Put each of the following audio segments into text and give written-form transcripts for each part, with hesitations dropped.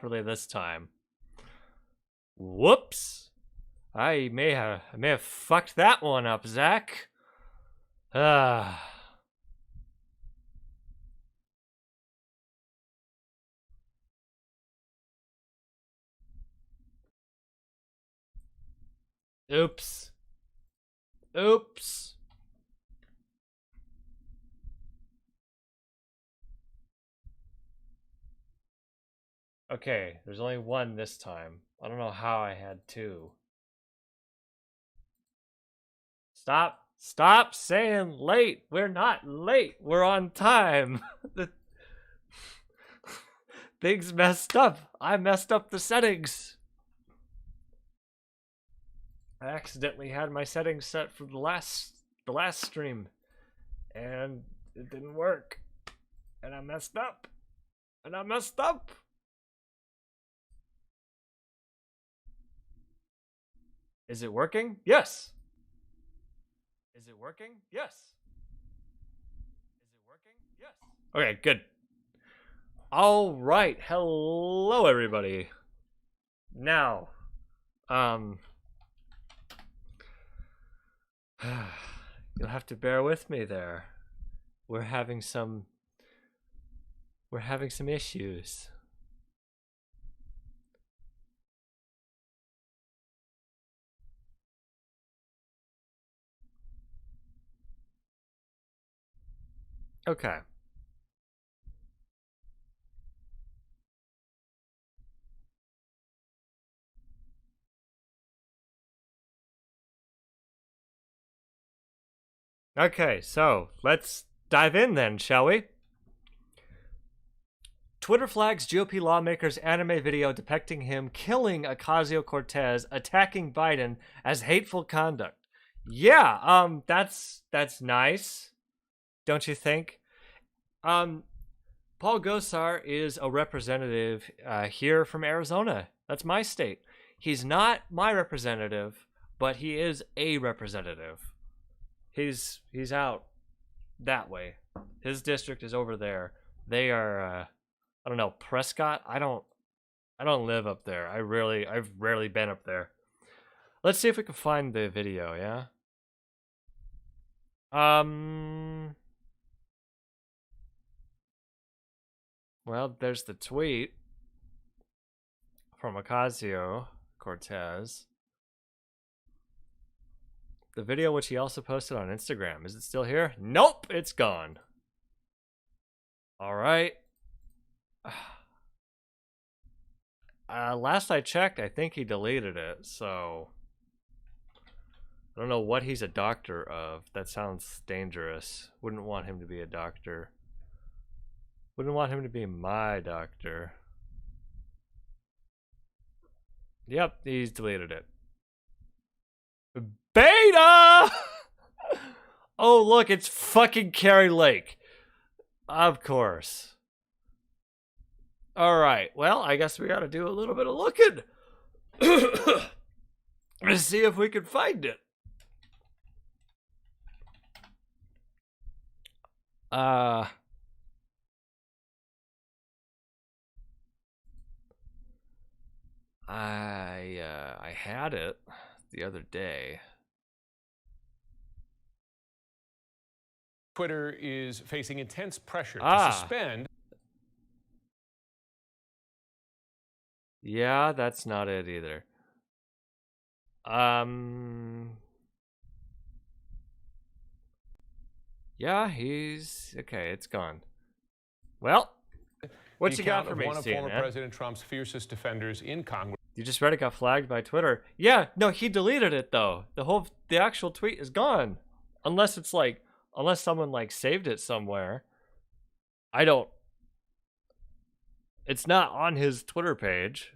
properly this time. Whoops! I may have fucked that one up, Zach. Ah. Oops. Oops. Okay, there's only one this time. I don't know how I had two. Stop saying late. We're not late. We're on time. Things messed up. I messed up the settings. I accidentally had my settings set for the last stream, and it didn't work. And I messed up. Is it working? Yes. Is it working? Yes. Is it working? Yes. Okay, good. All right. Hello, everybody. Now, you'll have to bear with me there. We're having some issues. Okay. Okay, so let's dive in then, shall we? Twitter flags GOP lawmakers' anime video depicting him killing Ocasio-Cortez, attacking Biden as hateful conduct. Yeah, that's nice, don't you think? Paul GOSAR is a representative here from Arizona. That's my state. He's not my representative, but he is a representative. He's out that way. His district is over there. They are I don't know, Prescott. I don't live up there. I've rarely been up there. Let's see if we can find the video, yeah? Well, there's the tweet from Ocasio-Cortez. The video which he also posted on Instagram. Is it still here? Nope, it's gone. All right. Last I checked, I think he deleted it, so I don't know what he's a doctor of. That sounds dangerous. Wouldn't want him to be a doctor. Wouldn't want him to be my doctor. Yep, he's deleted it. Beta! Oh, look, it's fucking Carrie Lake. Of course. Alright, well, I guess we gotta do a little bit of looking. Let's see if we can find it. I had it the other day. Twitter is facing intense pressure to suspend. Yeah, that's not it either. Yeah, he's okay. It's gone. Well, what you got for me, one of Steve, former man? President Trump's fiercest defenders in Congress. You just read it got flagged by Twitter. Yeah, no, he deleted it though. The actual tweet is gone, unless it's like unless someone like saved it somewhere. I don't. It's not on his Twitter page.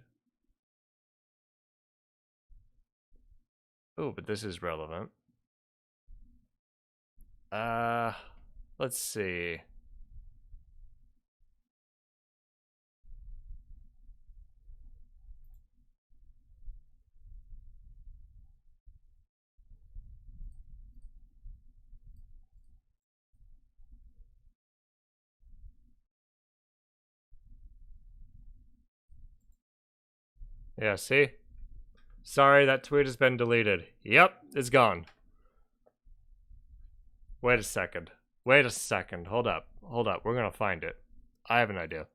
Oh, but this is relevant. Let's see. Yeah, see? Sorry, that tweet has been deleted. Yep, it's gone. Wait a second. Wait a second. Hold up. Hold up. We're gonna find it. I have an idea.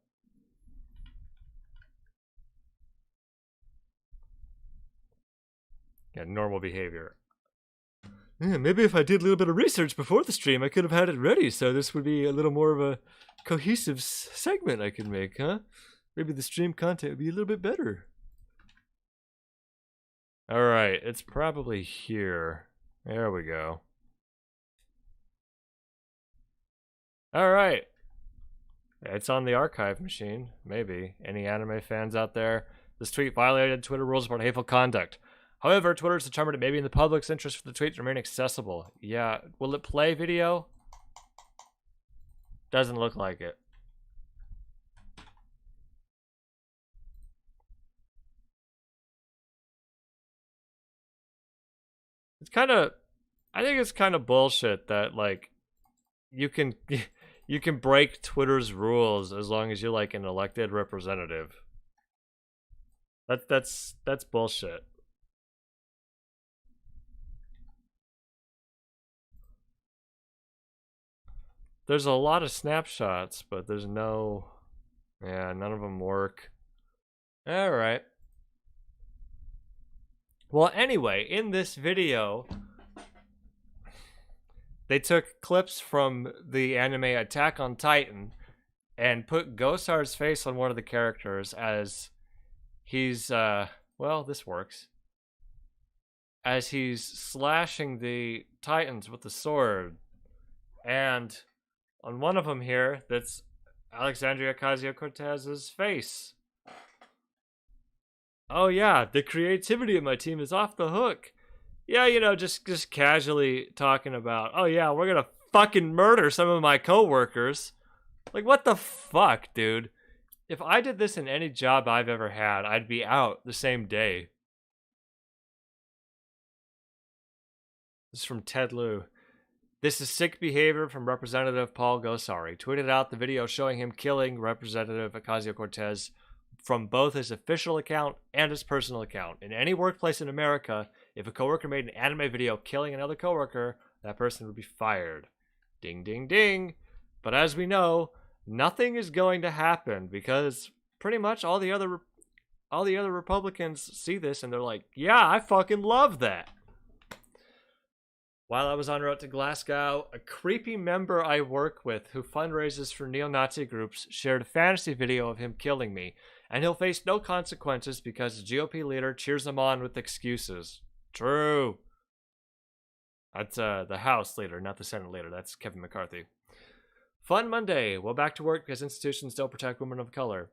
Yeah, normal behavior. Yeah, maybe if I did a little bit of research before the stream, I could have had it ready, so this would be a little more of a cohesive segment I could make, huh? Maybe the stream content would be a little bit better. Alright, it's probably here. There we go. Alright. It's on the archive machine, maybe. Any anime fans out there? This tweet violated Twitter rules about hateful conduct. However, Twitter has determined it may be in the public's interest for the tweet to remain accessible. Yeah, will it play video? Doesn't look like it. It's kind of, I think it's kind of bullshit that like you can you can break Twitter's rules as long as you're like an elected representative. That's bullshit. There's a lot of snapshots, but there's no, yeah, none of them work. All right. Well, anyway, in this video, they took clips from the anime Attack on Titan and put GOSAR's face on one of the characters as he's, well, this works. As he's slashing the Titans with the sword. And on one of them here, that's Alexandria Ocasio-Cortez's face. Oh yeah, the creativity of my team is off the hook. Yeah, you know, just casually talking about, oh yeah, we're gonna fucking murder some of my coworkers. Like, what the fuck, dude? If I did this in any job I've ever had, I'd be out the same day. This is from Ted Lieu. This is sick behavior from Representative Paul GOSAR. He tweeted out the video showing him killing Representative Ocasio-Cortez from both his official account and his personal account. In any workplace in America, if a coworker made an anime video killing another coworker, that person would be fired. Ding, ding, ding. But as we know, nothing is going to happen because pretty much all the other Republicans see this and they're like, yeah, I fucking love that. While I was en route to Glasgow, a creepy member I work with who fundraises for neo-Nazi groups shared a fantasy video of him killing me, and he'll face no consequences because the GOP leader cheers him on with excuses. True. That's the House leader, not the Senate leader. That's Kevin McCarthy. Fun Monday. Well, back to work because institutions don't protect women of color.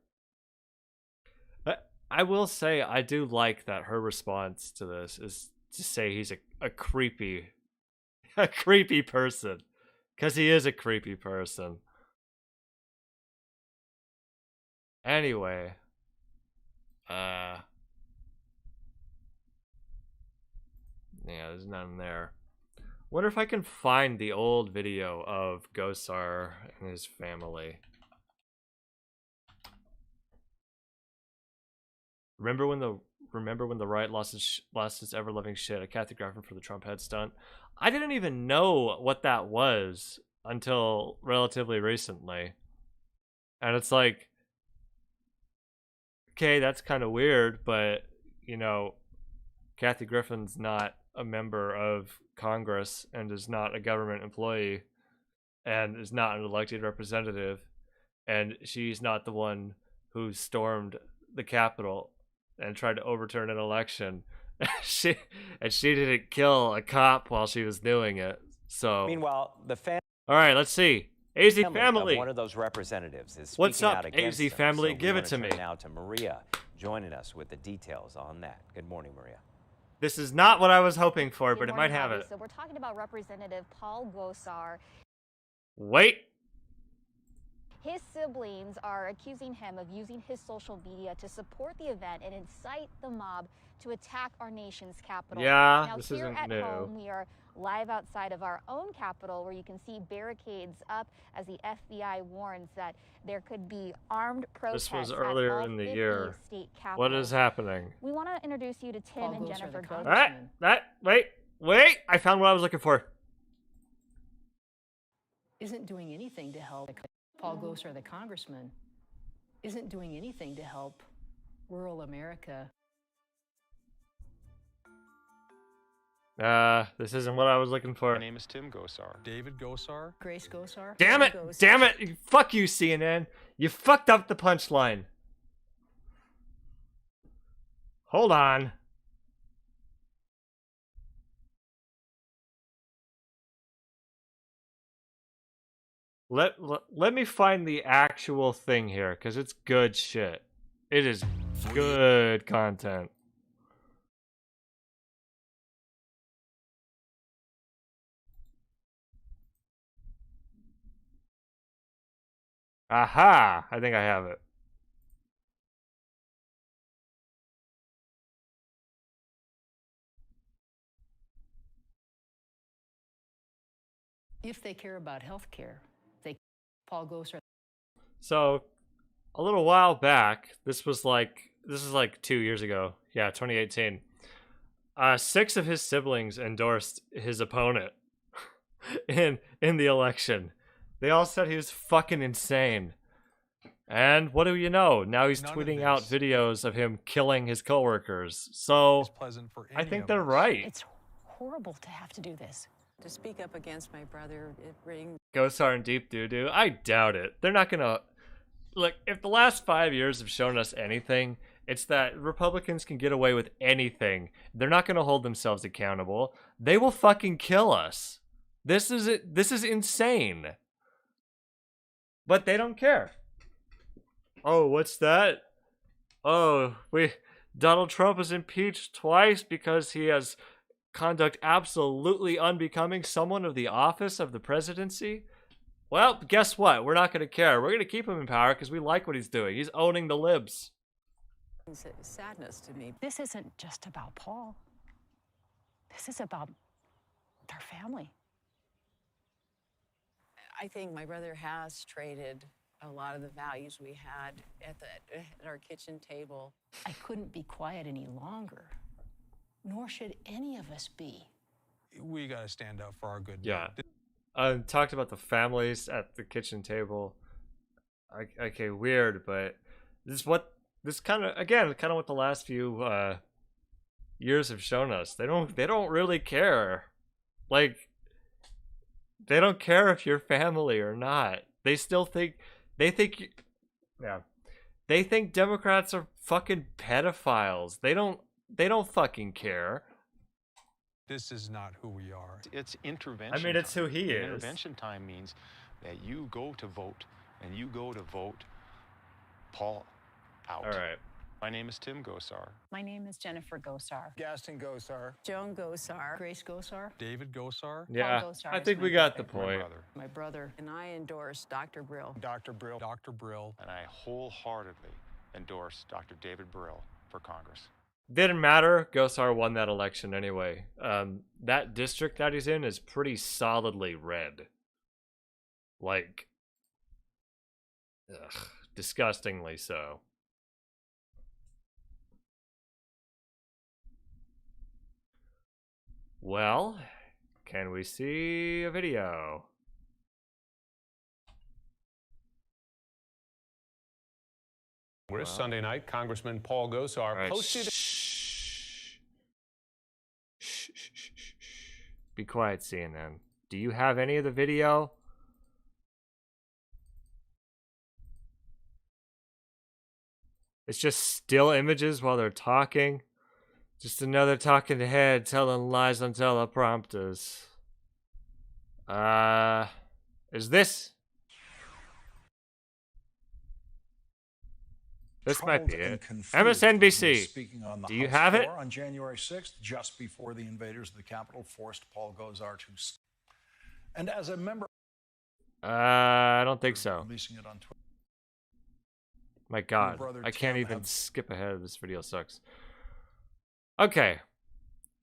I will say I do like that her response to this is to say he's a creepy person, because he is a creepy person. Anyway, yeah, there's none there. Wonder if I can find the old video of GOSAR and his family. Remember when the right lost its ever-loving shit at Kathy Griffin for the Trump head stunt? I didn't even know what that was until relatively recently. And it's like, okay, that's kind of weird, but, you know, Kathy Griffin's not a member of Congress and is not a government employee and is not an elected representative. And she's not the one who stormed the Capitol and tried to overturn an election. she didn't kill a cop while she was doing it. So meanwhile, the family. All right, let's see. AZ family. One of those representatives is what's speaking up, out against AZ family? them. So give it to me. Now to Maria, joining us with the details on that. Good morning, Maria. This is not what I was hoping for, Good but it morning, might have Bobby. it. So we're talking about Representative Paul GOSAR. Wait. His siblings are accusing him of using his social media to support the event and incite the mob to attack our nation's capital. Yeah, now, this here isn't at new. home, we are live outside of our own capital, where you can see barricades up as the FBI warns that there could be armed protests. This was earlier at all in the 50 year. state What is capitals. happening? We want to introduce you to Tim Paul and GOSAR, Jennifer the GOSAR. Wait! I found what I was looking for. Isn't doing anything to help. Paul GOSAR, the congressman, isn't doing anything to help rural America. This isn't what I was looking for. My name is Tim GOSAR. David GOSAR. Grace GOSAR. Damn it! GOSAR. Damn it! Fuck you, CNN. You fucked up the punchline. Hold on. Let me find the actual thing here, because it's good shit. It is good content. Aha! I think I have it. If they care about health care, Paul GOSAR. So, a little while back, this is like 2 years ago. Yeah, 2018. 6 of his siblings endorsed his opponent in the election. They all said he was fucking insane. And what do you know? Now he's tweeting out videos of him killing his coworkers. So, I think they're right. It's horrible to have to do this. To speak up against my brother, it rings. GOSAR and Deep Doo-Doo, I doubt it. They're not gonna... Look, if the last 5 years have shown us anything, it's that Republicans can get away with anything. They're not gonna hold themselves accountable. They will fucking kill us. This is insane. But they don't care. Oh, what's that? Oh, Donald Trump was impeached twice because he has conduct absolutely unbecoming someone of the office of the presidency. Well, guess what? We're not going to care. We're going to keep him in power because we like what he's doing. He's owning the libs. Sadness to me. This isn't just about Paul. This is about their family. I think my brother has traded a lot of the values we had at our kitchen table. I couldn't be quiet any longer. Nor should any of us be. We got to stand up for our good. Yeah. Talked about the families at the kitchen table. Okay, weird, but this kind of what the last few years have shown us. They don't really care. Like, they don't care if you're family or not. They think Democrats are fucking pedophiles. They don't fucking care. This is not who we are. It's intervention. I mean, it's time. who he is. Intervention time means that you go to vote, and you go to vote Paul out. All right. My name is Tim GOSAR. My name is Jennifer GOSAR. Gaston GOSAR. Joan GOSAR. Grace GOSAR. David GOSAR. Yeah, GOSAR I is think my we got the My point. brother. My brother. And I endorse Dr. Brill. Dr. Brill. Dr. Brill. And I wholeheartedly endorse Dr. David Brill for Congress. Didn't matter. GOSAR won that election anyway. That district that he's in is pretty solidly red. Like, disgustingly so. Well, can we see a video? Congress Sunday night, Congressman Paul GOSAR Right, posted. shh. Be quiet, CNN. Do you have any of the video? It's just still images while they're talking. Just another talking head telling lies on teleprompters. Is this? This might be it. MSNBC. Do you have it? On January 6th, just before the invaders of the Capitol forced Paul GOSAR to... And as a member... I don't think so. Releasing it on Twitter. My God, brother I can't Tim even have- skip ahead. This video sucks. Okay,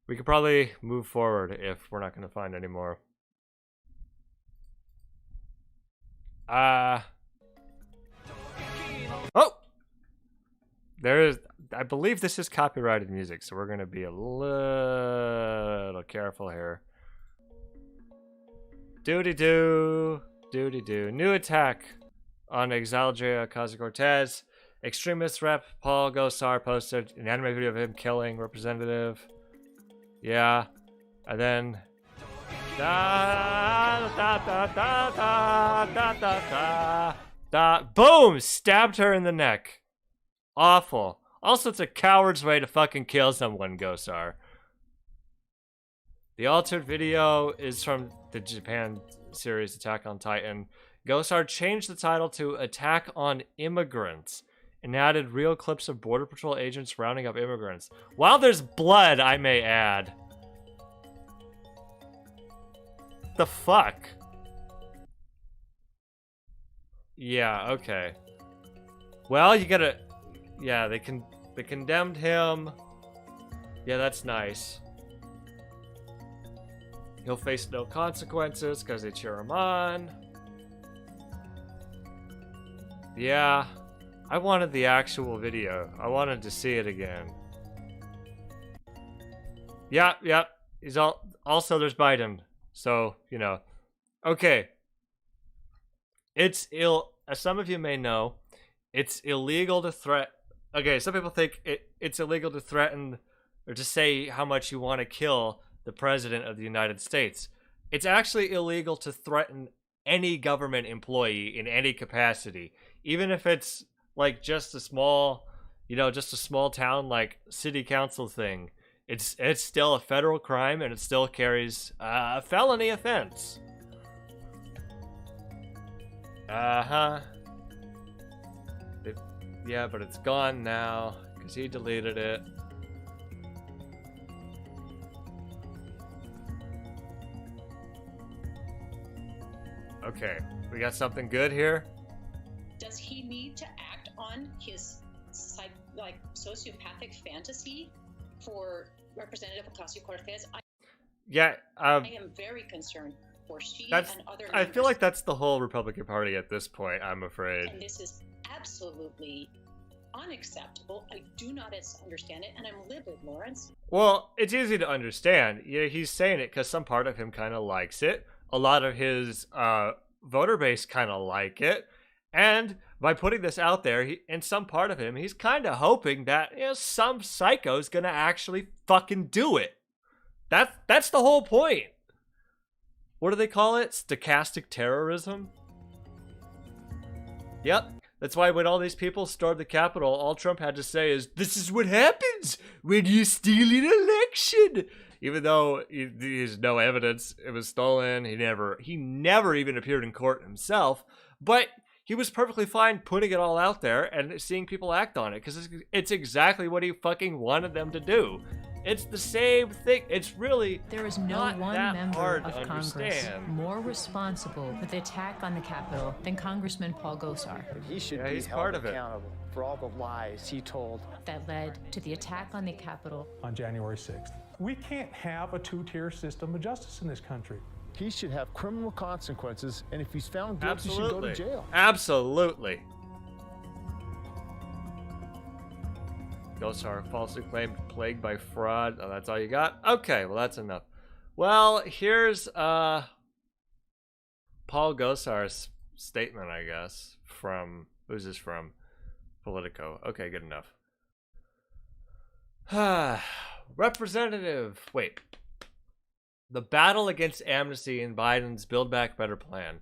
we could probably move forward if we're not going to find any more. Oh! There is, I believe this is copyrighted music, so we're going to be a little careful here. Doody-doo, doody-doo. New attack on Exalgia Ocasio-Cortez. Extremist rep Paul GOSAR posted an anime video of him killing representative. Yeah. And then... Boom! Stabbed her in the neck. Awful. Also, it's a coward's way to fucking kill someone, GOSAR. The altered video is from the Japan series Attack on Titan. GOSAR changed the title to Attack on Immigrants and added real clips of Border Patrol agents rounding up immigrants. While there's blood, I may add. The fuck? Yeah, okay. Well, you gotta... Yeah, they condemned him. Yeah, that's nice. He'll face no consequences because they cheer him on. Yeah, I wanted the actual video. I wanted to see it again. Yep. He's also there's Biden. So, you know. Okay. It's as some of you may know, it's illegal to Okay, some people think it's illegal to threaten or to say how much you want to kill the president of the United States. It's actually illegal to threaten any government employee in any capacity, even if it's like just a small, just a small town like city council thing. It's still a federal crime and it still carries a felony offense. Yeah, but it's gone now because he deleted it. Okay, we got something good here. Does he need to act on his sociopathic fantasy for Representative Ocasio-Cortez? Yeah, I am very concerned for she and other I feel members. like that's the whole Republican Party at this point, I'm afraid. And this is absolutely unacceptable. I do not understand it, and I'm livid, Lawrence. Well, it's easy to understand. Yeah, he's saying it because some part of him kind of likes it. A lot of his voter base kind of like it. And by putting this out there, in some part of him, he's kind of hoping that some psycho's gonna actually fucking do it. That's the whole point. What do they call it? Stochastic terrorism? Yep. That's why when all these people stormed the Capitol, all Trump had to say is, "This is what happens when you steal an election." Even though there's no evidence it was stolen, he never even appeared in court himself. But he was perfectly fine putting it all out there and seeing people act on it because it's exactly what he fucking wanted them to do. It's the same thing. It's really There is no not one that member hard of to Congress understand. more responsible for the attack on the Capitol than Congressman Paul GOSAR. He should Yeah, be he's held part of it. accountable for all the lies he told. That led to the attack on the Capitol. On January 6th. We can't have a two-tier system of justice in this country. He should have criminal consequences, and if he's found guilty, he should go to jail. Absolutely. GOSAR falsely claimed plagued by fraud. Oh, that's all you got? Okay, well that's enough. Well, here's Paul GOSAR's statement, I guess, from who's this from? Politico. Okay, good enough. Representative. Wait. The battle against amnesty in Biden's Build Back Better plan.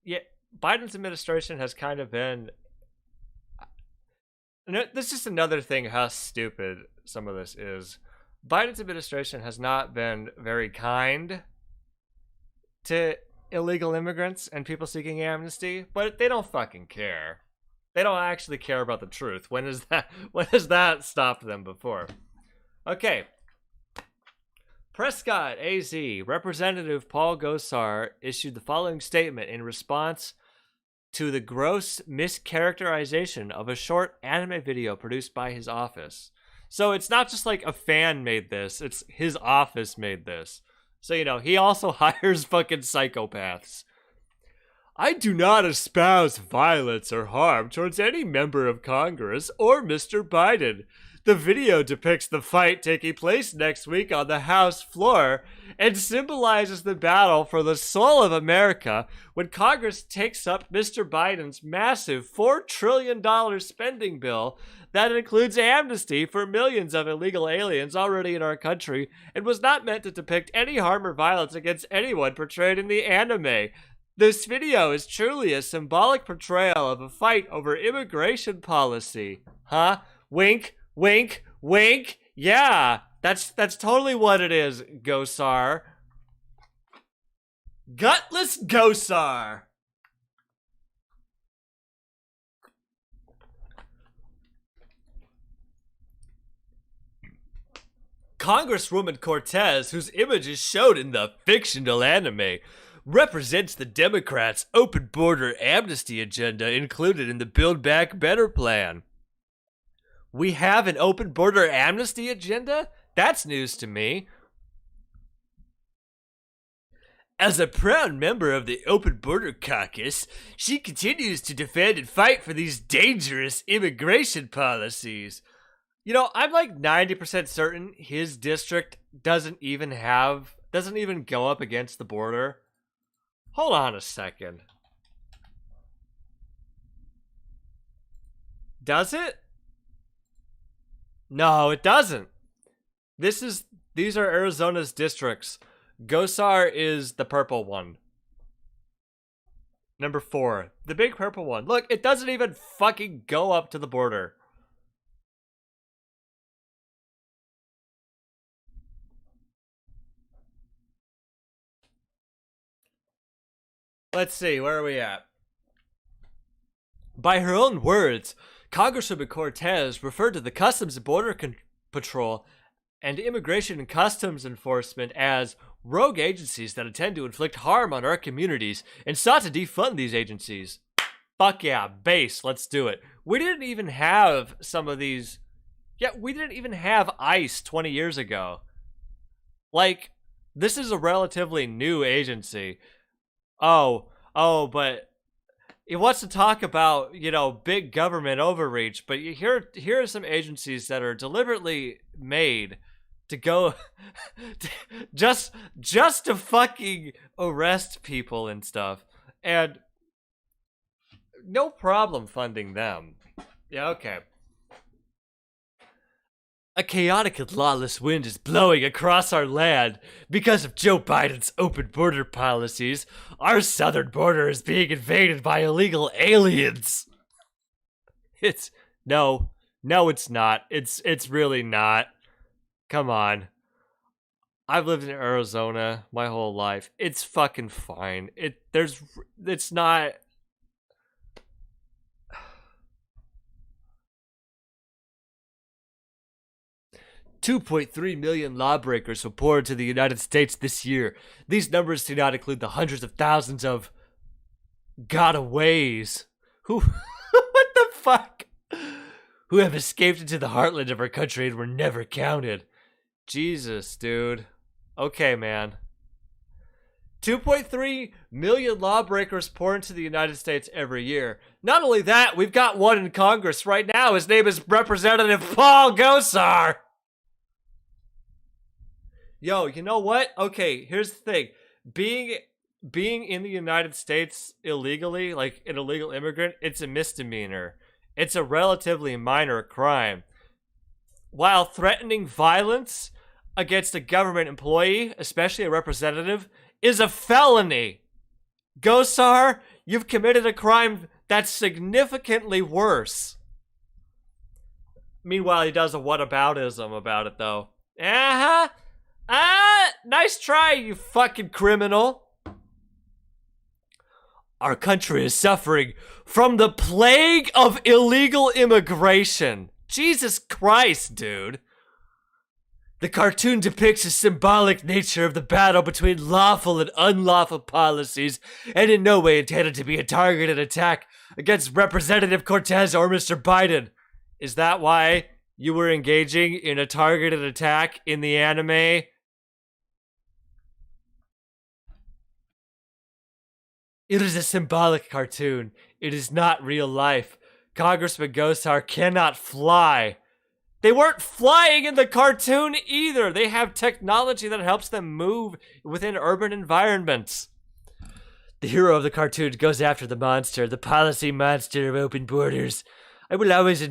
Yeah, Biden's administration has kind of been... This is another thing how stupid some of this is. Biden's administration has not been very kind to illegal immigrants and people seeking amnesty, but they don't fucking care. They don't actually care about the truth. When has that stopped them before? Okay. Prescott, AZ. Representative Paul GOSAR issued the following statement in response to the gross mischaracterization of a short anime video produced by his office. So it's not just like a fan made this, it's his office made this. So, you know, he also hires fucking psychopaths. I do not espouse violence or harm towards any member of Congress or Mr. Biden. The video depicts the fight taking place next week on the House floor and symbolizes the battle for the soul of America when Congress takes up Mr. Biden's massive $4 trillion spending bill that includes amnesty for millions of illegal aliens already in our country and was not meant to depict any harm or violence against anyone portrayed in the anime. This video is truly a symbolic portrayal of a fight over immigration policy. Huh? Wink, wink, wink. Yeah, that's totally what it is, GOSAR. Gutless GOSAR. Congresswoman Cortez, whose image is shown in the fictional anime, represents the Democrats' open border amnesty agenda included in the Build Back Better plan. We have an open border amnesty agenda? That's news to me. As a proud member of the Open Border Caucus, she continues to defend and fight for these dangerous immigration policies. You know, I'm like 90% certain his district doesn't even go up against the border. Hold on a second. Does it? No, it doesn't. These are Arizona's districts. GOSAR is the purple one. Number 4. The big purple one. Look, it doesn't even fucking go up to the border. Let's see, where are we at? By her own words, Congresswoman Cortez referred to the Customs and Border Patrol and Immigration and Customs Enforcement as rogue agencies that intend to inflict harm on our communities and sought to defund these agencies. Fuck yeah, base, let's do it. We didn't even have some of these... Yeah, we didn't even have ICE 20 years ago. Like, this is a relatively new agency. But he wants to talk about, you know, big government overreach, but here are some agencies that are deliberately made to go just to fucking arrest people and stuff. And no problem funding them. Yeah, okay. A chaotic and lawless wind is blowing across our land. Because of Joe Biden's open border policies, our southern border is being invaded by illegal aliens. No, it's not. It's really not. Come on. I've lived in Arizona my whole life. It's fucking fine. It's not... $2.3 million lawbreakers will pour into the United States this year. These numbers do not include the hundreds of thousands of gotaways who what the fuck? Who have escaped into the heartland of our country and were never counted. Jesus, dude. Okay, man. 2.3 million lawbreakers pour into the United States every year. Not only that, we've got one in Congress right now. His name is Representative Paul GOSAR. Yo, you know what? Okay, here's the thing. Being in the United States illegally, like an illegal immigrant, it's a misdemeanor. It's a relatively minor crime. While threatening violence against a government employee, especially a representative, is a felony. GOSAR, you've committed a crime that's significantly worse. Meanwhile, he does a whataboutism about it, though. Nice try, you fucking criminal. Our country is suffering from the plague of illegal immigration. Jesus Christ, dude. The cartoon depicts the symbolic nature of the battle between lawful and unlawful policies, and in no way intended to be a targeted attack against Representative Cortez or Mr. Biden. Is that why you were engaging in a targeted attack in the anime? It is a symbolic cartoon. It is not real life. Congressman GOSAR cannot fly. They weren't flying in the cartoon either. They have technology that helps them move within urban environments. The hero of the cartoon goes after the monster, the policy monster of open borders. I will always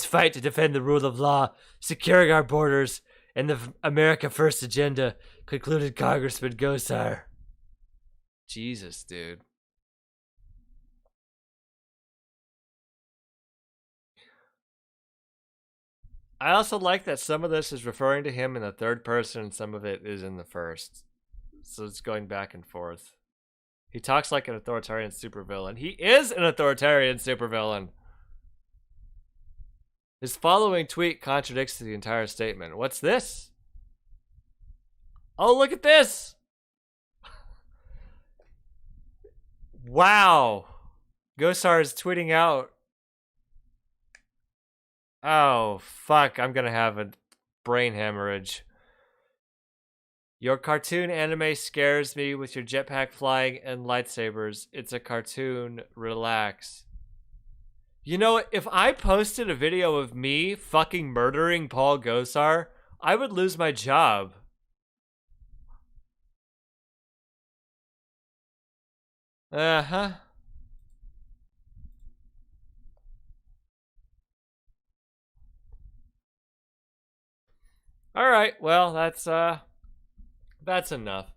fight to defend the rule of law, securing our borders, and the America First agenda, concluded Congressman GOSAR. Jesus, dude. I also like that some of this is referring to him in the third person and some of it is in the first. So it's going back and forth. He talks like an authoritarian supervillain. He is an authoritarian supervillain. His following tweet contradicts the entire statement. What's this? Oh, look at this! Wow. GOSAR is tweeting out. Oh, fuck. I'm gonna have a brain hemorrhage. Your cartoon anime scares me with your jetpack flying and lightsabers. It's a cartoon. Relax. You know, if I posted a video of me fucking murdering Paul GOSAR, I would lose my job. Uh-huh. All right, well, that's enough.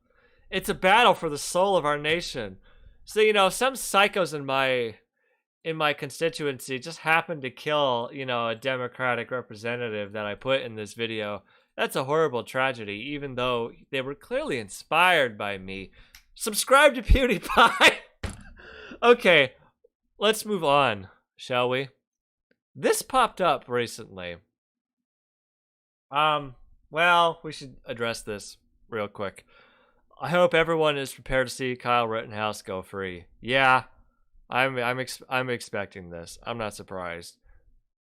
It's a battle for the soul of our nation. So, you know, some psychos in my constituency just happened to kill, you know, a Democratic representative that I put in this video. That's a horrible tragedy, even though they were clearly inspired by me. Subscribe to PewDiePie. Okay, let's move on, shall we? This popped up recently. Well, we should address this real quick. I hope everyone is prepared to see Kyle Rittenhouse go free. Yeah, I'm expecting this. I'm not surprised.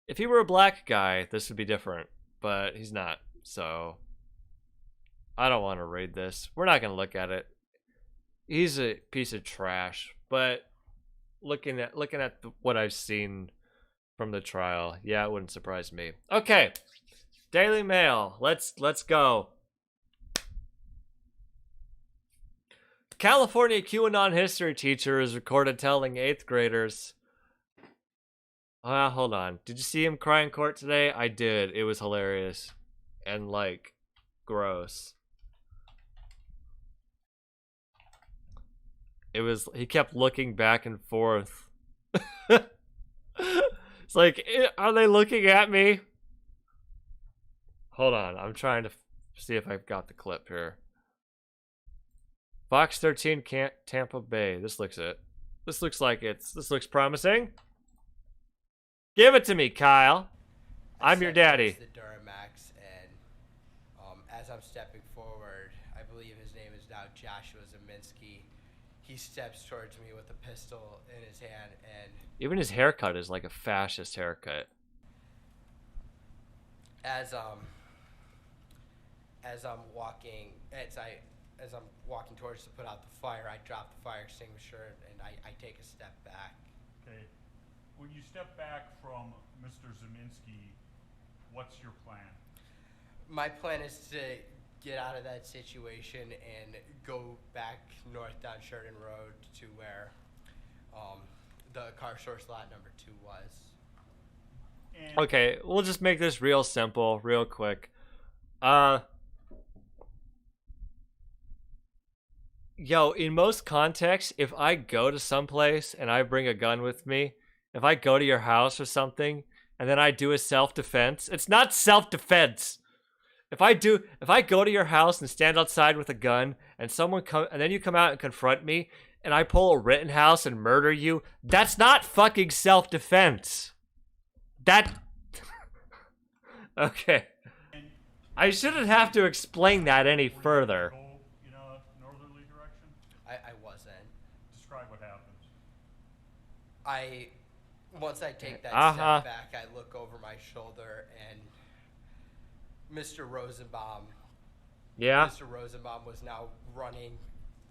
If he were a black guy, this would be different, but he's not. So I don't want to read this. We're not going to look at it. He's a piece of trash, but looking at what I've seen from the trial, yeah, it wouldn't surprise me. Okay. Daily Mail. Let's go. California QAnon history teacher is recorded telling 8th graders. Hold on. Did you see him cry in court today? I did. It was hilarious. And, like, gross. He kept looking back and forth. It's like, are they looking at me? Hold on. I'm trying to see if I've got the clip here. Fox 13 Tampa Bay. This looks like this looks promising. Give it to me, Kyle. I'm your daddy. The Duramax, and as I'm stepping forward, I believe his name is now Joshua Zeminski. He steps towards me with a pistol in his hand, and even his haircut is like a fascist haircut. As I'm walking towards to put out the fire, I drop the fire extinguisher and I take a step back. Okay. When you step back from Mr. Zeminski, what's your plan? My plan is to get out of that situation and go back north down Sheridan Road to where the car source lot number 2 was. Okay, we'll just make this real simple, real quick. Yo, in most contexts, if I go to someplace and I bring a gun with me, if I go to your house or something, and then I do a self-defense, it's not self-defense. If I go to your house and stand outside with a gun, and and then you come out and confront me, and I pull a Rittenhouse and murder you, that's not fucking self-defense. Okay. And I shouldn't have to explain that any further. In a northerly direction? I wasn't. Describe what happens. Once I take that Uh-huh. step back, I look over my shoulder and Mr. Rosenbaum. Yeah. Mr. Rosenbaum was now running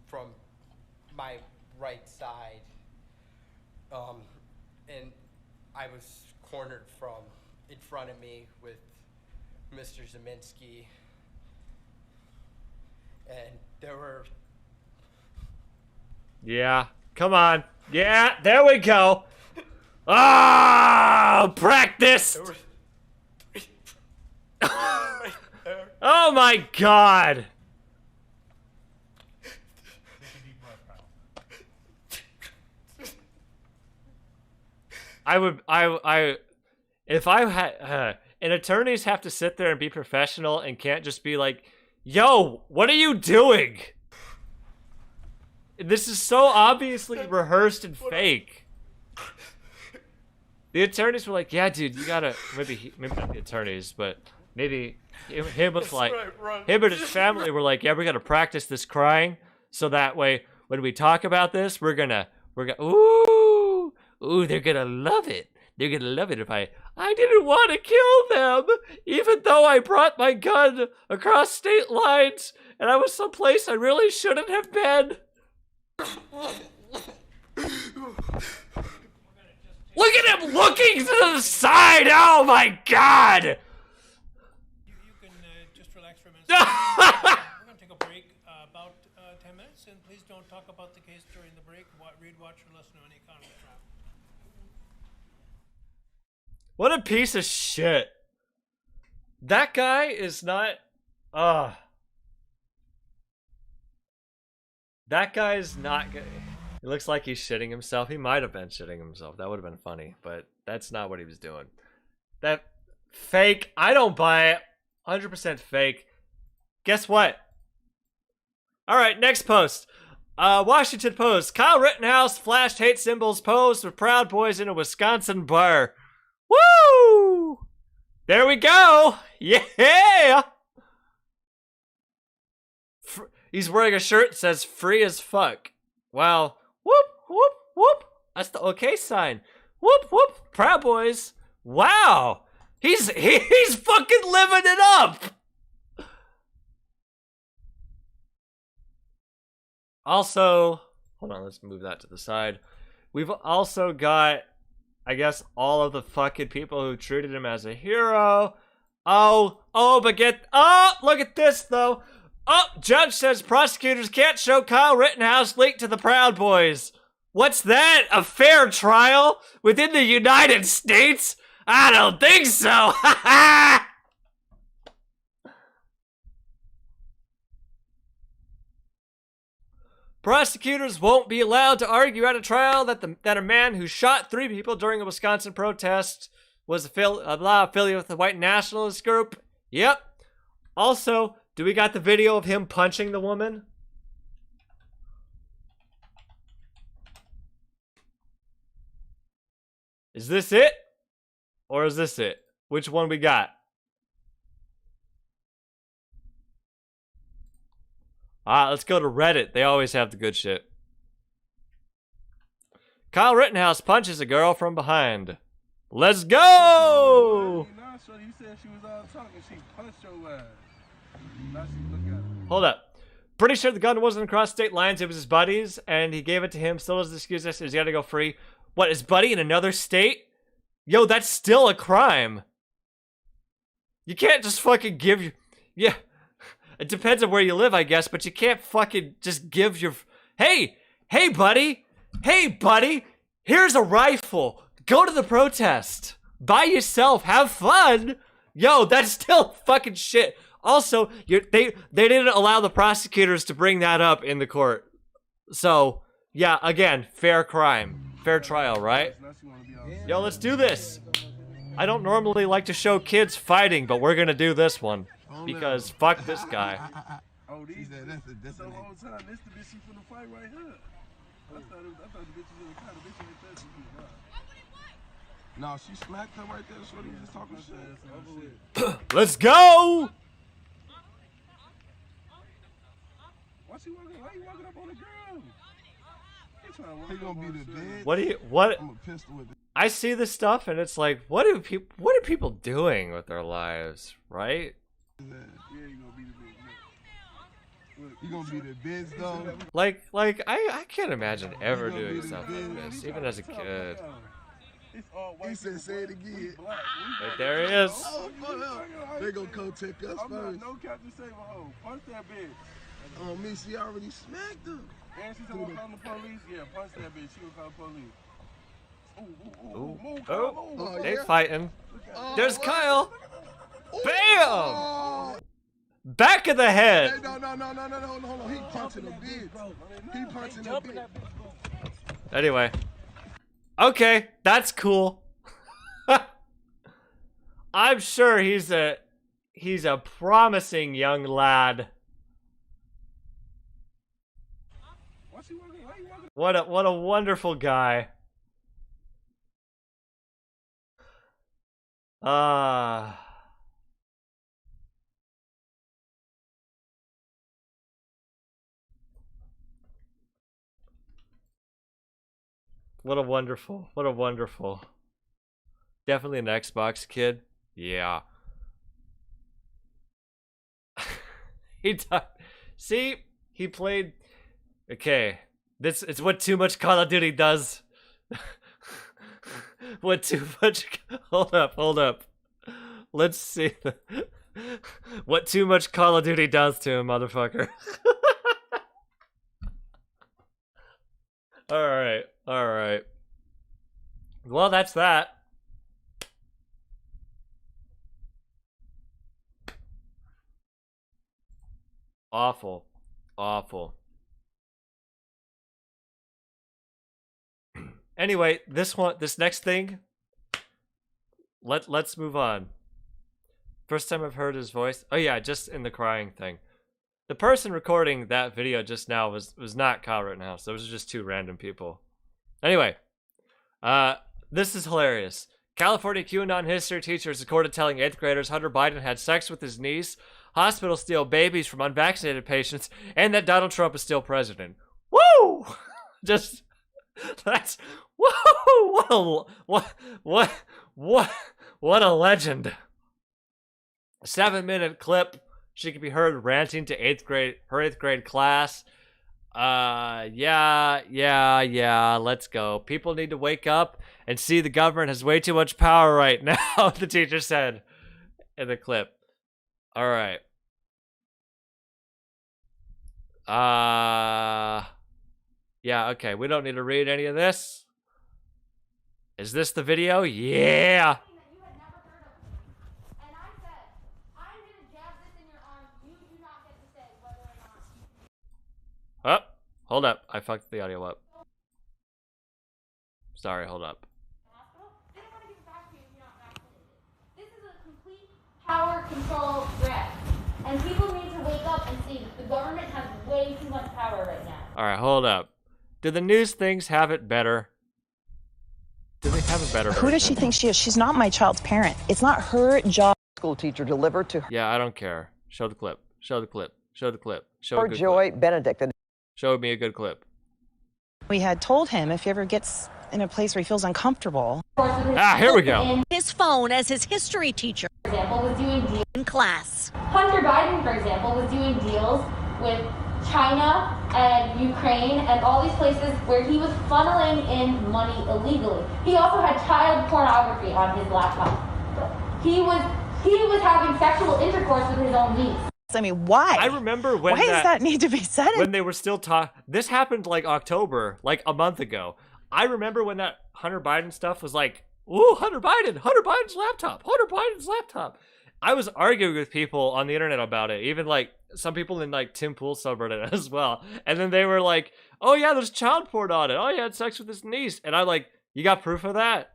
from my right side. And I was cornered from in front of me with Mr. Zeminski. And there were... Yeah. Come on. Yeah, there we go. Ah, practice. Oh my God. If I had, and attorneys have to sit there and be professional and can't just be like, yo, what are you doing? This is so obviously rehearsed and fake. The attorneys were like, yeah, dude, you gotta, maybe not the attorneys, but maybe him was like, him and his family were like, yeah, we gotta practice this crying so that way when we talk about this, we're gonna, ooh, they're gonna love it. They're gonna love it if I didn't want to kill them, even though I brought my gun across state lines and I was someplace I really shouldn't have been. Look at him looking to the side! Oh my God! You can just relax for a minute. We're going to take a break about 10 minutes, and please don't talk about the case during the break. Read, watch, or listen to any kind of trap. What a piece of shit. That guy is not... That guy is not good. It looks like he's shitting himself. He might have been shitting himself. That would have been funny, but that's not what he was doing. That fake. I don't buy it. 100% fake. Guess what? All right, next post. Washington Post. Kyle Rittenhouse flashed hate symbols posed with Proud Boys in a Wisconsin bar. Woo! There we go. Yeah. He's wearing a shirt that says free as fuck. Well, whoop, whoop, whoop. That's the okay sign. Whoop, whoop. Proud Boys. Wow. He's fucking living it up. Also, hold on, let's move that to the side. We've also got, I guess, all of the fucking people who treated him as a hero. Oh, look at this though. Oh, judge says prosecutors can't show Kyle Rittenhouse linked to the Proud Boys. What's that? A fair trial within the United States? I don't think so. Ha ha! Prosecutors won't be allowed to argue at a trial that a man who shot 3 people during a Wisconsin protest was affiliated with the white nationalist group. Yep. Also, do we got the video of him punching the woman? Is this it? Or is this it? Which one we got? Let's go to Reddit. They always have the good shit. Kyle Rittenhouse punches a girl from behind. Let's go! You said she was all talking. She punched your ass. Now she look at her. Hold up. Pretty sure the gun wasn't across state lines. It was his buddy's, and he gave it to him. Still doesn't excuse us. He's got to go free. What, his buddy in another state? Yo, that's still a crime. You can't just fucking give your... Yeah. It depends on where you live, I guess, but you can't fucking just give your... Hey, buddy. Hey, buddy. Here's a rifle. Go to the protest. By yourself. Have fun. Yo, that's still fucking shit. Also, they didn't allow the prosecutors to bring that up in the court. So, yeah, again, fair crime. Fair trial, right? Yo, let's do this. I don't normally like to show kids fighting, but we're gonna do this one. Because fuck this guy. Oh, these this the whole time. This the bitch she finna fight right here. I thought the bitch was in the car. The bitch in the test. No, she smacked her right there. Shorty was just talking shit. Let's go! Why you walking up on the girl? He gonna be the bed. What? I'm a pistol with it. I see this stuff and it's like, what are people doing with their lives, right? Yeah, you gonna be the bed. Look, you gonna be the biz though. Like I can't imagine ever doing something like this, even as a kid. He said, say it again. Right there he is. Oh, they gonna come take us first. No Captain Save a hoe. Punch that bitch. Oh, me, she already smacked him. And she's gonna call the police? Yeah, punch that bitch. She gonna call the police. Oh, they fighting. There's Kyle. Bam! Back of the head. Hey, no, hold on. He punching a bitch. He punching a bitch. Anyway. Okay, that's cool. I'm sure he's a promising young lad. What a wonderful guy. What a wonderful. Definitely an Xbox kid. Yeah. See, he played. Okay, it's what too much Call of Duty does. What too much? Hold up. Let's see. What too much Call of Duty does to him, motherfucker. All right. Well, that's that. Awful. Anyway, this next thing, let's move on. First time I've heard his voice. Oh yeah, just in the crying thing. The person recording that video just now was not Kyle Rittenhouse. Those are just two random people. Anyway, this is hilarious. California QAnon history teacher is recorded telling 8th graders Hunter Biden had sex with his niece, hospitals steal babies from unvaccinated patients, and that Donald Trump is still president. Woo! Just that's whoa! What a legend! A 7-minute clip. She could be heard ranting to her 8th grade class. Yeah, let's go. People need to wake up and see the government has way too much power right now, the teacher said in the clip. All right. Yeah, okay. We don't need to read any of this. Is this the video? Yeah. Oh, hold up. I fucked the audio up. Sorry, hold up. This is a complete power control threat. And people need to wake up and see that the government has way too much power right now. Alright, hold up. Do the news things have it better? Do they have a better version? Who does she think she is? She's not my child's parent. It's not her job. School teacher delivered to her. Yeah, I don't care. Show the clip. Show the clip. Show the clip. Show Poor a good Joy clip. Benedict. Show me a good clip. We had told him if he ever gets in a place where he feels uncomfortable. Ah, here we go. His phone as his history teacher. For example, was doing deals in class. Hunter Biden, for example, was doing deals with China and Ukraine and all these places where he was funneling in money illegally. He also had child pornography on his laptop. He was having sexual intercourse with his own niece. I mean, why? I remember when why does that need to be said? When they were still talking. This happened like October, like a month ago. I remember when that Hunter Biden stuff was like, ooh, Hunter Biden's laptop. I was arguing with people on the internet about it, even like some people in like Tim Pool's subreddit as well. And then they were like, oh yeah, there's child porn on it. Oh, he had sex with his niece. And I'm like, you got proof of that?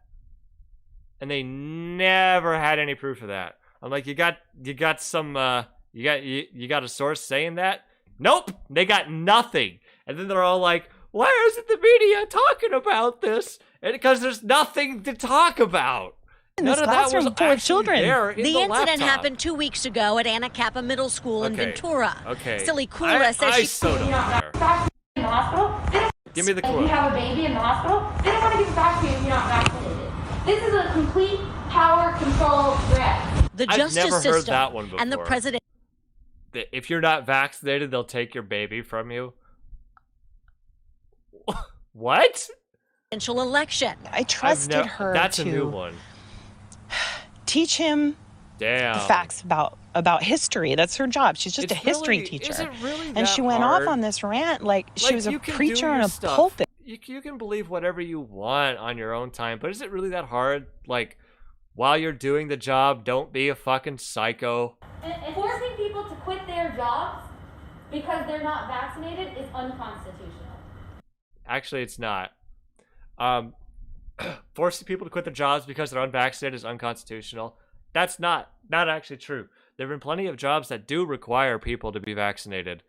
And they never had any proof of that. I'm like, you got some, you got a source saying that? Nope, they got nothing. And then they're all like, why isn't the media talking about this? And because there's nothing to talk about. in this classroom full of children. The incident happened 2 weeks ago at Anacapa Middle School in Ventura. Silly Kula says she... so don't care. In the hospital, Give me the if quote. you have a baby in the hospital, they don't want to give it back to you if you're not vaccinated. This is a complete power control grab. The I've justice never system heard that one before. and the president... If you're not vaccinated, they'll take your baby from you. What? Presidential election. I trusted her That's to a new one. teach him Damn. the facts about history. That's her job. She's just a history teacher. Is it really and that she went hard? off on this rant like she was a you can do preacher your in a stuff. pulpit. You can believe whatever you want on your own time, but is it really that hard? Like, while you're doing the job, don't be a fucking psycho. And forcing people to quit their jobs because they're not vaccinated is unconstitutional. Actually, it's not. Forcing people to quit their jobs because they're unvaccinated is unconstitutional. That's not actually true. There have been plenty of jobs that do require people to be vaccinated.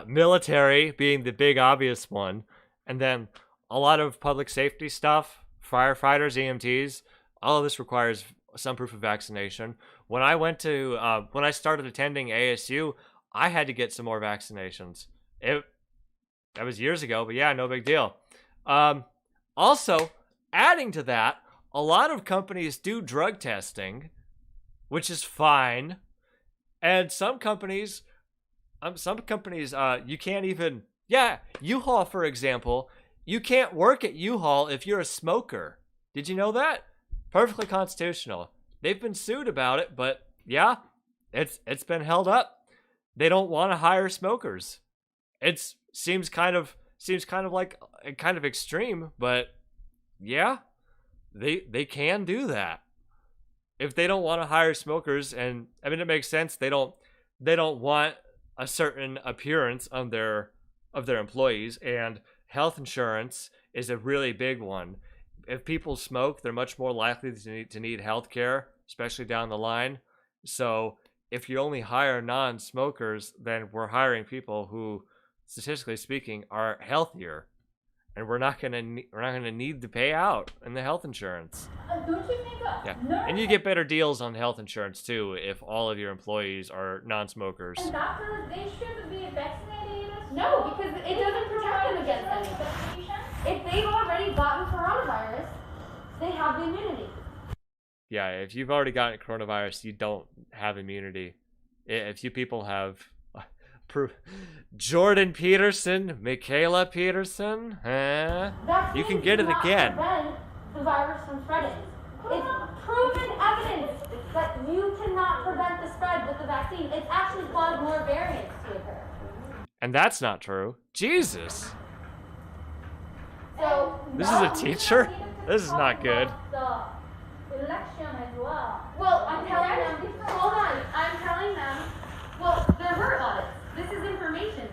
Military being the big obvious one, and then a lot of public safety stuff, firefighters, EMTs, all of this requires some proof of vaccination. When I started attending ASU, I had to get some more vaccinations. That was years ago, but yeah, no big deal. Also, adding to that, a lot of companies do drug testing, which is fine, and some companies, you can't even... Yeah, U-Haul, for example, you can't work at U-Haul if you're a smoker. Did you know that? Perfectly constitutional. They've been sued about it, but yeah, it's been held up. They don't want to hire smokers. It seems kind of like kind of extreme, but yeah, they can do that. If they don't want to hire smokers, and I mean it makes sense, they don't want a certain appearance of their employees, and health insurance is a really big one. If people smoke, they're much more likely to need health care, especially down the line. So if you only hire non-smokers, then we're hiring people who, statistically speaking, are healthier, and we're not gonna need to pay out in the health insurance. Don't you think Yeah, and you get better deals on health insurance too if all of your employees are non-smokers. And doctors, they shouldn't be vaccinated either? No, because it doesn't protect them against anything. If they've already gotten coronavirus, they have the immunity. Yeah, if you've already gotten coronavirus, you don't have immunity. If you people have... Jordan Peterson, Michaela Peterson, you can get it again. Prevent the virus from spreading. It's proven evidence that you cannot prevent the spread with the vaccine. It's actually caused more variants to occur. And that's not true. Jesus. So This is a teacher? This is not good. The election as well. Well, I'm telling them. Hold on. I'm telling them. Well, there were audits. This is information.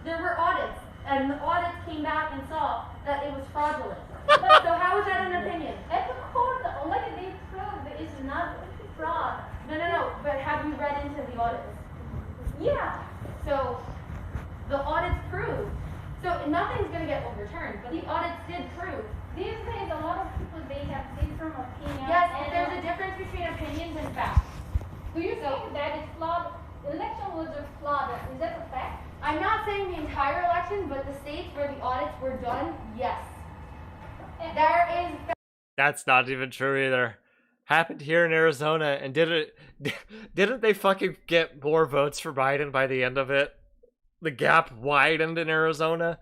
There were audits, and the audits came back and saw that it was fraudulent. So how is that an opinion? It's a court. Like they proved it is not fraud. No. But have you read into the audits? Yeah. So the audits proved. So nothing's going to get overturned, but the audits did prove. These days, a lot of people, they have different opinions. Yes, and there's a difference between opinions and facts. Do you think that it's flawed? The election was flawed. Is that a fact? I'm not saying the entire election, but the states where the audits were done, yes. There is... That's not even true either. Happened here in Arizona, and didn't they fucking get more votes for Biden by the end of it? The gap widened in Arizona.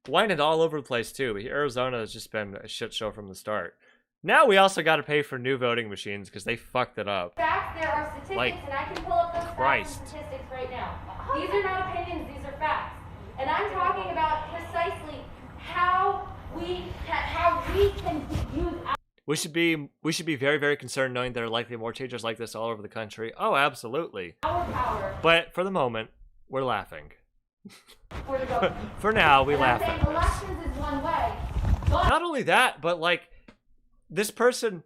Widened all over the place too, but Arizona has just been a shit show from the start. Now we also got to pay for new voting machines because they fucked it up. Facts, there are statistics, and I can pull up those facts and statistics right now. These are not opinions, these are facts. And I'm talking about precisely how we can use... We should be very, very concerned knowing there are likely more teachers like this all over the country. Oh, absolutely. Our power. But for the moment, we're laughing. For the government. For now, we laugh I'm at saying this. elections is one way. But Not only that, but like, this person,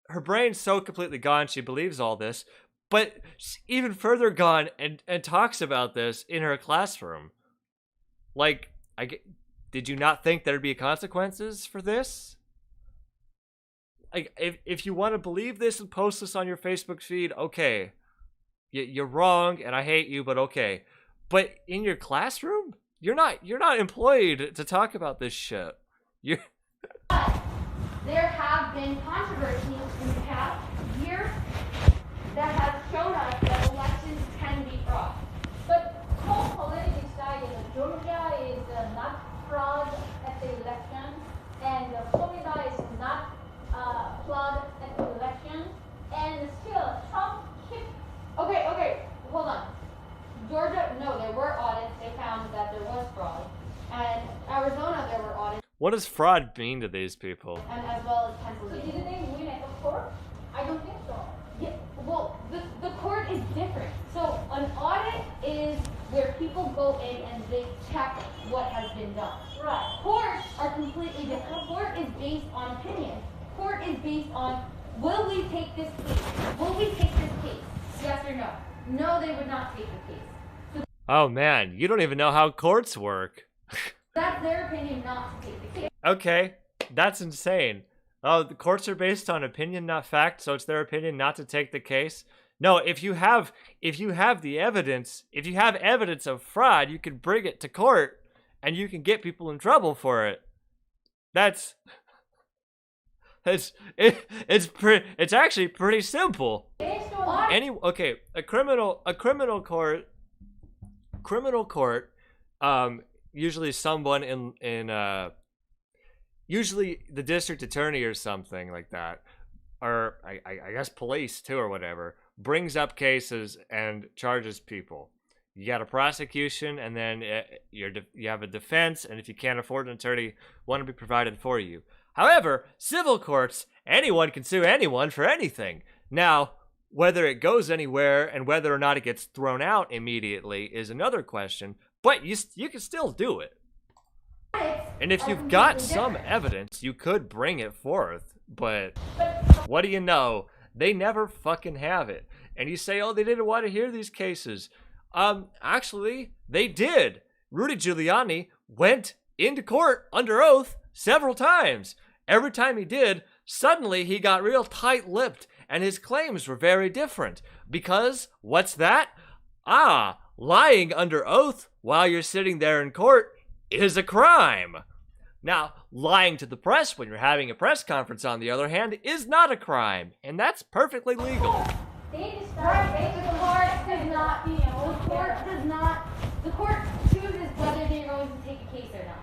her brain's so completely gone, she believes all this, but even further gone and talks about this in her classroom. Like, did you not think there'd be consequences for this? like, if you want to believe this and post this on your Facebook feed, okay. You're wrong, and I hate you, but okay. But in your classroom, you're not employed to talk about this shit. You're There have been controversies in the past year that have shown us that elections can be fraud. But whole political side in Georgia is not fraud at the election, and Florida is not fraud at the election, and still Trump keeps. Okay, hold on. Georgia, no, there were audits. They found that there was fraud, and Arizona, there were audits. What does fraud mean to these people? And as well as Pennsylvania. So didn't they win at the court? I don't think so. Yeah, well, the court is different. So an audit is where people go in and they check what has been done. Right. Courts are completely different. Court is based on opinion. Court is based on, will we take this case? Will we take this case? Yes or no? No, they would not take the case. So Oh man, you don't even know how courts work. that's their opinion not to take the case. Okay, that's insane. Oh, the courts are based on opinion, not fact, so it's their opinion not to take the case. No, if you have the evidence, if you have evidence of fraud, you can bring it to court and you can get people in trouble for it. It's actually pretty simple. A criminal court, usually someone in usually the district attorney or something like that, or I guess police too or whatever, brings up cases and charges people. You got a prosecution, and then you have a defense, and if you can't afford an attorney, one will be provided for you. However, civil courts, anyone can sue anyone for anything. Now, whether it goes anywhere and whether or not it gets thrown out immediately is another question, but you can still do it. And if you've got some evidence, you could bring it forth, but what do you know? They never fucking have it. And you say, oh, they didn't want to hear these cases. Actually, they did. Rudy Giuliani went into court under oath several times. Every time he did, suddenly he got real tight-lipped, and his claims were very different. Because, what's that? Lying under oath while you're sitting there in court is a crime. Now, lying to the press when you're having a press conference, on the other hand, is not a crime, and that's perfectly legal. They describe the court does not, the court chooses whether they're going to take a case or not.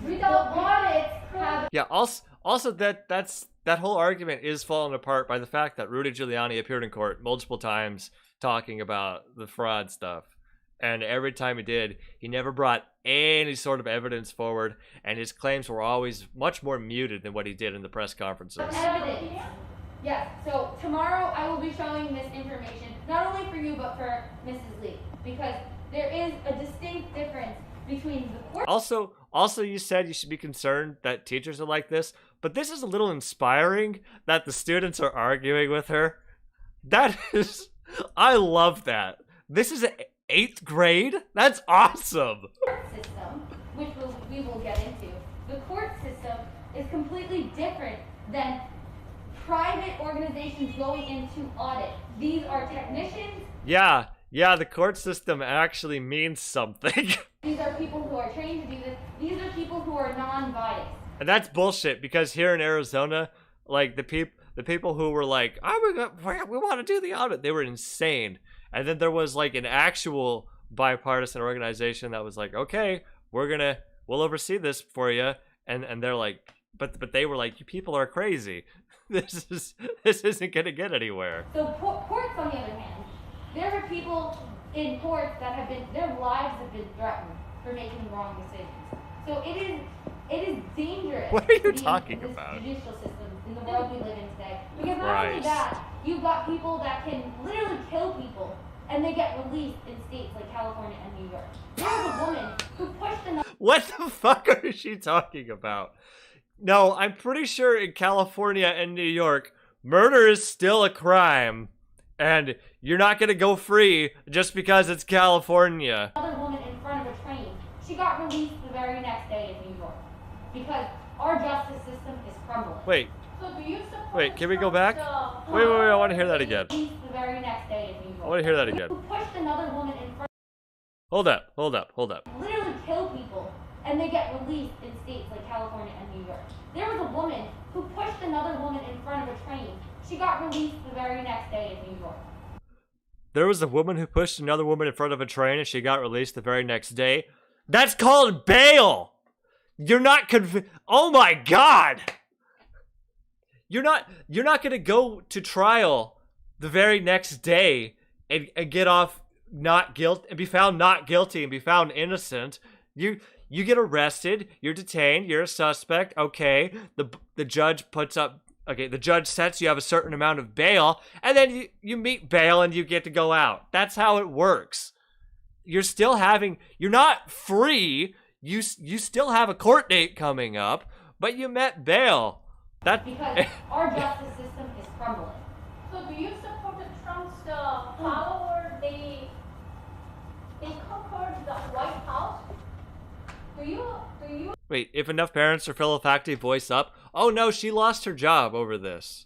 Without audits have. Yeah, also that whole argument is fallen apart by the fact that Rudy Giuliani appeared in court multiple times talking about the fraud stuff. And every time he did, he never brought any sort of evidence forward, and his claims were always much more muted than what he did in the press conferences. Evidence. Yes, so tomorrow I will be showing this information, not only for you, but for Mrs. Lee, because there is a distinct difference between the court. Also, you said you should be concerned that teachers are like this, but this is a little inspiring that the students are arguing with her. I love that. This is 8th grade? That's awesome. The court system, which we will get into, the court system is completely different than private organizations going into audit. These are technicians. Yeah, the court system actually means something. These are people who are trained to do this. These are people who are non-biased. And that's bullshit, because here in Arizona, like the people who were like, oh, we want to do the audit, they were insane. And then there was like an actual bipartisan organization that was like, okay, we'll oversee this for you. And they're like, but they were like, you people are crazy. This isn't gonna get anywhere. So courts, on the other hand, there are people in courts that their lives have been threatened for making wrong decisions. So it is dangerous. What are you talking about? Judicial system in the world we live in today. Because not only that, you've got people that can literally kill people, and they get released in states like California and New York. There was a woman who pushed another. What the fuck are she talking about? No, I'm pretty sure in California and New York, murder is still a crime, and you're not gonna go free just because it's California. Another woman in front of a train. She got released the very next day in New York because our justice system is crumbling. Wait. So do you Wait, can we go back? Wait, I want to hear that again. The very next day in New York. I want to hear that again. Who pushed another woman in front. Hold up. Literally kill people, and they get released in states like California and New York. There was a woman who pushed another woman in front of a train. She got released the very next day in New York. There was a woman who pushed another woman in front of a train and she got released the very next day. That's called bail. You're not oh my God. You're not going to go to trial the very next day and get off not guilty and be found not guilty and be found innocent. You get arrested, you're detained, you're a suspect. Okay, the judge puts up. Okay, the judge sets you have a certain amount of bail, and then you meet bail and you get to go out. That's how it works. You're not free. You still have a court date coming up, but you met bail. Because our justice system is crumbling. So do you support the Trump's power? They conquered the White House. Do you? Wait, if enough parents or fellow faculty voice up, oh no, she lost her job over this.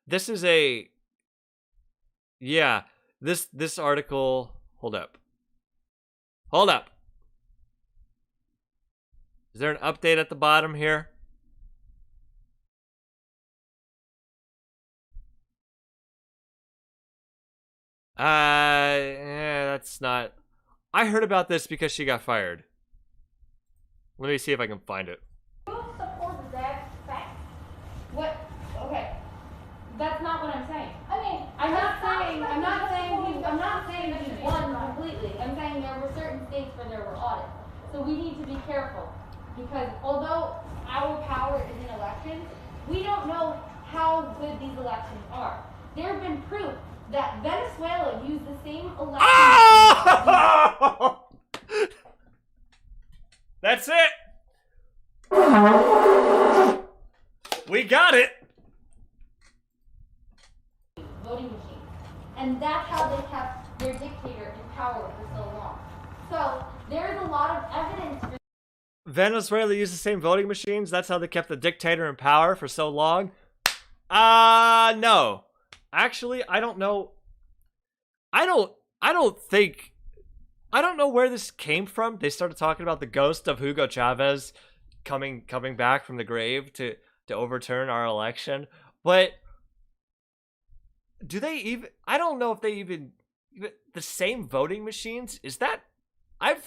This is this article. Hold up. Is there an update at the bottom here? That's not. I heard about this because she got fired. Let me see if I can find it. Do you support that fact? What? Okay. That's not what I'm saying. I mean, I'm not saying he won completely. I'm saying there were certain states where there were audits. So we need to be careful because although our power is in elections, we don't know how good these elections are. There have been proof that Venezuela used the same election. Oh! That's it. We got it. Voting machines. And that's how they kept their dictator in power for so long. So there's a lot of evidence for Venezuela used the same voting machines. That's how they kept the dictator in power for so long. No. Actually, I don't know. I don't know where this came from. They started talking about the ghost of Hugo Chavez coming back from the grave to overturn our election. But do they even? I don't know if they even the same voting machines. Is that? I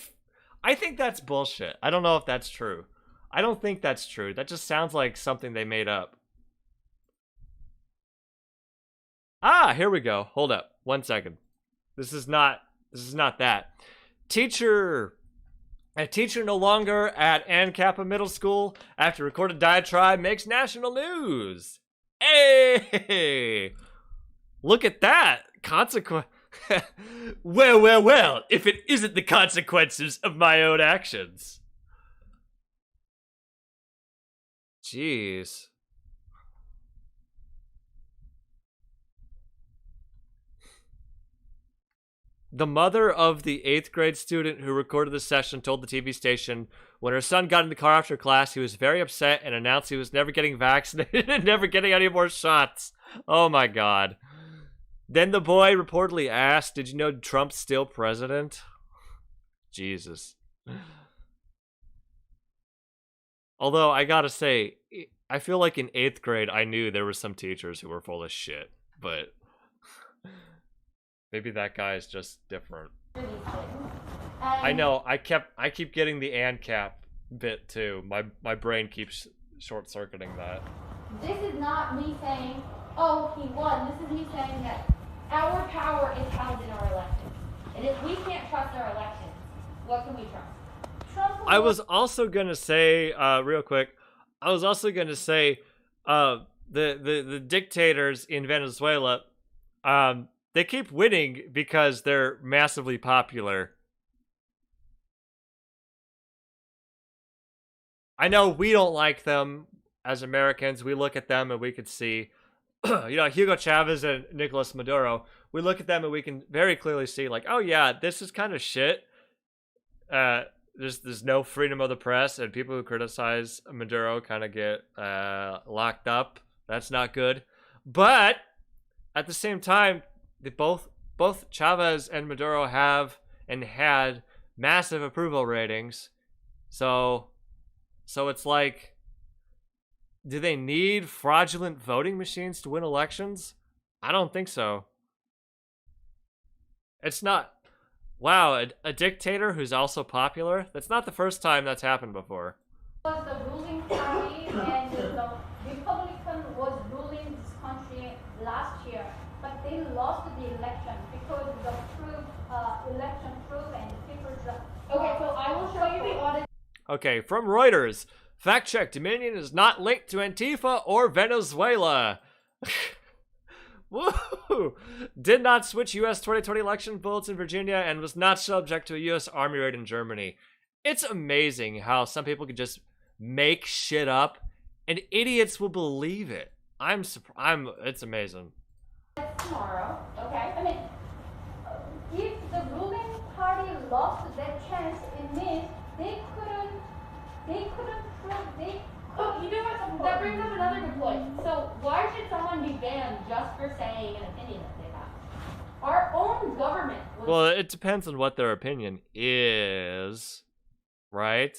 think that's bullshit. I don't know if that's true. I don't think that's true. That just sounds like something they made up. Here we go. Hold up. 1 second. This is not that. A teacher no longer at Anacapa Middle School after recorded diatribe makes national news. Hey! Look at that. Well, if it isn't the consequences of my own actions. Jeez. The mother of the 8th grade student who recorded the session told the TV station when her son got in the car after class, he was very upset and announced he was never getting vaccinated and never getting any more shots. Oh my God. Then the boy reportedly asked, "Did you know Trump's still president?" Jesus. Although, I gotta say, I feel like in 8th grade, I knew there were some teachers who were full of shit, but maybe that guy is just different. I know, I keep getting the ANCAP bit too. My brain keeps short-circuiting that. This is not me saying, oh, he won. This is me saying that our power is housed in our elections. And if we can't trust our elections, what can we trust? I was also gonna say, real quick, the dictators in Venezuela, they keep winning because they're massively popular. I know we don't like them as Americans. We look at them and we could see, Hugo Chavez and Nicolas Maduro. We look at them and we can very clearly see, like, oh yeah, this is kind of shit. There's no freedom of the press, and people who criticize Maduro kind of get locked up That's not good. But at the same time, both Chavez and Maduro have and had massive approval ratings. So it's like, do they need fraudulent voting machines to win elections? I don't think so. It's not. Wow, a dictator who's also popular? That's not the first time that's happened before. Was the ruling party and the Republican was ruling this country last year, but they lost the election because the election proof and the papers. Okay, so I will show you the audit. Okay, from Reuters. Fact check, Dominion is not linked to Antifa or Venezuela. Woo! Did not switch U.S. 2020 election votes in Virginia and was not subject to a U.S. Army raid in Germany. It's amazing how some people can just make shit up and idiots will believe it. It's amazing. Tomorrow, okay? I mean, if the ruling party lost their chance, it means they couldn't prove Oh, you know what? That brings up another good point. So why should someone be banned just for saying an opinion that they have? Our own government was... Well, it depends on what their opinion is, right?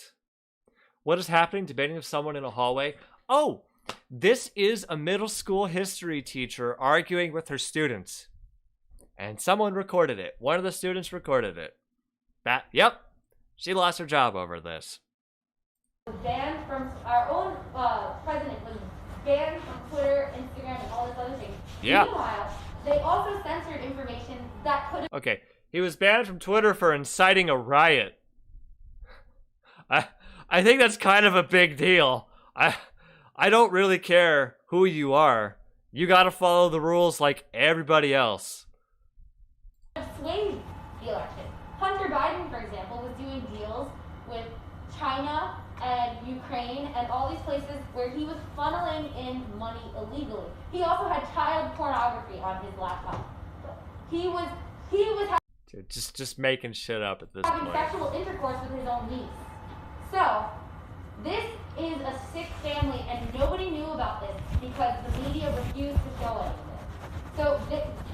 What is happening? Debating with someone in a hallway? Oh, this is a middle school history teacher arguing with her students. And someone recorded it. One of the students recorded it. Yep. She lost her job over this. Banned from our own president was banned from Twitter, Instagram, and all this other things. Yeah. Meanwhile, they also censored information that could have. Okay, he was banned from Twitter for inciting a riot. I think that's kind of a big deal. I don't really care who you are. You gotta follow the rules like everybody else. Swayed the election. Hunter Biden, for example, was doing deals with China and Ukraine and all these places where he was funneling in money illegally. He also had child pornography on his laptop. He was Dude, just making shit up at this having point. sexual intercourse with his own niece. So this is a sick family, and nobody knew about this because the media refused to show anything. So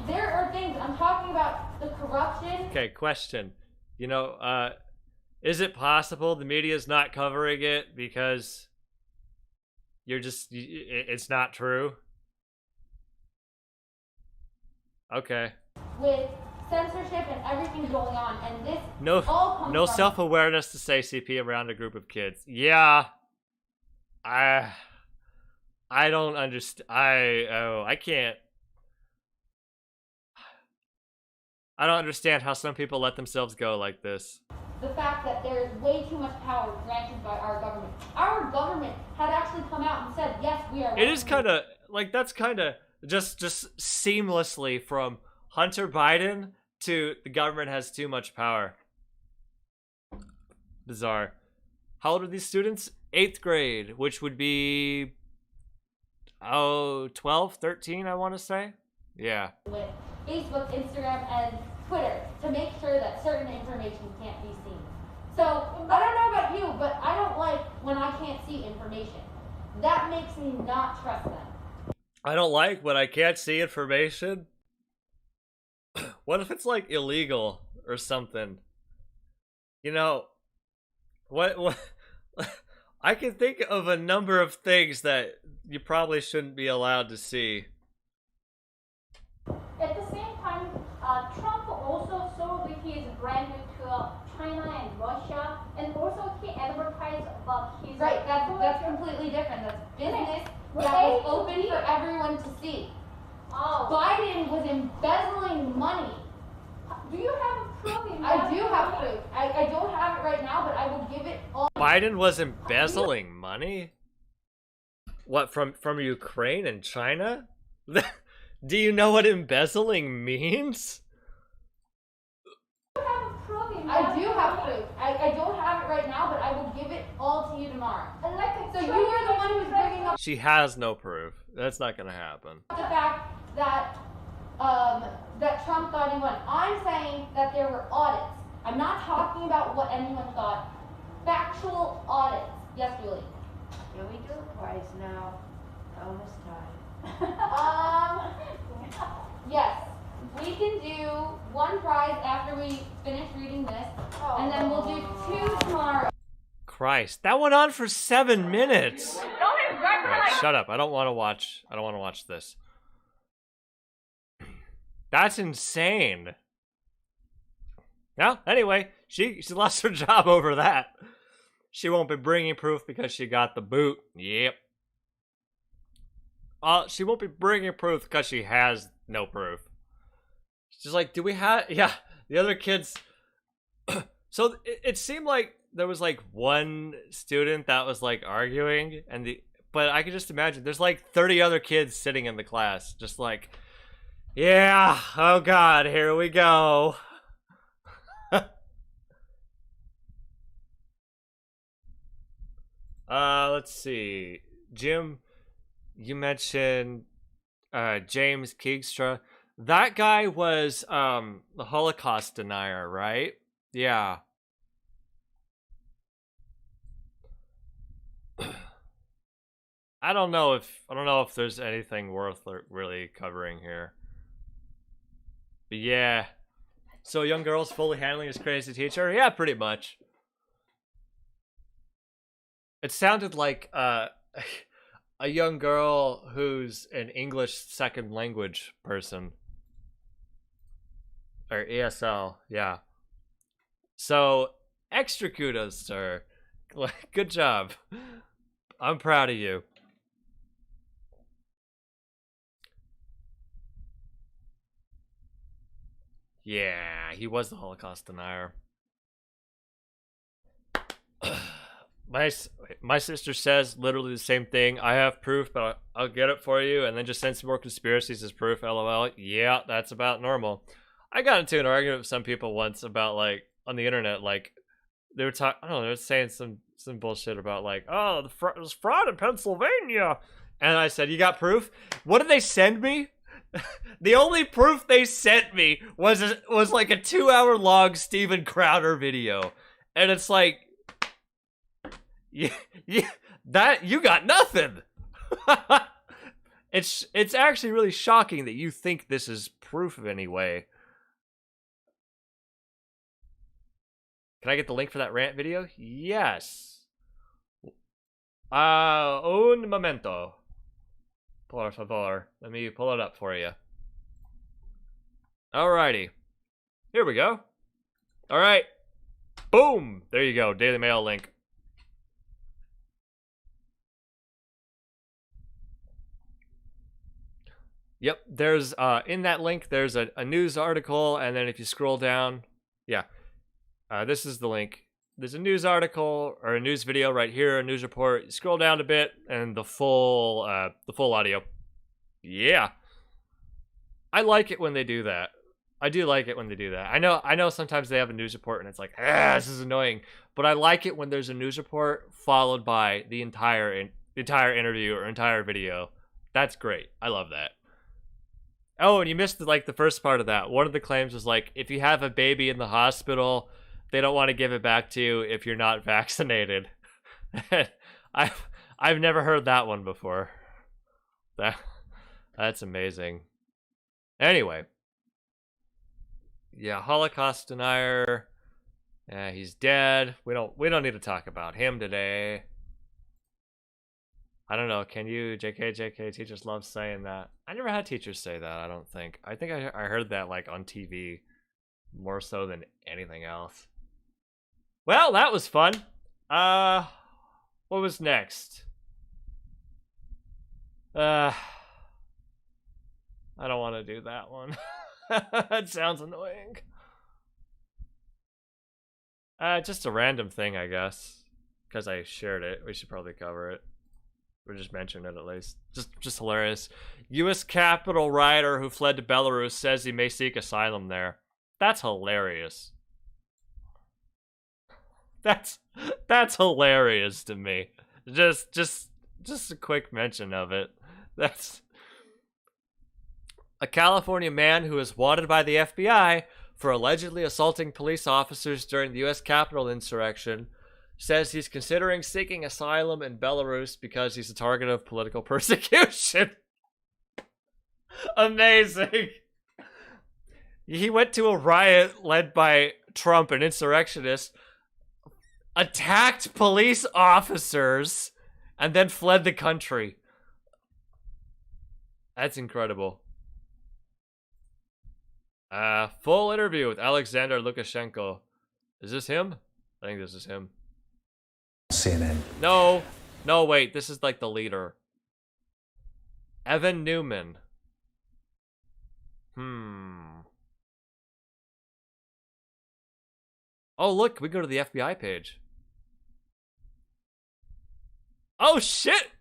there are things I'm talking about, the corruption. Okay, question. You know, is it possible the media's not covering it because it's not true? Okay. With censorship and everything going on, and this all comes No from self-awareness to say CP around a group of kids. Yeah. I don't understand. I can't. I don't understand how some people let themselves go like this. the fact that there is way too much power granted by our government. Our government had actually come out and said, yes, we are. It is kind of like, that's kind of just seamlessly from Hunter Biden to the government has too much power. Bizarre. How old are these students? 8th grade, which would be 12, 13, I want to say. Yeah. With Facebook, Instagram, and Twitter to make sure that certain information can't be seen. So, I don't know about you, but I don't like when I can't see information. That makes me not trust them. I don't like when I can't see information. What if it's like illegal or something? You know, what I can think of a number of things that you probably shouldn't be allowed to see. At the same time, Trump also sold his brand to China and Russia, and also he advertised about his... Right, that's completely different. That's business that was open for everyone to see. Oh. Biden was embezzling money. Do you have proof? I do have proof. I don't have it right now, but I will give it all. Biden was embezzling money? What, from Ukraine and China? Do you know what embezzling means? I do have proof. I don't have it right now, but I will give it all to you tomorrow. So you were the one who was bringing up She has no proof. That's not gonna happen. the fact that that Trump thought he won. I'm saying that there were audits. I'm not talking about what anyone thought. Factual audits. Yes, Julie. Can we do it twice now? Almost time. Yes. We can do one prize after we finish reading this, and then we'll do 2 tomorrow. Christ, that went on for 7 minutes. Right, shut up. I don't want to watch this. That's insane. Well, anyway, she lost her job over that. She won't be bringing proof because she got the boot. Yep. She won't be bringing proof because she has no proof. She's like, do we have... Yeah, the other kids... So it seemed like there was like one student that was like arguing, but I could just imagine there's like 30 other kids sitting in the class, just like, yeah, oh god, here we go. Let's see. Jim, you mentioned James Keegstra. That guy was the Holocaust denier, right? Yeah. I don't know if there's anything worth really covering here. But yeah. So young girl's fully handling his crazy teacher? Yeah, pretty much. It sounded like a young girl who's an English second language person. Or ESL, yeah. So, extra kudos, sir. Good job. I'm proud of you. Yeah, he was the Holocaust denier. My sister says literally the same thing. I have proof, but I'll get it for you, and then just send some more conspiracies as proof, lol. Yeah, that's about normal. I got into an argument with some people once about, like, on the internet, like, they were talking, I don't know, they were saying some bullshit about, like, oh, there's fraud in Pennsylvania. And I said, you got proof? What did they send me? The only proof they sent me was like a 2-hour long Steven Crowder video. And it's like, yeah, that, you got nothing. It's actually really shocking that you think this is proof of any way. Can I get the link for that rant video? Yes. Un momento. Por favor. Let me pull it up for you. Alrighty. Here we go. Alright. Boom! There you go. Daily Mail link. Yep, there's, in that link, there's a news article, and then if you scroll down, yeah. This is the link. There's a news article or a news video right here, a news report. You scroll down a bit, and the full audio. Yeah, I like it when they do that. I do like it when they do that. I know. Sometimes they have a news report, and it's like, this is annoying. But I like it when there's a news report followed by the entire interview or entire video. That's great. I love that. Oh, and you missed like the first part of that. One of the claims was like, if you have a baby in the hospital, they don't want to give it back to you if you're not vaccinated. I've never heard that one before. That's amazing. Anyway. Yeah, Holocaust denier. Yeah, he's dead. We don't need to talk about him today. I don't know. Can you? JK, teachers love saying that. I never had teachers say that, I don't think. I think I heard that like on TV more so than anything else. Well, that was fun. What was next? I don't want to do that one. That sounds annoying. Just a random thing, I guess. Because I shared it. We should probably cover it. Or just mention it at least. Just hilarious. U.S. Capitol rioter who fled to Belarus says he may seek asylum there. That's hilarious. That's hilarious to me. Just a quick mention of it. That's a California man who is wanted by the FBI for allegedly assaulting police officers during the U.S. Capitol insurrection says he's considering seeking asylum in Belarus because he's a target of political persecution. Amazing. He went to a riot led by Trump, an insurrectionist, attacked police officers, and then fled the country. That's incredible. Full interview with Alexander Lukashenko. Is this him? I think this is him. CNN. No. No, wait. This is like the leader. Evan Newman. Oh, look. We go to the FBI page. Oh, shit!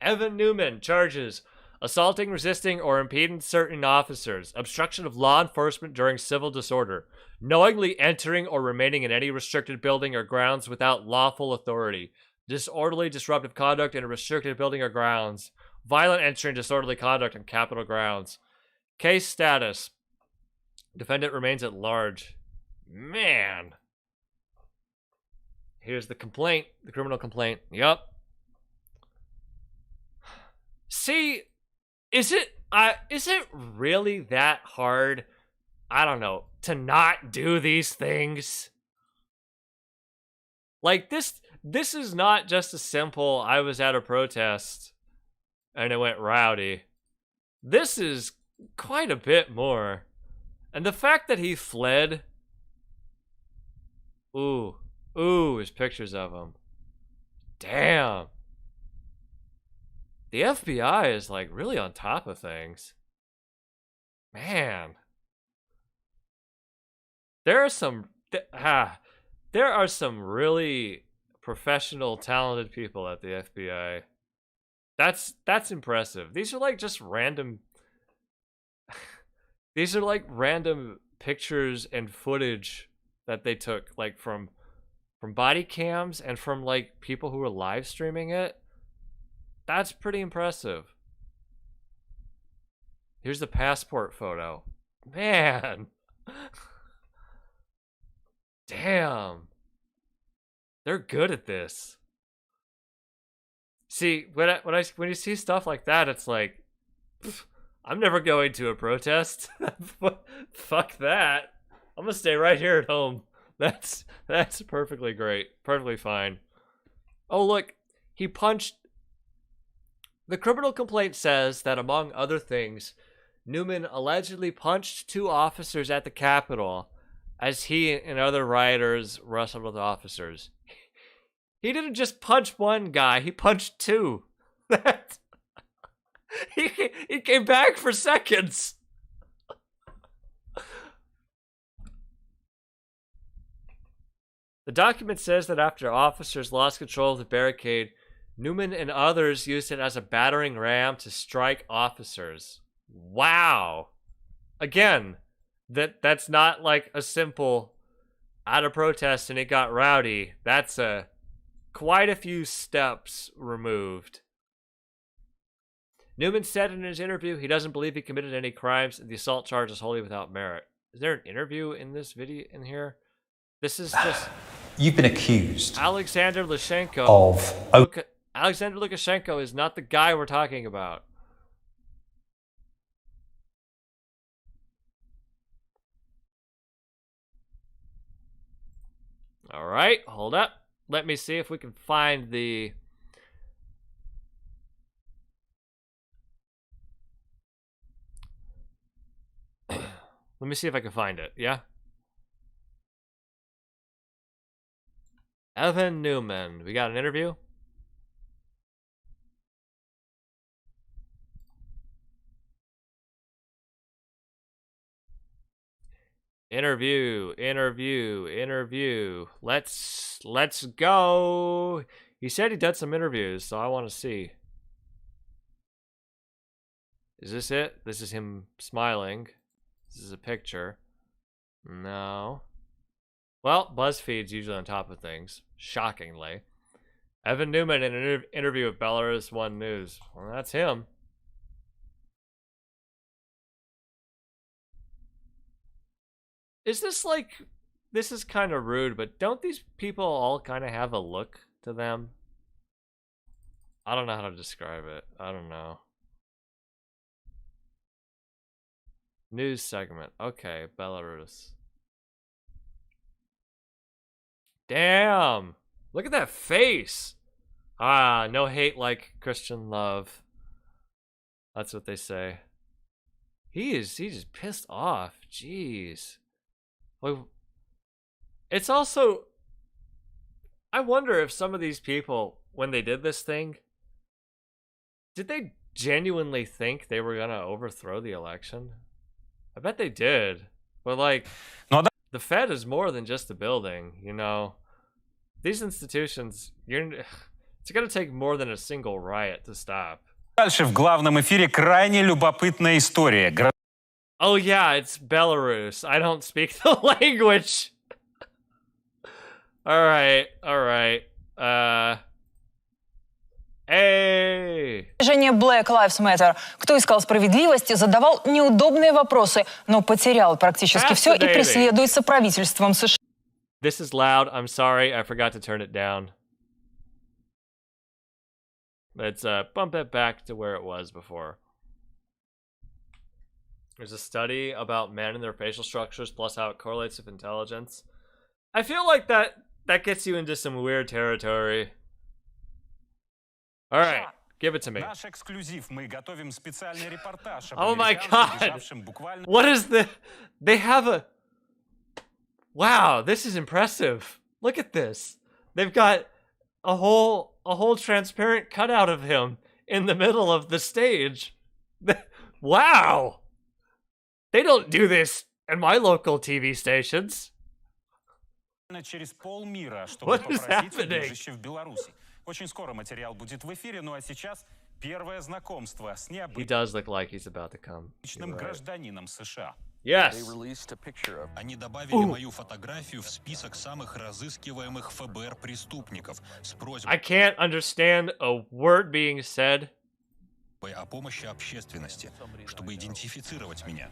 Evan Newman charges assaulting, resisting, or impeding certain officers, obstruction of law enforcement during civil disorder, knowingly entering or remaining in any restricted building or grounds without lawful authority, disorderly, disruptive conduct in a restricted building or grounds, violent entry and disorderly conduct on Capitol grounds. Case status. Defendant remains at large. Man. Here's the complaint, the criminal complaint. Yup. See, is it really that hard, I don't know, to not do these things? Like, this is not just a simple, I was at a protest and it went rowdy. This is quite a bit more. And the fact that he fled... Ooh, there's pictures of him. Damn. The FBI is, like, really on top of things. Man. There are some really professional, talented people at the FBI. That's impressive. These are, like, just random... These are, like, random pictures and footage that they took, like, from body cams and from, like, people who were live streaming it. That's pretty impressive. Here's the passport photo. Man. Damn. They're good at this. See, when you see stuff like that, it's like, I'm never going to a protest. Fuck that. I'm gonna stay right here at home. That's perfectly great. Perfectly fine. Oh, look. He punched... The criminal complaint says that, among other things, Newman allegedly punched 2 officers at the Capitol as he and other rioters wrestled with officers. He didn't just punch one guy, he punched 2. He came back for seconds. The document says that after officers lost control of the barricade, Newman and others used it as a battering ram to strike officers. Wow. Again, that's not like a simple at a protest and it got rowdy. That's quite a few steps removed. Newman said in his interview he doesn't believe he committed any crimes and the assault charge is wholly without merit. Is there an interview in this video in here? This is just... You've been accused Alexander Lukashenko of... Alexander Lukashenko is not the guy we're talking about. All right, hold up. Let me see if we can find the... Let me see if I can find it, yeah? Evan Newman. We got an interview? Interview. Let's go. He said he did some interviews, so I want to see. Is this it? This is him smiling. This is a picture. No. Well, BuzzFeed's usually on top of things, shockingly. Evan Newman in an interview with Belarus One News. Well, that's him. Is this like... This is kind of rude, but don't these people all kind of have a look to them? I don't know how to describe it. I don't know. News segment. Okay, Belarus. Damn! Look at that face! Ah, no hate like Christian love. That's what they say. He's just pissed off. Jeez. Well, it's also... I wonder if some of these people, when they did this thing, did they genuinely think they were gonna overthrow the election? I bet they did. But like, the Fed is more than just a building, you know? These institutions, it's gonna take more than a single riot to stop. Дальше в главном эфире крайне любопытная история. Oh yeah, it's Belarus. I don't speak the language. All right. Движение Black Lives Matter. Кто искал справедливости, задавал неудобные вопросы, но потерял практически все и преследуется правительством США. This is loud. I'm sorry. I forgot to turn it down. Let's bump it back to where it was before. There's a study about men and their facial structures plus how it correlates with intelligence. I feel like that gets you into some weird territory. All right, give it to me. Oh my god! What is the... They have a... Wow, this is impressive. Look at this. They've got a whole transparent cutout of him in the middle of the stage. Wow! They don't do this at my local TV stations. What is happening? Очень скоро материал будет в эфире, ну а сейчас первое знакомство с He does look like he's about to come. необычным гражданином США. Yes. Они добавили мою фотографию в список самых разыскиваемых ФБР преступников с просьбой I can't understand a word being said. О помощи общественности, чтобы идентифицировать меня.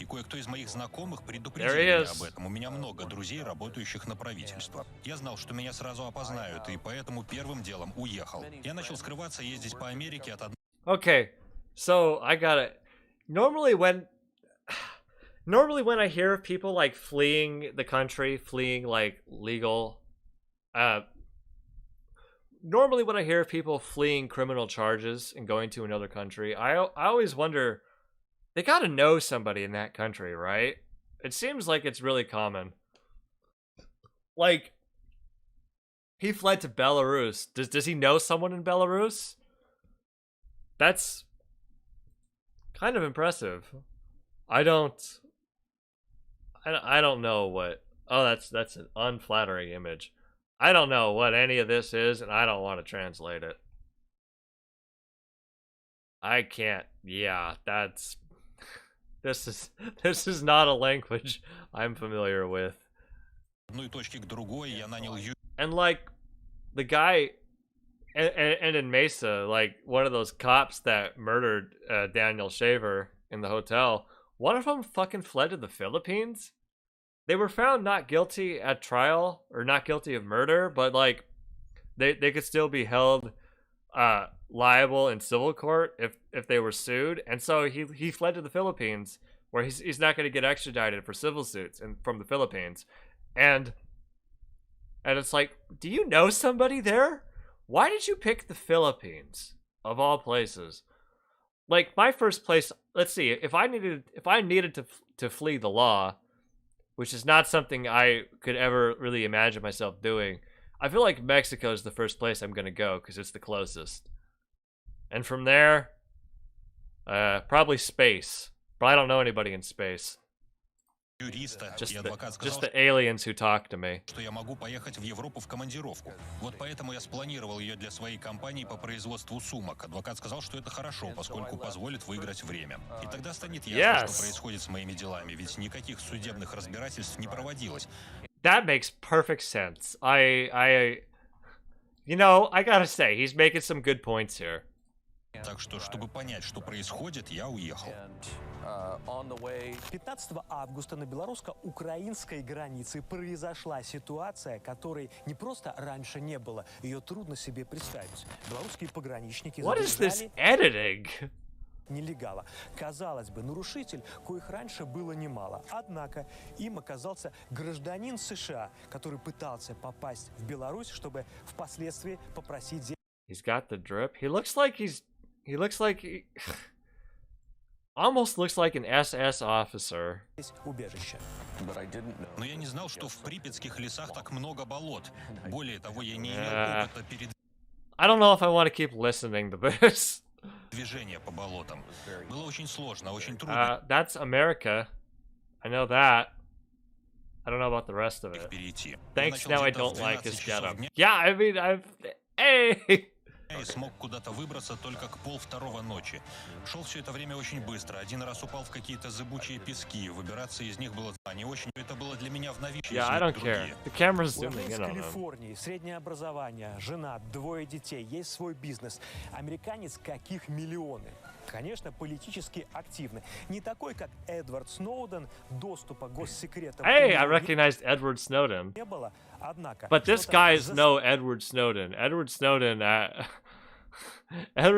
И кое-кто из моих знакомых предупредил меня об этом. У меня много друзей, работающих на правительство. Я знал, что меня сразу опознают, и поэтому первым делом уехал. Я начал скрываться, ездить по Америке от одного... Okay, so I gotta... Normally when I hear of people like fleeing the country, fleeing like legal... Normally when I hear of people fleeing criminal charges and going to another country, I always wonder... They gotta know somebody in that country, right? It seems like it's really common. Like, he fled to Belarus. Does he know someone in Belarus? That's kind of impressive. I don't know what... Oh, that's an unflattering image. I don't know what any of this is, and I don't want to translate it. I can't... Yeah, that's... This is not a language I'm familiar with. And like the guy and in Mesa, like one of those cops that murdered Daniel Shaver in the hotel, one of them fucking fled to the Philippines. They were found not guilty at trial or not guilty of murder, but like they could still be held liable in civil court if they were sued, and so he fled to the Philippines where he's not going to get extradited for civil suits from the Philippines, and it's like, do you know somebody there? Why did you pick the Philippines of all places? Like my first place, let's see, if I needed to flee the law, which is not something I could ever really imagine myself doing, I feel like Mexico is the first place I'm going to go because it's the closest. And from there, probably space. But I don't know anybody in space. Just the aliens who talk to me. Что я могу поехать в Европу в командировку. Вот поэтому я спланировал ее для своей компании по производству сумок. Адвокат сказал, что это хорошо, поскольку позволит выиграть время. И тогда станет ясно, что происходит с моими делами, ведь никаких судебных разбирательств не проводилось. That makes perfect sense. You know, I gotta say, he's making some good points here. Так что, чтобы понять, что происходит, я уехал. 15 августа на белорусско-украинской границе произошла ситуация, которой не просто раньше не было. Ее трудно себе представить. Белорусские пограничники What is this editing? нелегала. Казалось бы, нарушитель, коих раньше было немало. Однако им оказался гражданин США, который пытался попасть в Беларусь, чтобы впоследствии попросить денег. He's got the drip. He looks like almost looks like an SS officer. Убежище. Но я не знал, что в припятских лесах так много болот. Более того, я не имел опыта перед... I don't know if I want to keep listening to this. Движение по болотам. Было очень сложно, очень трудно. That's America. I know that. I don't know about the rest of it. Thanks, now I don't like his getup. Yeah, I mean, Hey! И смог куда-то выбраться только к 1:30 ночи. Шел все это время очень быстро. Один раз упал в какие-то зыбучие пески. Выбираться из них было не очень. Это было для меня в новичестве. Yeah, I don't care. The camera's zooming in В on him. Калифорнии среднее образование, жена, 2 детей, есть свой бизнес. Американец каких миллионы. Конечно, политически активны. Не такой, как Эдвард Сноуден, доступа к госсекретам. Hey, I recognized Edward Snowden. Не было, однако. But this guy is no Edward Snowden. Edward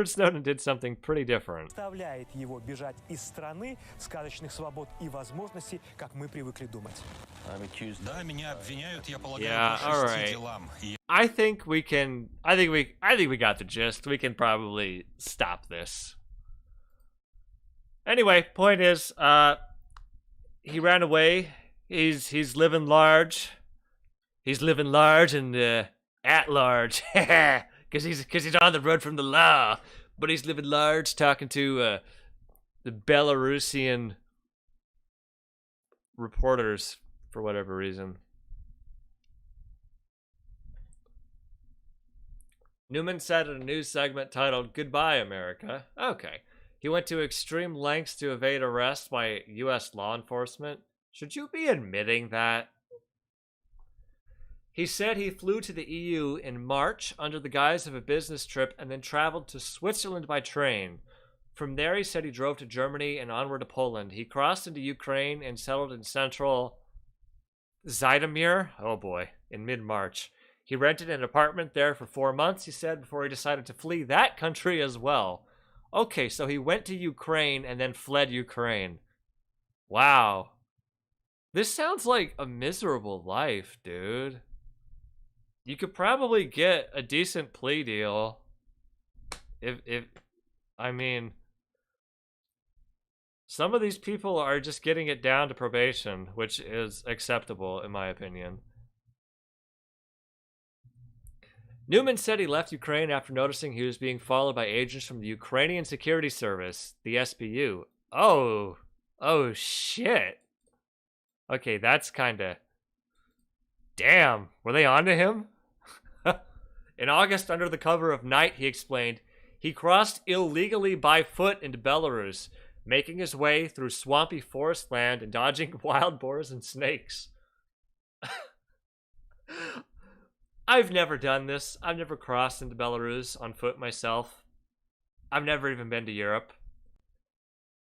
Snowden did something pretty different. Заставляет его бежать из страны сказочных свобод и возможностей, как мы привыкли думать. Да, меня обвиняют, я полагаю, Yeah, по all 6 right. делам. I think we got the gist. We can probably stop this. Anyway, point is, he ran away. He's living large. He's living large and at large, because he's on the road from the law. But he's living large, talking to the Belarusian reporters for whatever reason. Newman said in a news segment titled "Goodbye, America." Okay. He went to extreme lengths to evade arrest by U.S. law enforcement. Should you be admitting that? He said he flew to the EU in March under the guise of a business trip and then traveled to Switzerland by train. From there, he said he drove to Germany and onward to Poland. He crossed into Ukraine and settled in central Zhytomyr, oh boy, in mid-March. He rented an apartment there for 4 months, he said, before he decided to flee that country as well. Okay, so he went to Ukraine and then fled Ukraine. Wow. This sounds like a miserable life, dude. You could probably get a decent plea deal. I mean, some of these people are just getting it down to probation, which is acceptable in my opinion. Newman said he left Ukraine after noticing he was being followed by agents from the Ukrainian Security Service, the SBU. Oh shit. Okay, that's kinda... Damn, were they onto him? In August, under the cover of night, he explained, he crossed illegally by foot into Belarus, making his way through swampy forest land and dodging wild boars and snakes. I've never done this. I've never crossed into Belarus on foot myself. I've never even been to Europe.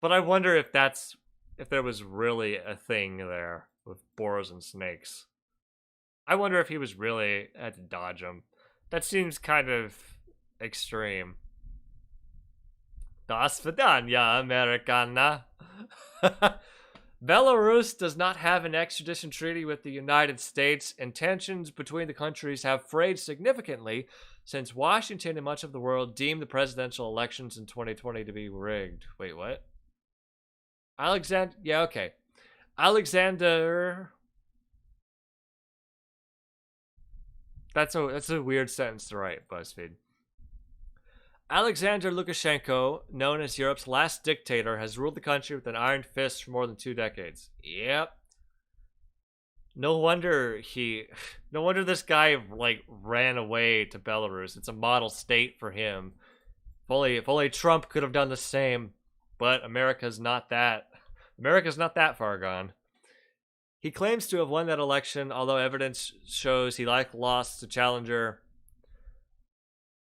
But I wonder if there was really a thing there with boars and snakes. I wonder if he was really had to dodge them. That seems kind of extreme. До свидания, Americana. Belarus does not have an extradition treaty with the United States, and tensions between the countries have frayed significantly since Washington and much of the world deemed the presidential elections in 2020 to be rigged. Wait, what? Yeah, okay. Alexander... That's a weird sentence to write, BuzzFeed. Alexander Lukashenko, known as Europe's last dictator, has ruled the country with an iron fist for more than 2 decades. Yep. No wonder this guy like ran away to Belarus. It's a model state for him. If only Trump could have done the same, but America's not that far gone. He claims to have won that election, although evidence shows he lost to challenger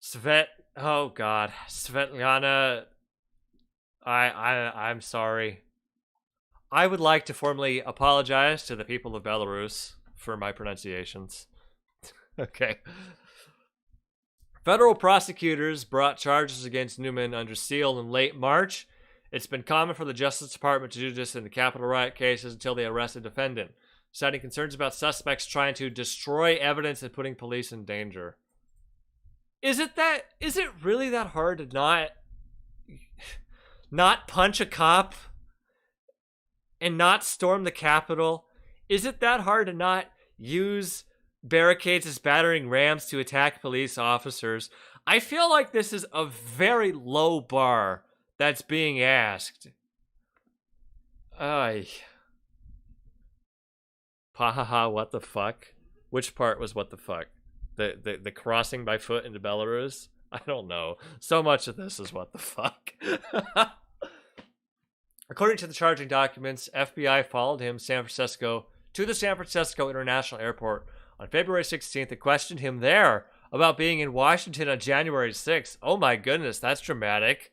Svetlana. I'm sorry. I would like to formally apologize to the people of Belarus for my pronunciations. Okay. Federal prosecutors brought charges against Newman under seal in late March It's been common for the Justice Department to do this in the Capitol riot cases until they arrest a defendant, citing concerns about suspects trying to destroy evidence and putting police in danger. Is it really that hard to not punch a cop and not storm the Capitol? Is it that hard to not use barricades as battering rams to attack police officers? I feel like this is a very low bar that's being asked. Ay. Pahaha, what the fuck? Which part was what the fuck? The crossing by foot into Belarus? I don't know. So much of this is what the fuck. According to the charging documents, FBI followed him to the San Francisco International Airport on February 16th and questioned him there about being in Washington on January 6th. Oh my goodness, that's dramatic.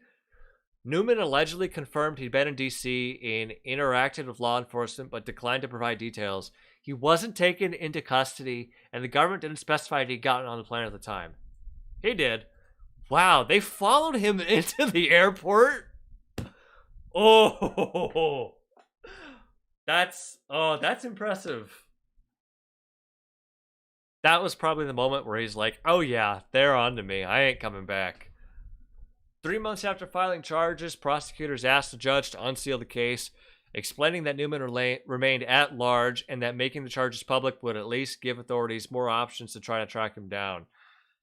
Newman allegedly confirmed he'd been in D.C. and interacted with law enforcement, but declined to provide details. He wasn't taken into custody, and the government didn't specify if he'd gotten on the plane at the time. He did. Wow, they followed him into the airport? Oh, that's impressive. That was probably the moment where he's like, oh yeah, they're on to me. I ain't coming back. 3 months after filing charges, prosecutors asked the judge to unseal the case, explaining that Newman remained at large and that making the charges public would at least give authorities more options to try to track him down.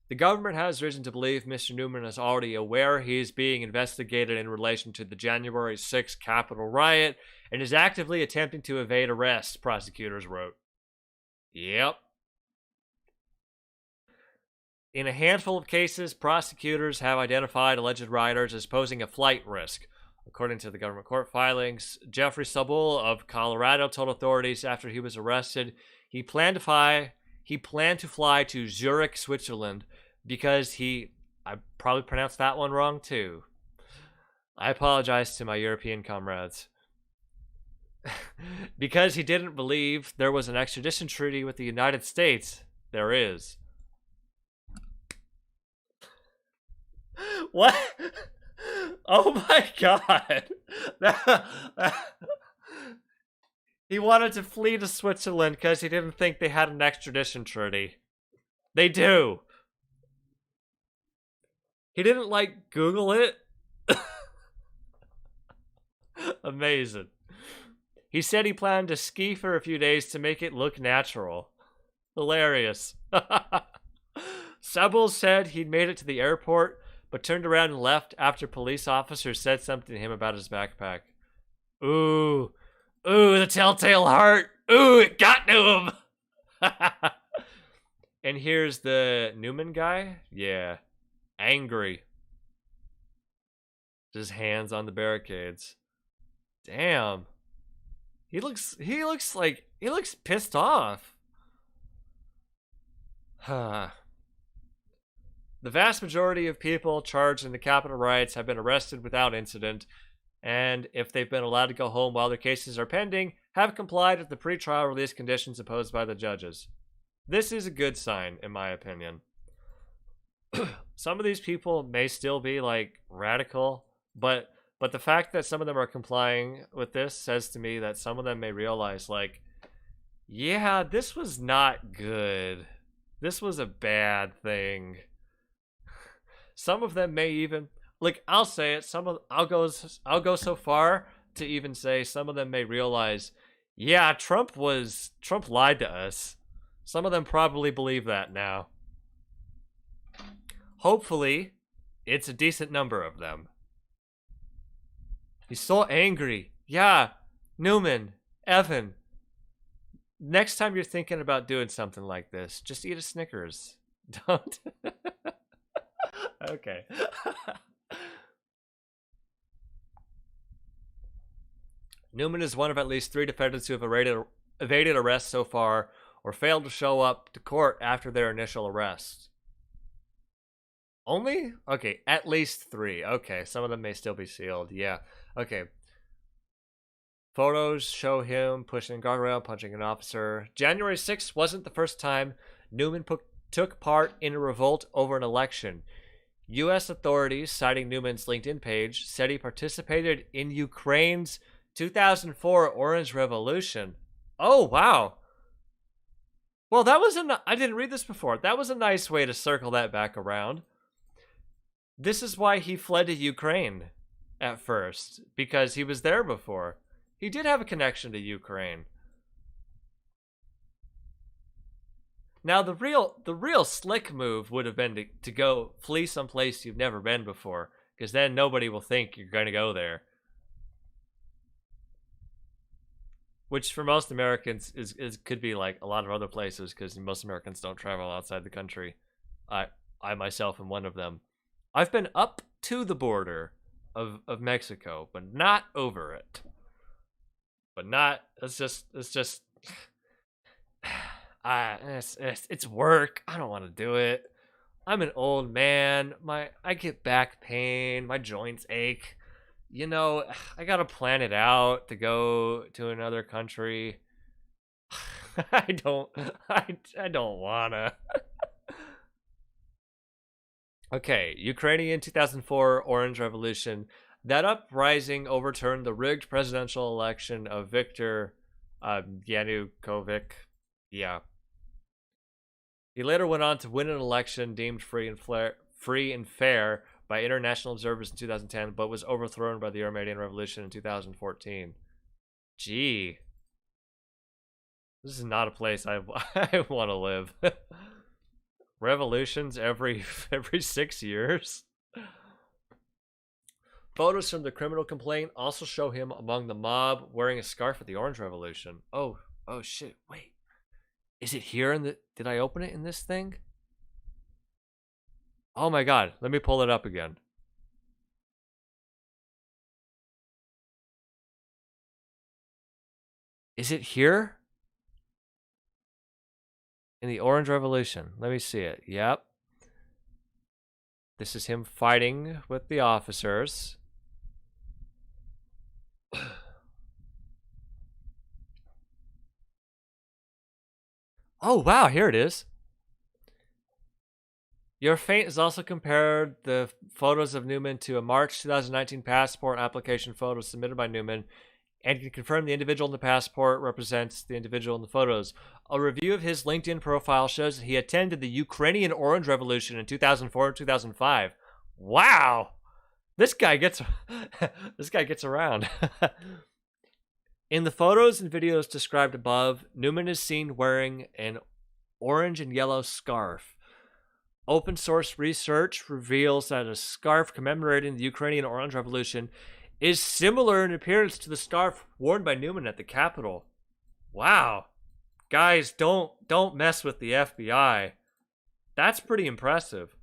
The government has reason to believe Mr. Newman is already aware he is being investigated in relation to the January 6th Capitol riot and is actively attempting to evade arrest, prosecutors wrote. Yep. In a handful of cases, prosecutors have identified alleged rioters as posing a flight risk. According to the government court filings, Jeffrey Sobul of Colorado told authorities after he was arrested he planned to fly to Zurich, Switzerland, because I probably pronounced that one wrong too. I apologize to my European comrades. Because he didn't believe there was an extradition treaty with the United States. There is. What? Oh my god. He wanted to flee to Switzerland because he didn't think they had an extradition treaty. They do. He didn't, like, Google it. Amazing. He said he planned to ski for a few days to make it look natural. Hilarious. Sebel said he'd made it to the airport, but turned around and left after police officers said something to him about his backpack. Ooh. Ooh, the telltale heart. Ooh, it got to him. And here's the Newman guy. Yeah. Angry. Just hands on the barricades. Damn. He looks pissed off. The vast majority of people charged in the Capitol riots have been arrested without incident, and if they've been allowed to go home while their cases are pending, have complied with the pretrial release conditions imposed by the judges. This is a good sign, in my opinion. Some of these people may still be, like, radical, but the fact that some of them are complying with this says to me that some of them may realize, like, yeah, this was not good. This was a bad thing. Some of them may even, like, I'll say it, I'll go so far to even say some of them may realize, yeah, Trump lied to us. Some of them probably believe that now. Hopefully, it's a decent number of them. He's so angry. Yeah, Newman, Evan, next time you're thinking about doing something like this, just eat a Snickers. Don't. Okay. Newman is one of at least 3 defendants who have evaded arrest so far or failed to show up to court after their initial arrest. Only? Okay, at least 3. Okay, some of them may still be sealed. Yeah. Okay. Photos show him pushing a guardrail, punching an officer. January 6th wasn't the first time Newman took part in a revolt over an election. U.S. authorities, citing Newman's LinkedIn page, said he participated in Ukraine's 2004 Orange Revolution. Oh, wow. Well, that was I didn't read this before. That was a nice way to circle that back around. This is why he fled to Ukraine at first, because he was there before. He did have a connection to Ukraine. Now, the real slick move would have been to go flee someplace you've never been before, because then nobody will think you're going to go there. Which for most Americans could be like a lot of other places, because most Americans don't travel outside the country. I myself am one of them. I've been up to the border of Mexico, but not over it. But not, it's just it's work. I don't want to do it. I'm an old man. I get back pain. My joints ache. You know, I gotta plan it out to go to another country. I don't wanna. Okay, Ukrainian 2004 Orange Revolution. That uprising overturned the rigged presidential election of Viktor Yanukovych. Yeah. He later went on to win an election deemed free and fair by international observers in 2010, but was overthrown by the Armenian Revolution in 2014. Gee. This is not a place I want to live. Revolutions every 6 years. Photos from the criminal complaint also show him among the mob wearing a scarf at the Orange Revolution. Oh shit, wait. Is it here in the... Did I open it in this thing? Oh my god, let me pull it up again. Is it here? In the Orange Revolution. Let me see it. Yep. This is him fighting with the officers. Oh, wow, here it is. Your Fate has also compared the photos of Newman to a March 2019 passport application photo submitted by Newman, and can confirm the individual in the passport represents the individual in the photos. A review of his LinkedIn profile shows that he attended the Ukrainian Orange Revolution in 2004 and 2005. Wow! This guy gets around. In the photos and videos described above, Newman is seen wearing an orange and yellow scarf. Open source research reveals that a scarf commemorating the Ukrainian Orange Revolution is similar in appearance to the scarf worn by Newman at the Capitol. Wow. Guys, don't mess with the FBI. That's pretty impressive.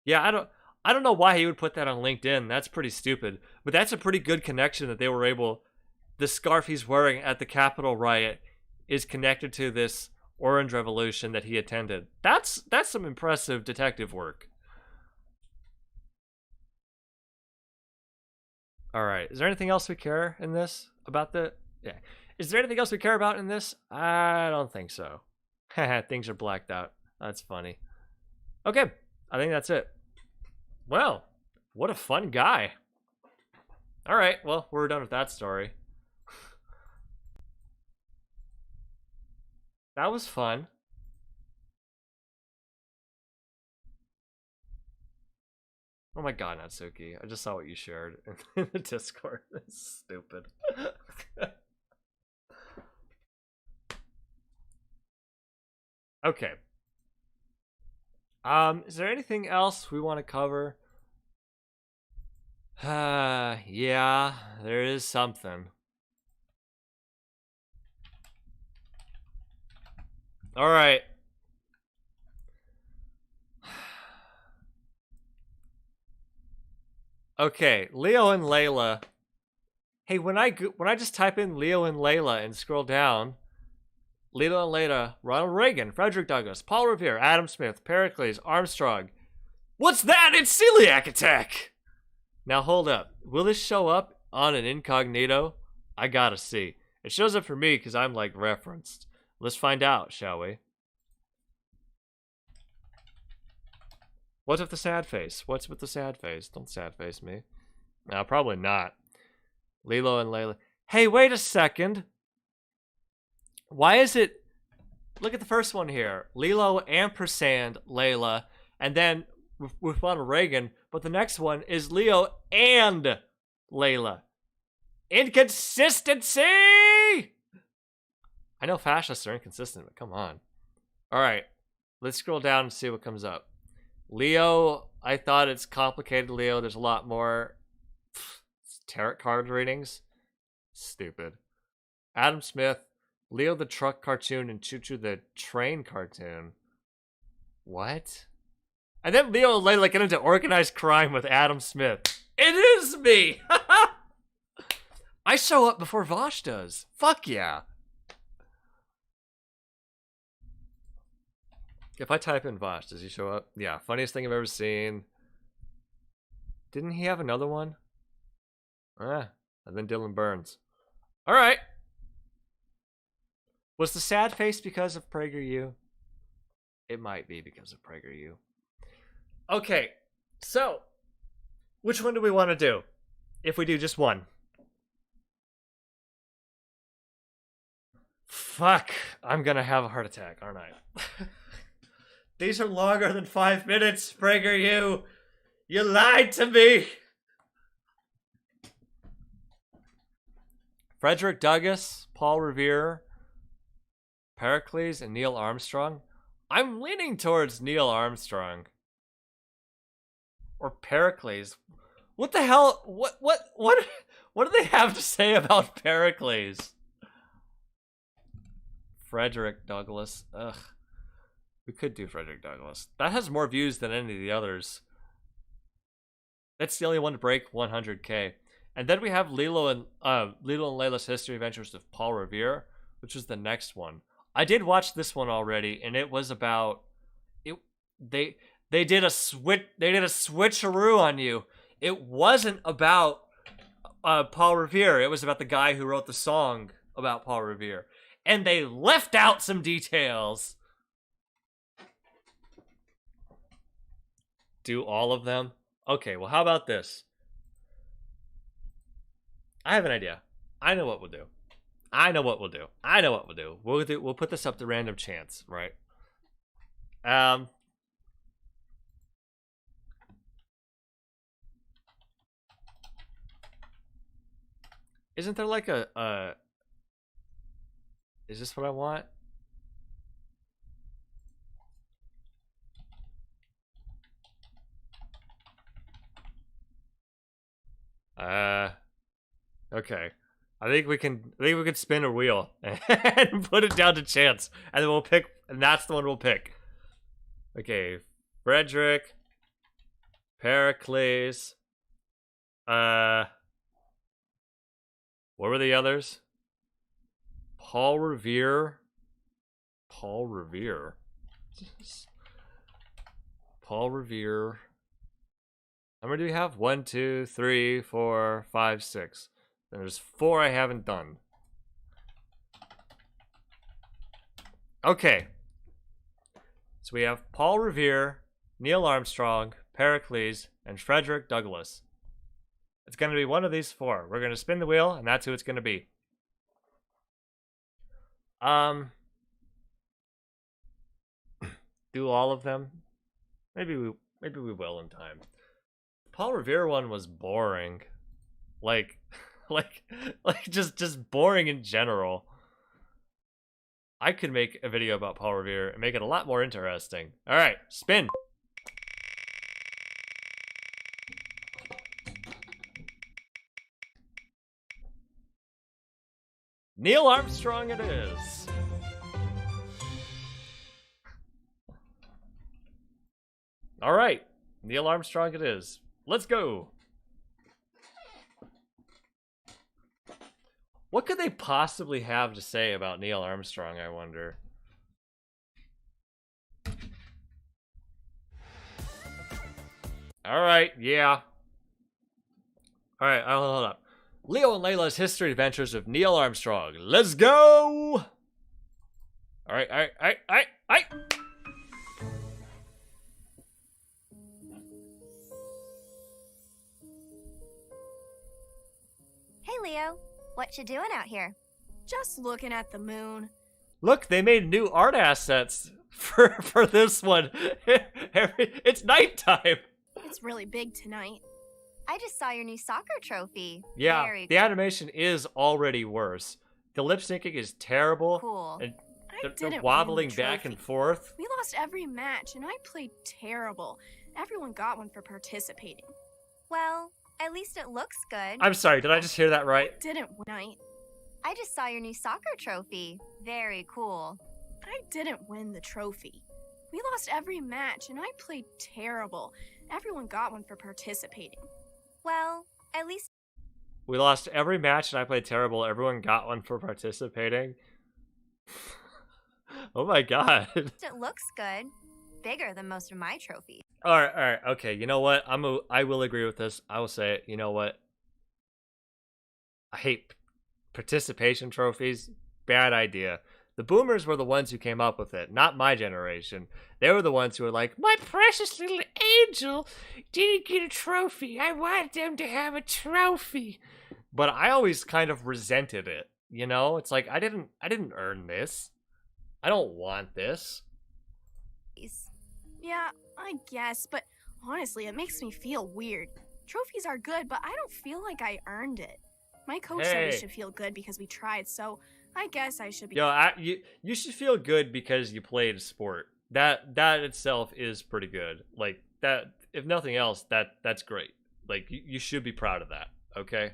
Yeah, I don't know why he would put that on LinkedIn. That's pretty stupid. But that's a pretty good connection that they were able... The scarf he's wearing at the Capitol riot is connected to this Orange Revolution that he attended. That's some impressive detective work. All right. Is there anything else we care in this about the... Yeah. Is there anything else we care about in this? I don't think so. Things are blacked out. That's funny. Okay. I think that's it. Well, what a fun guy. All right. Well, we're done with that story. That was fun. Oh my god, Natsuki. I just saw what you shared in the Discord. It's stupid. Okay. Is there anything else we want to cover? Yeah, there is something. All right. Okay, Leo and Layla. Hey, when I just type in Leo and Layla and scroll down, Leo and Layla, Ronald Reagan, Frederick Douglass, Paul Revere, Adam Smith, Pericles, Armstrong. What's that? It's celiacattack. Now hold up. Will this show up on an incognito? I gotta see. It shows up for me because I'm like referenced. Let's find out, shall we? What's with the sad face? What's with the sad face? Don't sad face me. No, probably not. Lilo and Layla. Hey, wait a second. Why is it... Look at the first one here. Lilo ampersand Layla. And then with Ronald Reagan. But the next one is Leo and Layla. Inconsistency! I know fascists are inconsistent, but come on. Alright. Let's scroll down and see what comes up. Leo, I thought it's complicated, Leo. There's a lot more tarot card readings. Stupid. Adam Smith, Leo the truck cartoon, and Choo Choo the train cartoon. What? And then Leo and Layla get into organized crime with Adam Smith. It is me! I show up before Vosh does. Fuck yeah. If I type in Vosh, does he show up? Yeah, funniest thing I've ever seen. Didn't he have another one? And then Dylan Burns. Alright. Was the sad face because of PragerU? It might be because of PragerU. Okay, so which one do we want to do? If we do just one. Fuck, I'm gonna have a heart attack, aren't I? These are longer than 5 minutes, PragerU. You lied to me. Frederick Douglass, Paul Revere, Pericles, and Neil Armstrong. I'm leaning towards Neil Armstrong. Or Pericles. What the hell? What do they have to say about Pericles? Frederick Douglass. Ugh. We could do Frederick Douglass. That has more views than any of the others. That's the only one to break 100K. And then we have Lilo and Layla's History Adventures of Paul Revere, which is the next one. I did watch this one already, and it was about they did a switcheroo on you. It wasn't about Paul Revere. It was about the guy who wrote the song about Paul Revere, and they left out some details. Do all of them? Okay, well, how about this? I have an idea. I know what we'll do. We'll put this up to random chance, right? Isn't there like a is this what I want? Okay. I think we can spin a wheel and put it down to chance, and then we'll pick, and that's the one we'll pick. Okay, Frederick, Pericles. What were the others? Paul Revere. Paul Revere. How many do we have? 1, 2, 3, 4, 5, 6. Then there's 4 I haven't done. Okay. So we have Paul Revere, Neil Armstrong, Pericles, and Frederick Douglass. It's going to be one of these 4. We're going to spin the wheel, and that's who it's going to be. Do all of them? Maybe we will in time. Paul Revere one was boring. Like just boring in general. I could make a video about Paul Revere and make it a lot more interesting. All right, spin. Neil Armstrong it is. All right, Neil Armstrong it is. Let's go. What could they possibly have to say about Neil Armstrong, I wonder? All right, yeah. All right, hold up. Leo and Layla's History Adventures of Neil Armstrong. Let's go! All right. Hey, Leo. What you doing out here? Just looking at the moon. Look, they made new art assets for this one. It's nighttime. It's really big tonight. I just saw your new soccer trophy. Yeah, Very the animation is already worse. The lip syncing is terrible. cool. And they're didn't wobbling win the back trophy. and forth. We lost every match, and I played terrible. Everyone got one for participating. Well, at least it looks good. I'm sorry, did I just hear that right? Didn't win tonight. I just saw your new soccer trophy. Very cool. I didn't win the trophy. We lost every match, and I played terrible. Everyone got one for participating. Well, at least We lost every match and I played terrible. Everyone got one for participating. Oh my god. it looks good. Bigger than most of my trophies. Alright, okay, you know what? I will agree with this. I will say it. You know what? I hate participation trophies. Bad idea. The boomers were the ones who came up with it, not my generation. They were the ones who were like, my precious little angel didn't get a trophy. I want them to have a trophy. But I always kind of resented it, you know? It's like, I didn't earn this. I don't want this. Yeah, I guess, but honestly, it makes me feel weird. Trophies are good, but I don't feel like I earned it. My coach said we should feel good because we tried, so I guess I should be. Yo, you should feel good because you played a sport. That itself is pretty good. Like that, if nothing else, that's great. Like you should be proud of that. Okay,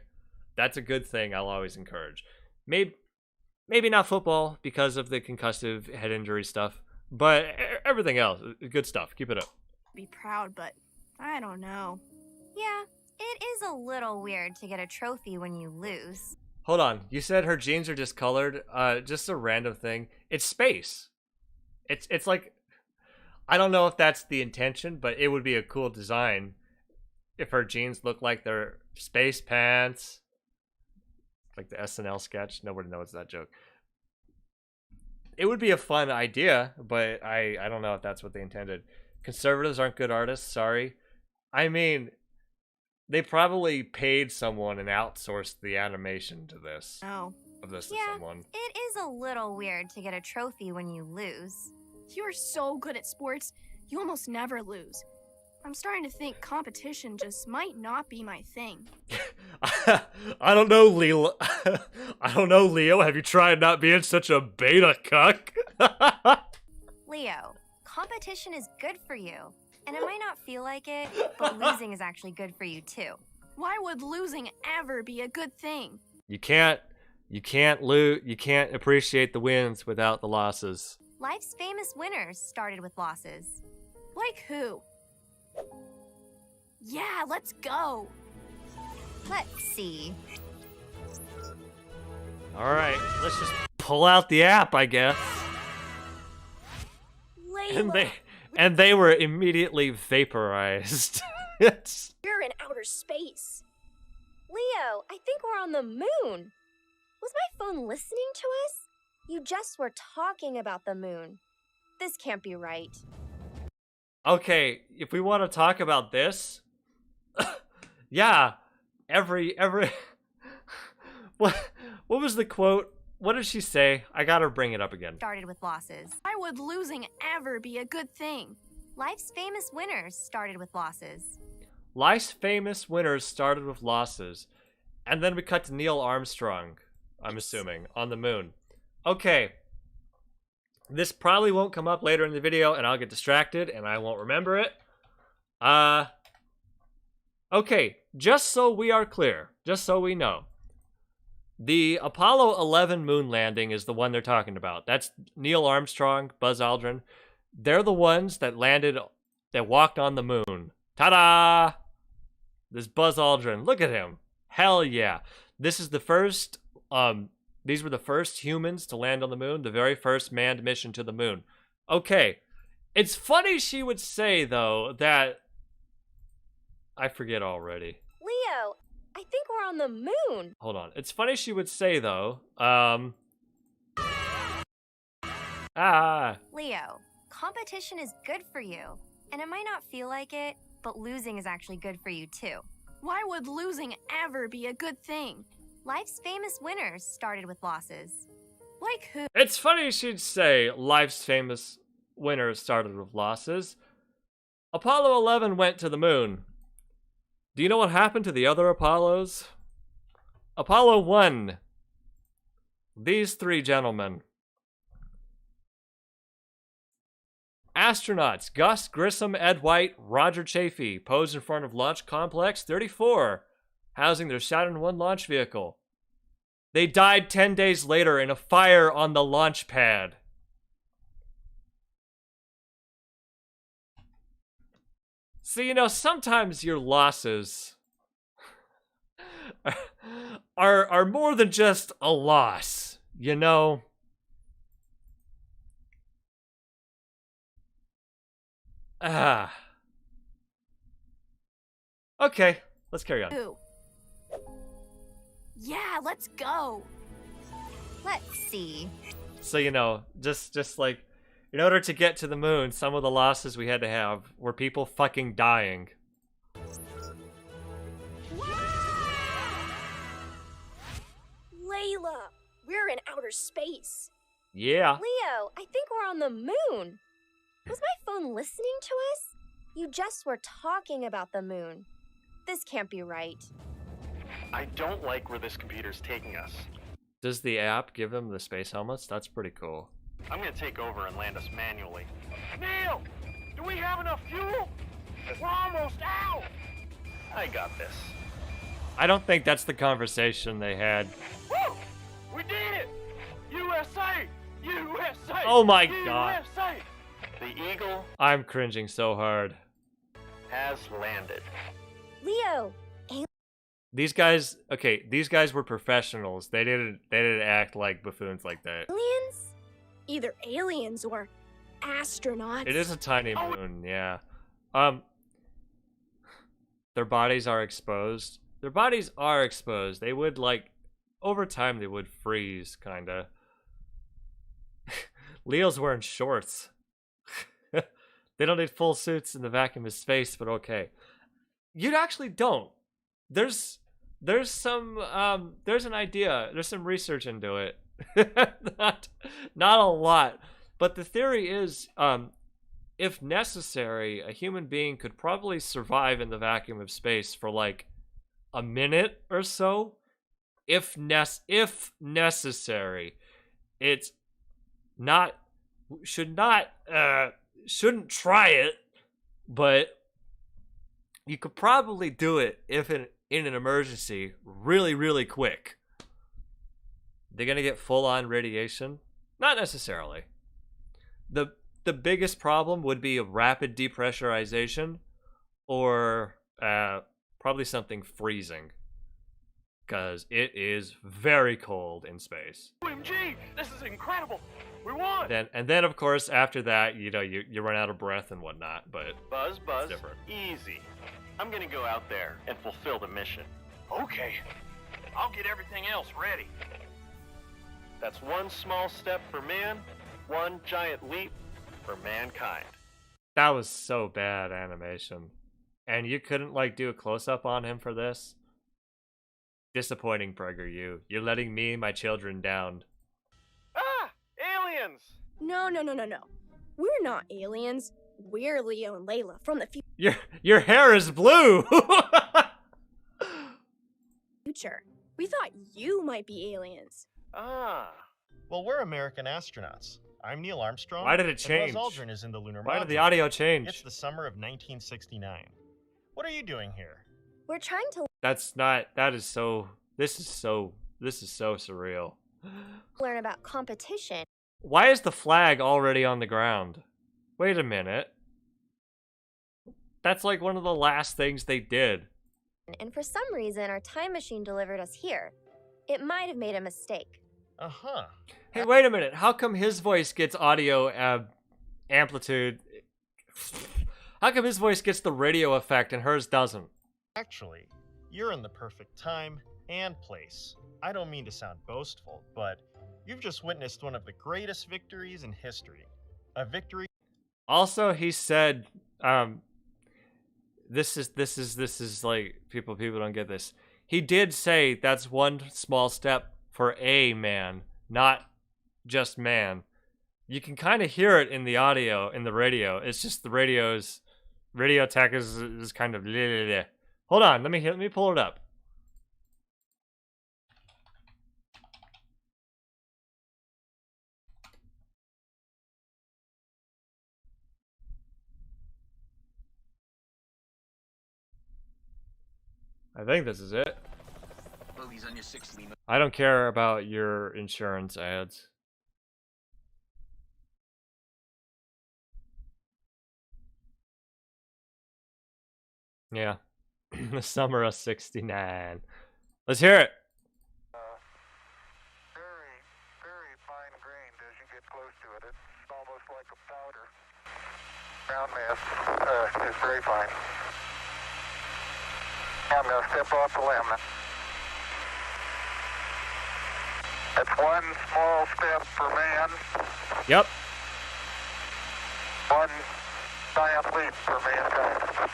that's a good thing. I'll always encourage. Maybe not football because of the concussive head injury stuff, but everything else, good stuff. Keep it up. Be proud, but I don't know. Yeah, it is a little weird to get a trophy when you lose. Hold on, you said her jeans are discolored. Just a random thing. It's space. It's like, I don't know if that's the intention, but it would be a cool design if her jeans look like they're space pants. Like the SNL sketch. Nobody knows that joke. It would be a fun idea, but I don't know if that's what they intended. Conservatives aren't good artists, sorry. I mean, they probably paid someone and outsourced the animation to this. Oh. Of this to someone. It is a little weird to get a trophy when you lose. You are so good at sports, you almost never lose. I'm starting to think competition just might not be my thing. I don't know, Leo. I don't know, Leo. Have you tried not being such a beta cuck? Leo, competition is good for you. And it might not feel like it, but losing is actually good for you too. Why would losing ever be a good thing? You can't appreciate the wins without the losses. Life's famous winners started with losses. Like who? Yeah, let's go. Let's see. All right, let's just pull out the app, I guess. Layla. And they were immediately vaporized. You're in outer space. Leo, I think we're on the moon. Was my phone listening to us? You just were talking about the moon. This can't be right. Okay, if we want to talk about this, yeah, every what was the quote? What did she say? I gotta bring it up again. Started with losses. Why would losing ever be a good thing? Life's famous winners started with losses. Life's famous winners started with losses. And then we cut to Neil Armstrong, I'm assuming, on the moon. Okay. This probably won't come up later in the video, and I'll get distracted, and I won't remember it. Okay, just so we are clear, just so we know. The Apollo 11 moon landing is the one they're talking about. That's Neil Armstrong, Buzz Aldrin. They're the ones that landed, that walked on the moon. Ta-da! This Buzz Aldrin, look at him. Hell yeah. This is the first, these were the first humans to land on the moon, the very first manned mission to the moon. Okay, it's funny she would say, though, that, I forget already. Leo, I think we're on the moon. Hold on. It's funny she would say, though, Leo, competition is good for you. And it might not feel like it, but losing is actually good for you too. Why would losing ever be a good thing? Life's famous winners started with losses. Like who? It's funny she'd say life's famous winners started with losses. Apollo 11 went to the moon. Do you know what happened to the other Apollos? Apollo 1. These three gentlemen. Astronauts Gus Grissom, Ed White, Roger Chaffee posed in front of Launch Complex 34, housing their Saturn I launch vehicle. They died 10 days later in a fire on the launch pad. So, you know, sometimes your losses are more than just a loss, you know? Okay, let's carry on. Who? Yeah, let's go. Let's see. So, you know, just like, in order to get to the moon, some of the losses we had to have were people fucking dying. Layla, we're in outer space. Yeah. Leo, I think we're on the moon. Was my phone listening to us? You just were talking about the moon. This can't be right. I don't like where this computer's taking us. Does the app give them the space helmets? That's pretty cool. I'm gonna take over and land us manually. Neil! Do we have enough fuel? We're almost out! I got this. I don't think that's the conversation they had. Woo! We did it! USA! USA! Oh my god. USA! The Eagle I'm cringing so hard. has landed. Leo, These guys, okay, these guys were professionals. They didn't act like buffoons like that. aliens? Either aliens or astronauts. It is a tiny moon, yeah. Their bodies are exposed. Their bodies are exposed. They would, like, over time they would freeze, kinda. Leo's wearing shorts. They don't need full suits in the vacuum of space, but okay. You actually don't. There's some there's an idea. There's some research into it. not a lot, but the theory is if necessary, a human being could probably survive in the vacuum of space for like a minute or so, if necessary. It's not shouldn't try it, but you could probably do it if in an emergency really quick. They're gonna get full-on radiation? Not necessarily. The biggest problem would be a rapid depressurization or probably something freezing, because it is very cold in space. OMG! This is incredible! We won! And then of course after that, you know, you run out of breath and whatnot, but Buzz, it's different. easy. I'm gonna go out there and fulfill the mission. Okay, I'll get everything else ready. That's one small step for man, one giant leap for mankind. That was so bad animation. And you couldn't like do a close-up on him for this? Disappointing, Prager, you. You're letting me and my children down. Ah! Aliens! No. We're not aliens. We're Leo and Layla from the Your hair is blue! future. We thought you might be aliens. Ah. Well, we're American astronauts. I'm Neil Armstrong. Why did it and change? Buzz Aldrin is in the lunar Why did module. the audio change? It's the summer of 1969. What are you doing here? We're trying to This is so surreal. learn about competition. Why is the flag already on the ground? Wait a minute. That's like one of the last things they did. And for some reason, our time machine delivered us here. It might have made a mistake. Uh-huh. Hey, wait a minute. How come his voice gets audio amplitude? How come his voice gets the radio effect and hers doesn't? Actually, you're in the perfect time and place. I don't mean to sound boastful, but you've just witnessed one of the greatest victories in history. A victory. Also, he said, this is like people don't get this. he did say that's one small step for a man, not just man. You can kind of hear it in the audio, in the radio. It's just the radio tech is kind of bleh. Hold on, let me pull it up. I think this is it. I don't care about your insurance ads. Yeah. The summer of '69. Let's hear it. Very fine grained as you get close to it. It's almost like a powder. Ground mass is very fine. I'm going to step off the limb. That's one small step for man. Yep. One giant leap for mankind.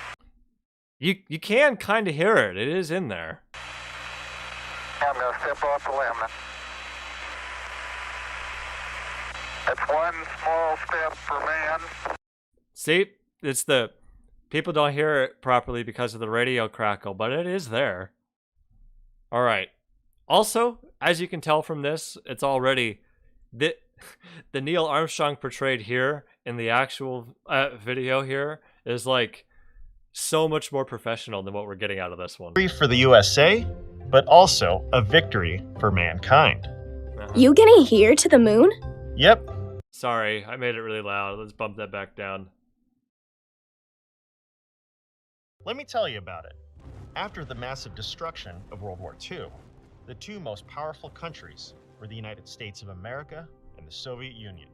You can kind of hear it. It is in there. I'm going to step off the limb. That's one small step for man. See, it's the people don't hear it properly because of the radio crackle, but it is there. All right. Also, as you can tell from this, it's already the Neil Armstrong portrayed here in the actual video here is like so much more professional than what we're getting out of this one. For the USA, but also a victory for mankind. You getting here to the moon? Yep. Sorry, I made it really loud. Let's bump that back down. Let me tell you about it. After the massive destruction of World War II, the two most powerful countries were the United States of America and the Soviet Union.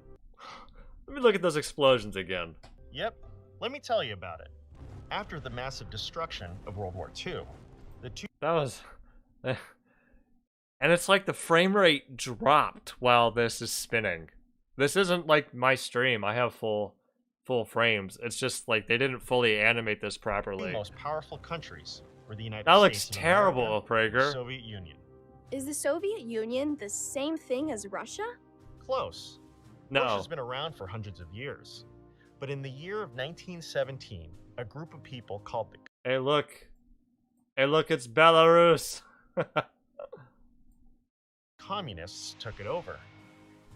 Let me look at those explosions again. Yep. Let me tell you about it. After the massive destruction of World War II, the two... That was... And it's like the frame rate dropped while this is spinning. This isn't like my stream. I have full frames. It's just like they didn't fully animate this properly. The most powerful countries were the United That looks States of terrible, America Prager. and the Soviet Union. Is the Soviet Union the same thing as Russia? Close. No. Russia's been around for hundreds of years. But in the year of 1917, a group of people called the... Hey, look. Hey, look, it's Belarus. Communists took it over.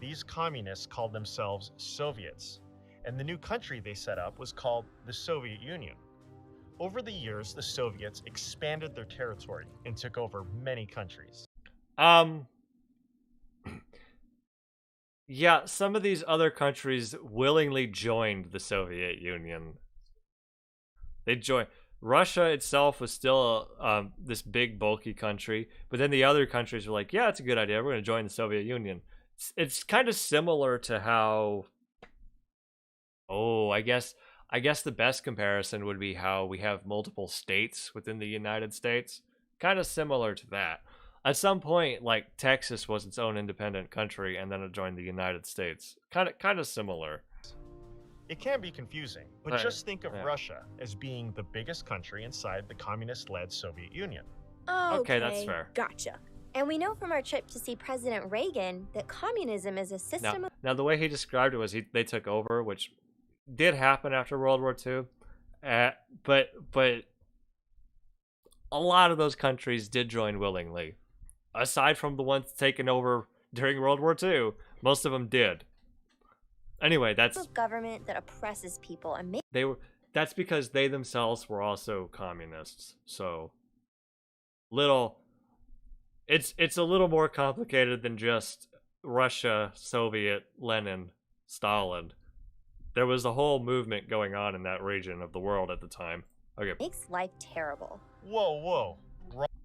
These communists called themselves Soviets, and the new country they set up was called the Soviet Union. Over the years, the Soviets expanded their territory and took over many countries. Yeah, some of these other countries willingly joined the Soviet Union. They joined. Russia itself was still this big, bulky country, but then the other countries were like, yeah, it's a good idea. We're going to join the Soviet Union. It's kind of similar to how... Oh, I guess the best comparison would be how we have multiple states within the United States. Kind of similar to that. At some point, like, Texas was its own independent country, and then it joined the United States. Kind of similar. It can be confusing, but Right, just think of yeah. Russia as being the biggest country inside the communist-led Soviet Union. Okay, that's fair. Gotcha. And we know from our trip to see President Reagan that communism is a system of... Now, the way he described it was they took over, which did happen after World War II. But a lot of those countries did join willingly. Aside from the ones taken over during World War II, most of them did. Anyway, that's government that oppresses people and makes... That's because they themselves were also communists. So it's a little more complicated than just Russia, Soviet, Lenin, Stalin. There was a whole movement going on in that region of the world at the time. Okay. Makes life terrible. Whoa.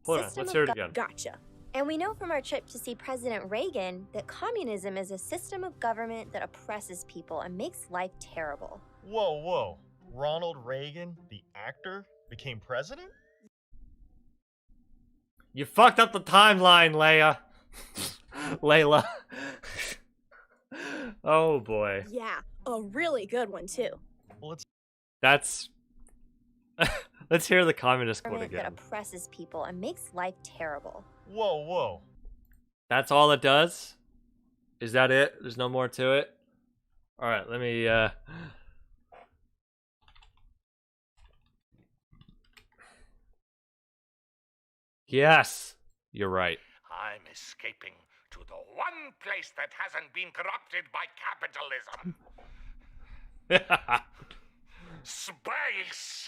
Hold on, let's hear it again. Gotcha. And we know from our trip to see President Reagan that communism is a system of government that oppresses people and makes life terrible. Whoa. Ronald Reagan, the actor, became president? You fucked up the timeline, Leia. Layla. Oh boy. Yeah, a really good one too. Well, it's... That's... Let's hear the communist quote Government that again. oppresses people and makes life terrible. Whoa, whoa. That's all it does? Is that it? There's no more to it? Alright, let me, Yes, you're right. I'm escaping to the one place that hasn't been corrupted by capitalism. Space!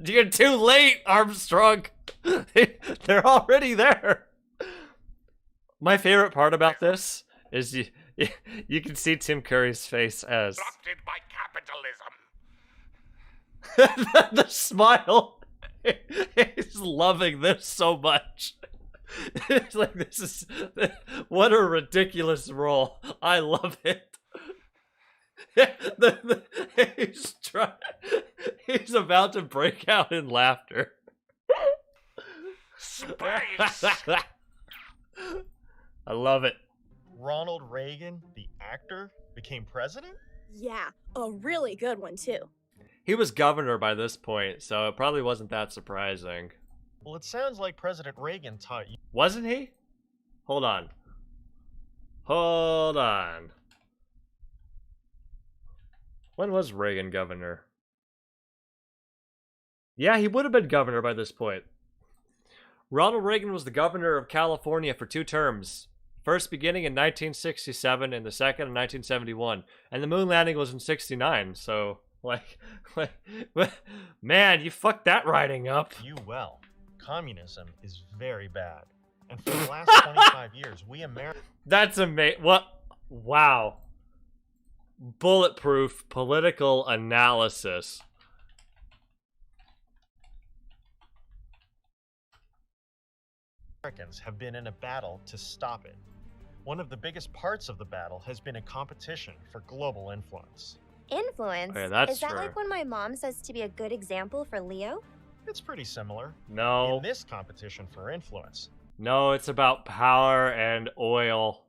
You're too late, Armstrong. They're already there. My favorite part about this is you can see Tim Curry's face as Corrupted by capitalism. the smile. He's loving this so much. It's like, this is what a ridiculous role. I love it. He's about to break out in laughter. Space! I love it. Ronald Reagan, the actor, became president? Yeah, a really good one, too. He was governor by this point, so it probably wasn't that surprising. Well, it sounds like President Reagan taught you. Wasn't he? Hold on. Hold on. When was Reagan governor? Yeah, he would have been governor by this point. Ronald Reagan was the governor of California for 2 terms. First beginning in 1967 and the second in 1971. And the moon landing was in 69, so... Like, man, you fucked that writing up. You well. Communism is very bad. And for the last 25 years, we Americans... That's amazing. What? Wow. Bulletproof political analysis. Americans have been in a battle to stop it. One of the biggest parts of the battle has been a competition for global influence. Influence? Okay, that's Is that true. like when my mom says to be a good example for Leo? It's pretty similar. No. In this competition for influence, No, it's about power and oil.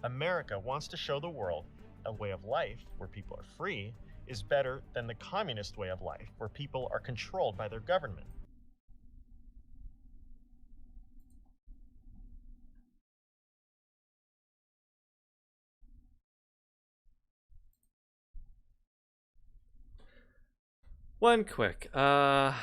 America wants to show the world a way of life where people are free is better than the communist way of life where people are controlled by their government. One quick, where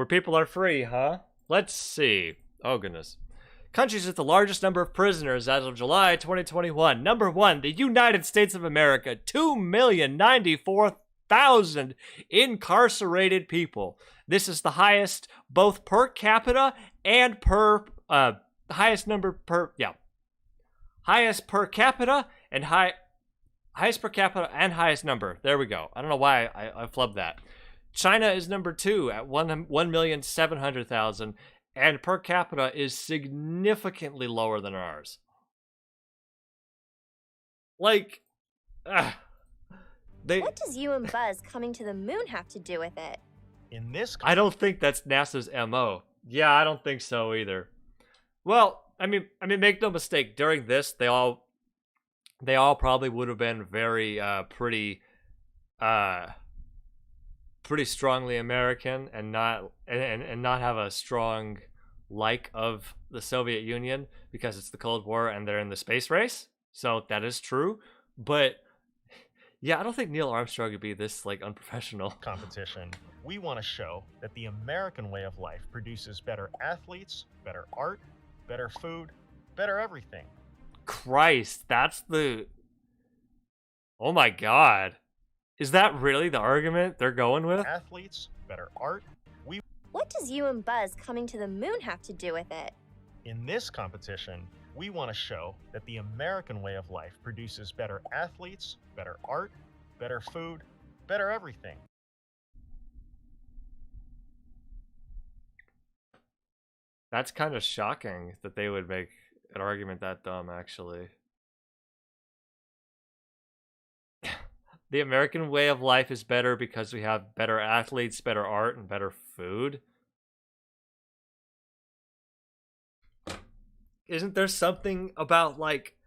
people are free, huh? Let's see. Oh, goodness. Countries with the largest number of prisoners as of July 2021. Number 1, the United States of America. 2,094,000 incarcerated people. This is the highest both per capita and per, highest number per, yeah. Highest per capita and highest per capita and highest number. There we go. I don't know why I flubbed that. China is number 2 at 1,700,000, and per capita is significantly lower than ours. Like, What does you and Buzz coming to the moon have to do with it? In this, I don't think that's NASA's MO. Yeah, I don't think so either. Well, I mean, make no mistake. During this, they all probably would have been very, pretty strongly American and not have a strong like of the Soviet Union because it's the Cold War and they're in the space race. So that is true, but yeah, I don't think Neil Armstrong would be this like unprofessional. Competition. We want to show that the American way of life produces better athletes, better art, better food, better everything. Christ, that's the... Oh my God. Is that really the argument they're going with? Athletes, better art. What does you and Buzz coming to the moon have to do with it? In this competition, we want to show that the American way of life produces better athletes, better art, better food, better everything. That's kind of shocking that they would make an argument that dumb, actually. The American way of life is better because we have better athletes, better art, and better food. Isn't there something about, like,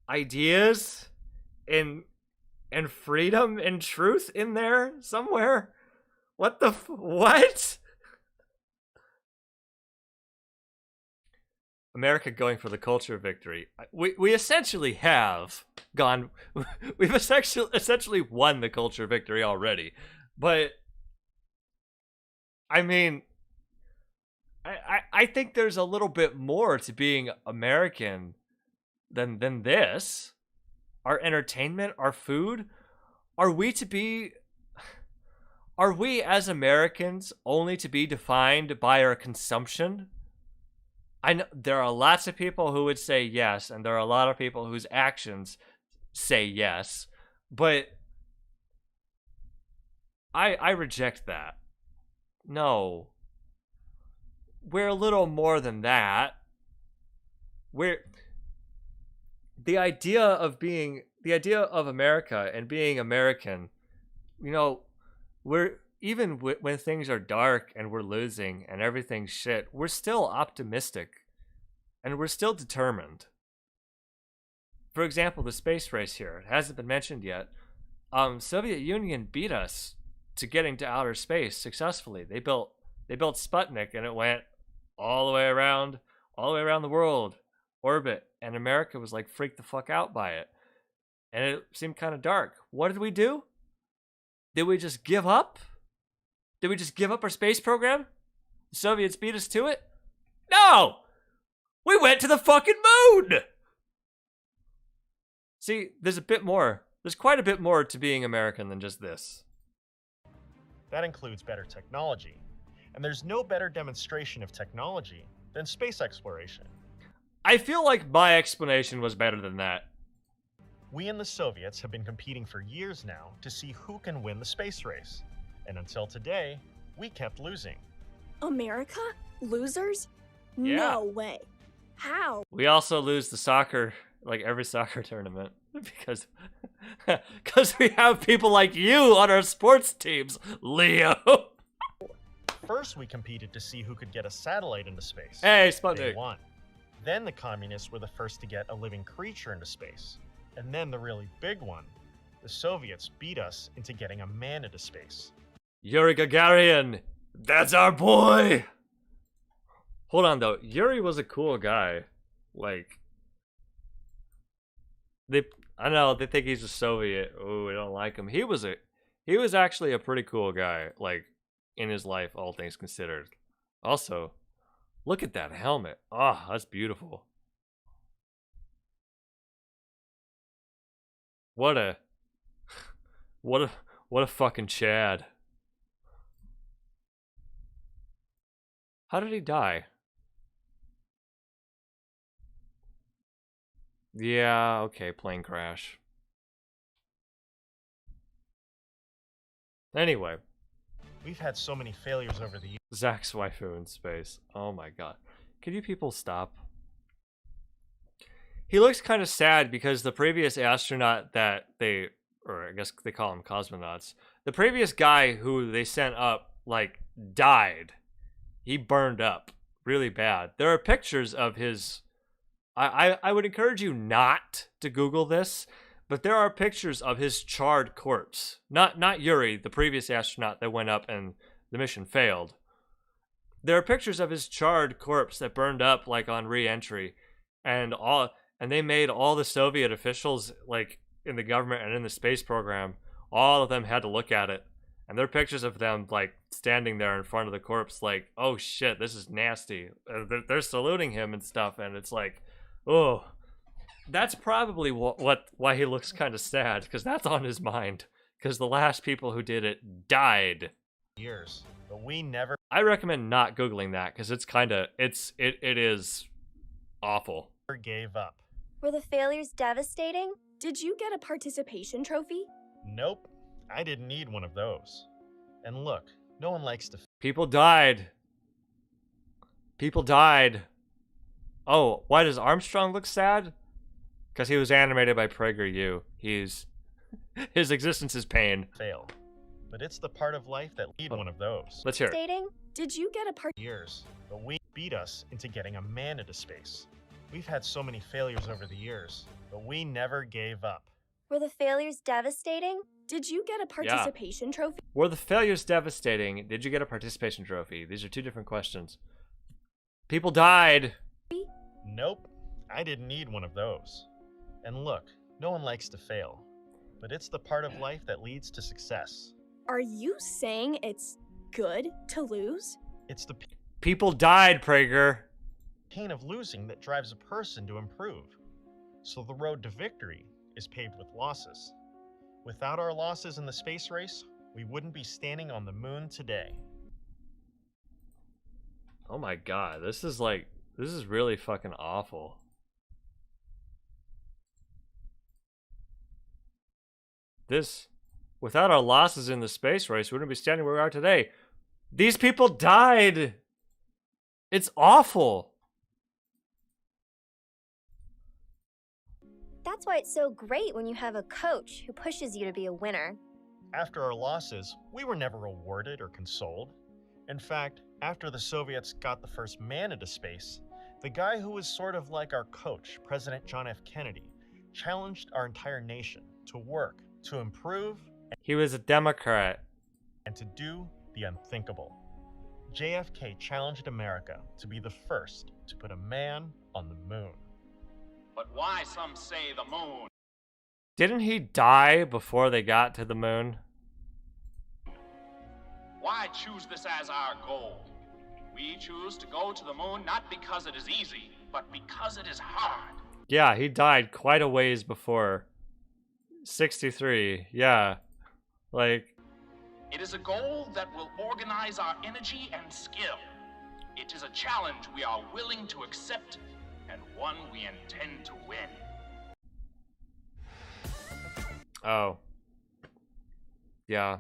ideas and freedom and truth in there somewhere? What the what? America going for the culture victory. We essentially have gone. We've essentially won the culture victory already. But I mean, I think there's a little bit more to being American than this. Our entertainment, our food. Are we as Americans only to be defined by our consumption? I know there are lots of people who would say yes, and there are a lot of people whose actions say yes, but I reject that. No. We're a little more than that. The idea of America and being American, you know, we're even when things are dark and we're losing and everything's shit, we're still optimistic and we're still determined. For example, the space race here, it hasn't been mentioned yet. Soviet Union beat us to getting to outer space successfully. They built Sputnik and it went all the way around the world, orbit, and America was like freaked the fuck out by it. And it seemed kind of dark. What did we do? Did we just give up? Did we just give up our space program? The Soviets beat us to it? No! We went to the fucking moon! See, there's a bit more. There's quite a bit more to being American than just this. That includes better technology. And there's no better demonstration of technology than space exploration. I feel like my explanation was better than that. We and the Soviets have been competing for years now to see who can win the space race. And until today, we kept losing. America? Losers? Yeah. No way. How? We also lose the soccer, like every soccer tournament, because we have people like you on our sports teams, Leo. First, we competed to see who could get a satellite into space. Hey, Sputnik. They won. Then the communists were the first to get a living creature into space. And then the really big one, the Soviets beat us into getting a man into space. Yuri Gagarin, that's our boy. Hold on though, Yuri was a cool guy. Like, I know they think he's a Soviet. Oh, we don't like him. He was actually a pretty cool guy. Like, in his life, all things considered. Also, look at that helmet. Oh, that's beautiful. What a fucking Chad. How did he die? Yeah, okay, plane crash. Anyway. We've had so many failures over the years. Zach's waifu in space. Oh my god. Can you people stop? He looks kind of sad because the previous astronaut that or I guess they call them cosmonauts, the previous guy who they sent up, like, died. He burned up really bad. There are pictures of his... I would encourage you not to Google this, but there are pictures of his charred corpse. Not Yuri, the previous astronaut that went up and the mission failed. There are pictures of his charred corpse that burned up, like, on re-entry, and they made all the Soviet officials, like, in the government and in the space program, all of them had to look at it. And there are pictures of them, like, standing there in front of the corpse, like, oh shit, this is nasty. They're saluting him and stuff, and it's like, oh. That's probably why he looks kind of sad, because that's on his mind. Because the last people who did it died. Years, but we never... I recommend not Googling that, because it's kind of, it is awful. Gave up. Were the failures devastating? Did you get a participation trophy? Nope. I didn't need one of those. And look, no one likes to... People died. People died. Oh, why does Armstrong look sad? Because he was animated by PragerU. He's His existence is pain. Fail. But it's the part of life that lead one of those. Let's hear it. Stating, did you get a part? Years, but we beat us into getting a man into space. We've had so many failures over the years, but we never gave up. Were the failures devastating? Did you get a participation trophy? Were the failures devastating? Did you get a participation trophy? These are two different questions. People died. Nope. I didn't need one of those. And look, no one likes to fail, but it's the part of life that leads to success. Are you saying it's good to lose? It's the People died, Prager. pain of losing that drives a person to improve. So the road to victory is paved with losses. Without our losses in the space race, we wouldn't be standing on the moon today. Oh my god, this is really fucking awful. Without our losses in the space race, we wouldn't be standing where we are today. These people died. It's awful. That's why it's so great when you have a coach who pushes you to be a winner. After our losses, we were never rewarded or consoled. In fact, after the Soviets got the first man into space, the guy who was sort of like our coach, President John F. Kennedy, challenged our entire nation to work, to improve. He was a Democrat. And to do the unthinkable. JFK challenged America to be the first to put a man on the moon. But why some say the moon? Didn't he die before they got to the moon? Why choose this as our goal? We choose to go to the moon not because it is easy, but because it is hard. Yeah, he died quite a ways before. 63, yeah. Like... It is a goal that will organize our energy and skill. It is a challenge we are willing to accept, and one we intend to win. Oh. Yeah,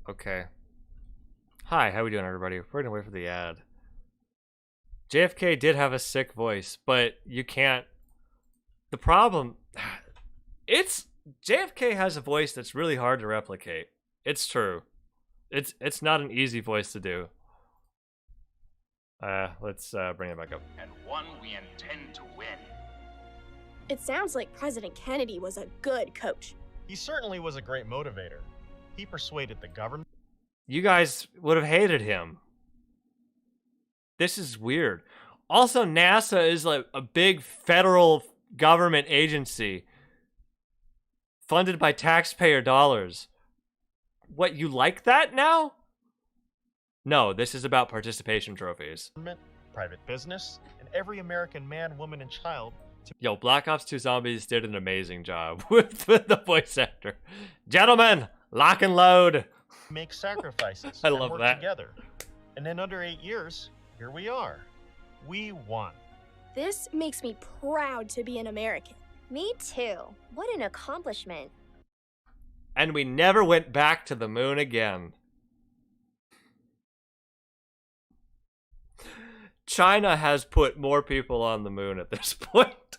okay. Hi, how we doing, everybody? We're gonna wait for the ad. JFK did have a sick voice, but you can't... The problem... JFK has a voice that's really hard to replicate. It's true. It's not an easy voice to do. Let's bring it back up. And one we intend to win. It sounds like President Kennedy was a good coach. He certainly was a great motivator. He persuaded the government. You guys would have hated him. This is weird. Also, NASA is like a big federal government agency funded by taxpayer dollars. What, you like that now? No, this is about participation trophies. Private business, and every American man, woman, and child. Yo, Black Ops 2 Zombies did an amazing job with the voice actor. Gentlemen, lock and load. Make sacrifices. I and love work that. Together. And in under 8 years, here we are. We won. This makes me proud to be an American. Me too. What an accomplishment. And we never went back to the moon again. China has put more people on the moon at this point.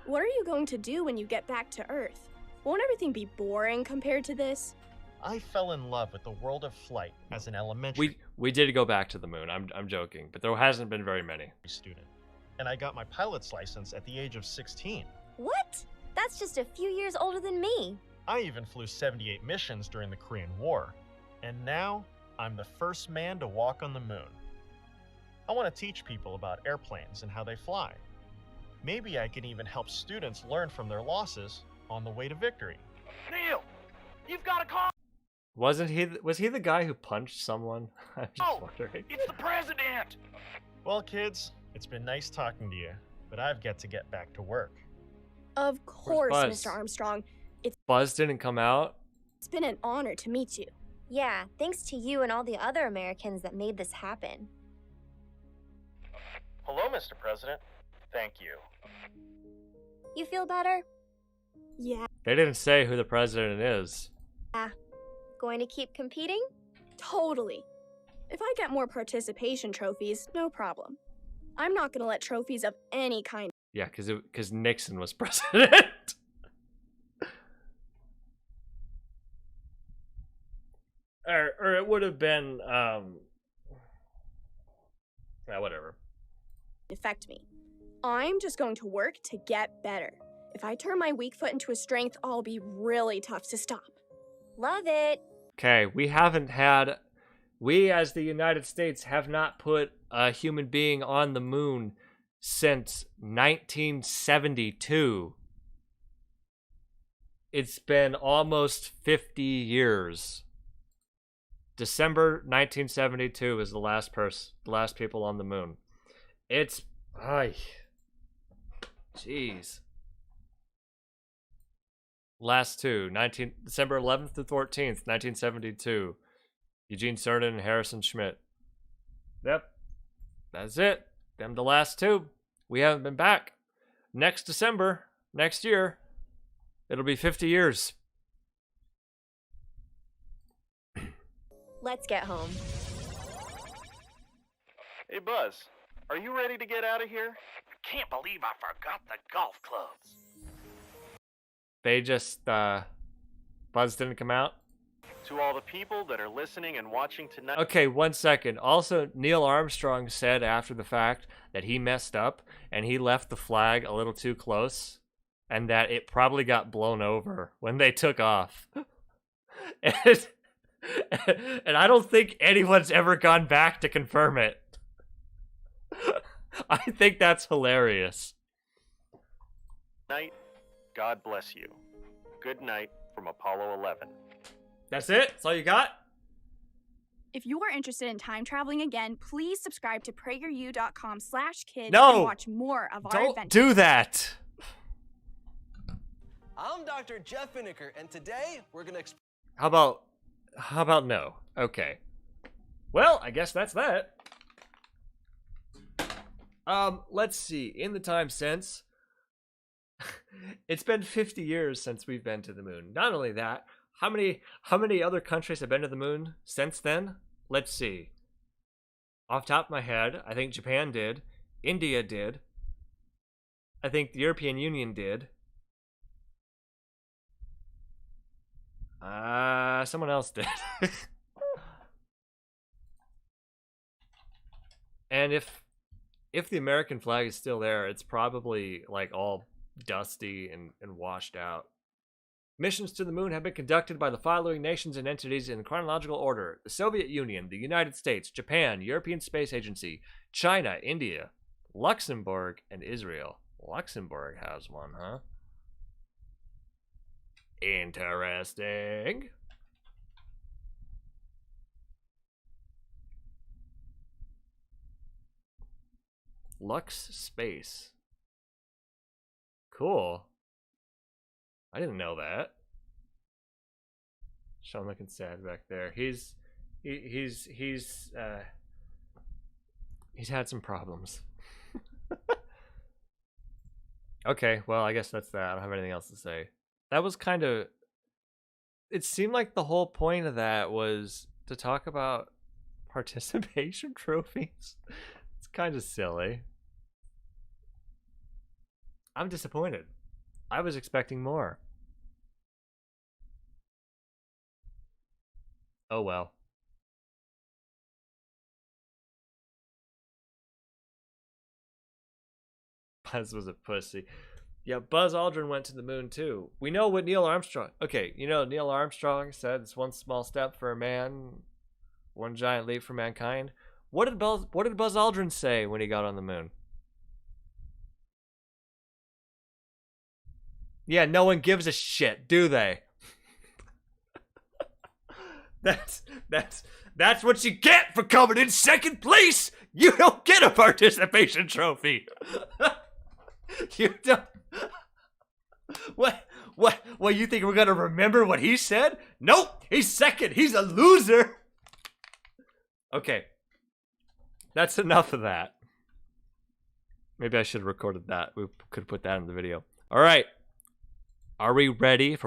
What are you going to do when you get back to Earth? Won't everything be boring compared to this? I fell in love with the world of flight as an elementary We did go back to the moon. I'm joking, but there hasn't been very many. Student. And I got my pilot's license at the age of 16. What? That's just a few years older than me. I even flew 78 missions during the Korean War. And now, I'm the first man to walk on the moon. I want to teach people about airplanes and how they fly. Maybe I can even help students learn from their losses on the way to victory. Neil, you've got a call. Was he the guy who punched someone? I'm just wondering. It's the president. Well, kids, it's been nice talking to you, but I've got to get back to work. Of course, Buzz? Mr. Armstrong. Buzz didn't come out? It's been an honor to meet you. Yeah, thanks to you and all the other Americans that made this happen. Hello, Mr. President. Thank you. You feel better? Yeah. They didn't say who the president is. Yeah. Going to keep competing? Totally. If I get more participation trophies, no problem. I'm not gonna let trophies of any kind. Yeah, because Nixon was president. That would have been whatever. Affect me. I'm just going to work to get better. If I turn my weak foot into a strength, I'll be really tough to stop. Love it. Okay, we as the United States have not put a human being on the moon since 1972. It's been almost 50 years. December 1972 is the last people on the moon. It's jeez. Last two, December 11th to 14th, 1972. Eugene Cernan and Harrison Schmitt. Yep. That's it. Them the last two. We haven't been back. Next December, next year, it'll be 50 years. Let's get home. Hey, Buzz. Are you ready to get out of here? I can't believe I forgot the golf clubs. They just, Buzz didn't come out? To all the people that are listening and watching tonight. Okay, 1 second. Also, Neil Armstrong said after the fact that he messed up and he left the flag a little too close and that it probably got blown over when they took off. And I don't think anyone's ever gone back to confirm it. I think that's hilarious. Night. God bless you. Good night from Apollo 11. That's it? That's all you got? If you are interested in time traveling again, please subscribe to prageru.com/kids No! and watch more of our Don't adventures. do that! I'm Dr. Jeff Inniker, and today we're gonna How about no? Okay. Well, I guess that's that. Let's see. In the time since, it's been 50 years since we've been to the moon. Not only that, how many other countries have been to the moon since then? Let's see. Off the top of my head, I think Japan did. India did. I think the European Union did. Someone else did. And if the American flag is still there, it's probably like all dusty and washed out. Missions to the moon have been conducted by the following nations and entities in chronological order: the Soviet Union, the United States, Japan, European Space Agency, China, India, Luxembourg, and Israel. Luxembourg has one, huh? Interesting. Lux Space. Cool. I didn't know that. Sean looking sad back there. He's had some problems. Okay, well, I guess that's that. I don't have anything else to say. That was kind of... It seemed like the whole point of that was to talk about participation trophies. It's kind of silly. I'm disappointed. I was expecting more. Oh well. Buzz was a pussy. Yeah, Buzz Aldrin went to the moon too. We know what Neil Armstrong... Okay, you know, Neil Armstrong said it's one small step for a man, one giant leap for mankind. What did Buzz Aldrin say when he got on the moon? Yeah, no one gives a shit, do they? That's what you get for coming in second place. You don't get a participation trophy. You don't. What? You think we're gonna remember what he said? Nope, he's second. He's a loser. Okay, that's enough of that. Maybe I should have recorded that. We could put that in the video. All right. Are we ready?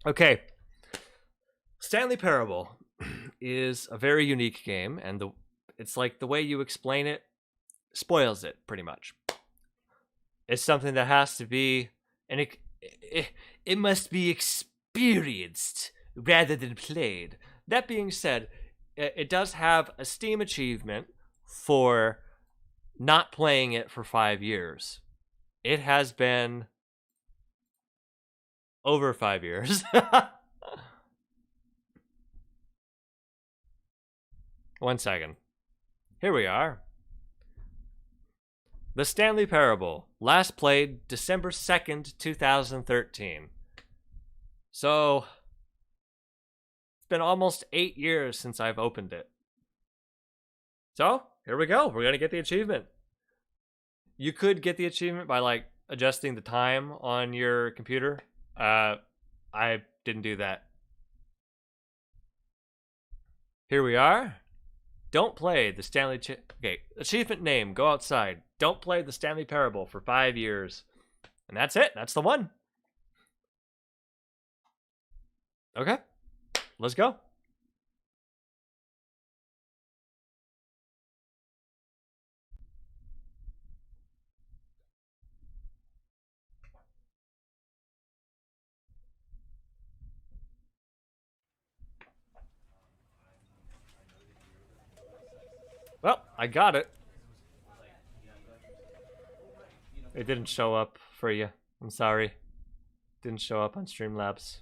Okay. Stanley Parable is a very unique game, and it's like the way you explain it spoils it pretty much. It's something that has to be, and it must be experienced rather than played. That being said, it does have a Steam achievement for not playing it for 5 years. It has been over 5 years. 1 second. Here we are. The Stanley Parable, last played December 2nd, 2013. So, it's been almost 8 years since I've opened it. So, here we go. We're going to get the achievement. You could get the achievement by, like, adjusting the time on your computer. I didn't do that. Here we are. Don't play the Stanley... Okay, achievement name, go outside. Don't play the Stanley Parable for 5 years. And that's it. That's the one. Okay. Let's go. Well, I got it. It didn't show up for you. I'm sorry. Didn't show up on Streamlabs.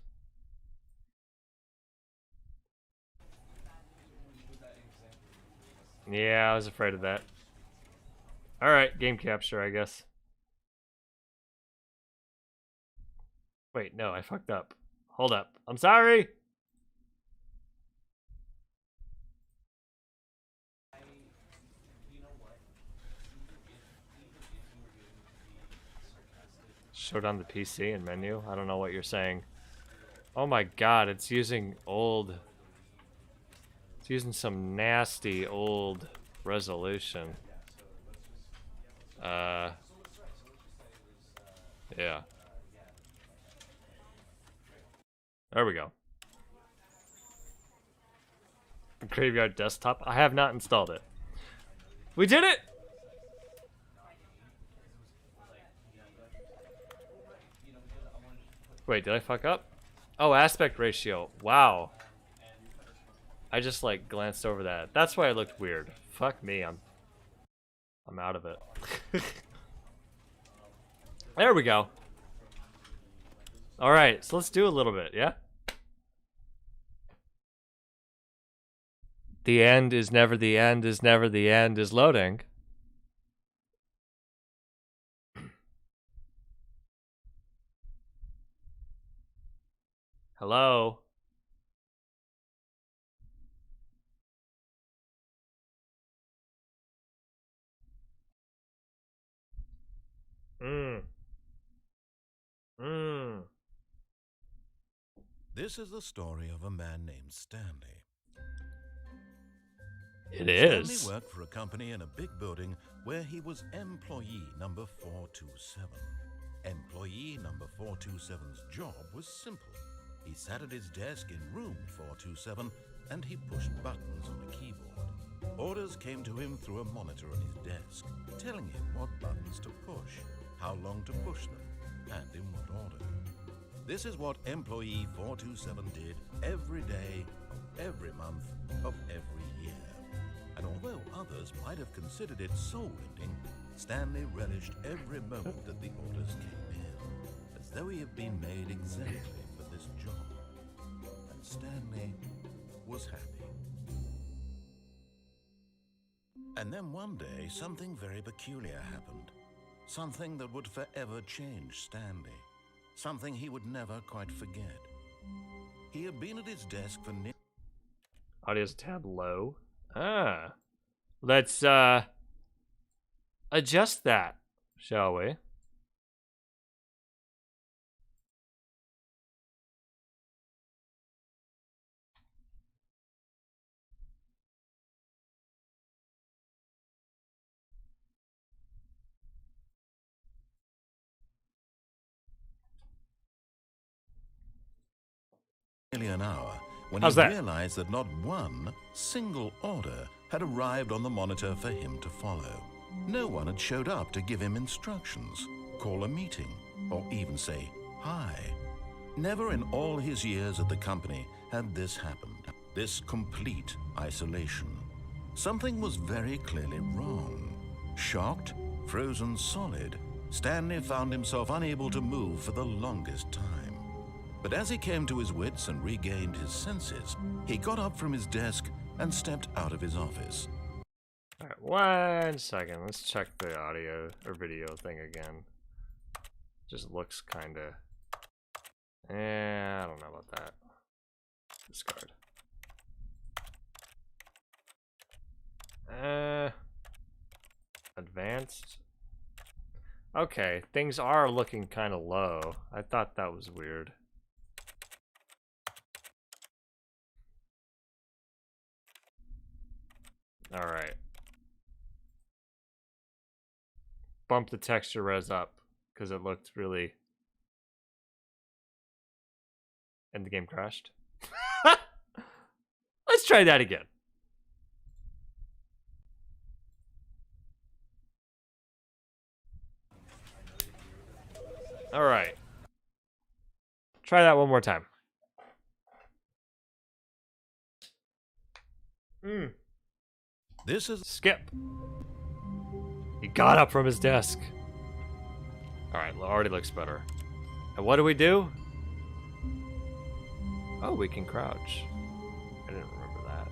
Yeah, I was afraid of that. Alright, game capture, I guess. Wait, no, I fucked up. Hold up. I'm sorry! Showed on the PC and menu? I don't know what you're saying. Oh my god, it's using old... It's using some nasty old resolution. Yeah. There we go. Graveyard Desktop. I have not installed it. We did it! Wait, did I fuck up? Oh, aspect ratio. Wow. I just like glanced over that. That's why it looked weird. Fuck me, I'm out of it. There we go. Alright, so let's do a little bit, yeah? The end is never the end is never the end is loading. Hello? This is the story of a man named Stanley. It is. Stanley worked for a company in a big building where he was employee number 427. Employee number 427's job was simple. He sat at his desk in room 427 and he pushed buttons on a keyboard. Orders came to him through a monitor on his desk, telling him what buttons to push, how long to push them, and in what order. This is what employee 427 did every day of every month of every year. And although others might have considered it soul-lifting, Stanley relished every moment that the orders came in, as though he had been made exactly for this job. And Stanley was happy. And then one day, something very peculiar happened. Something that would forever change Stanley. Something he would never quite forget. He had been at his desk for Audio's tab low. Ah. Let's adjust that, shall we? nearly an hour when How's he that? realized that not one single order had arrived on the monitor for him to follow. No one had showed up to give him instructions, call a meeting, or even say hi. Never in all his years at the company had this happened. This complete isolation. Something was very clearly wrong. Shocked, frozen solid, Stanley found himself unable to move for the longest time. But as he came to his wits and regained his senses, he got up from his desk and stepped out of his office. Alright, 1 second. Let's check the audio or video thing again. Just looks kinda... I don't know about that. Discard. Advanced. Okay, things are looking kind of low. I thought that was weird. Alright. Bump the texture res up, because it looked really... And the game crashed. Let's try that again. Alright. Try that one more time. This is... Skip. He got up from his desk. Alright, already looks better. And what do we do? Oh, we can crouch. I didn't remember that.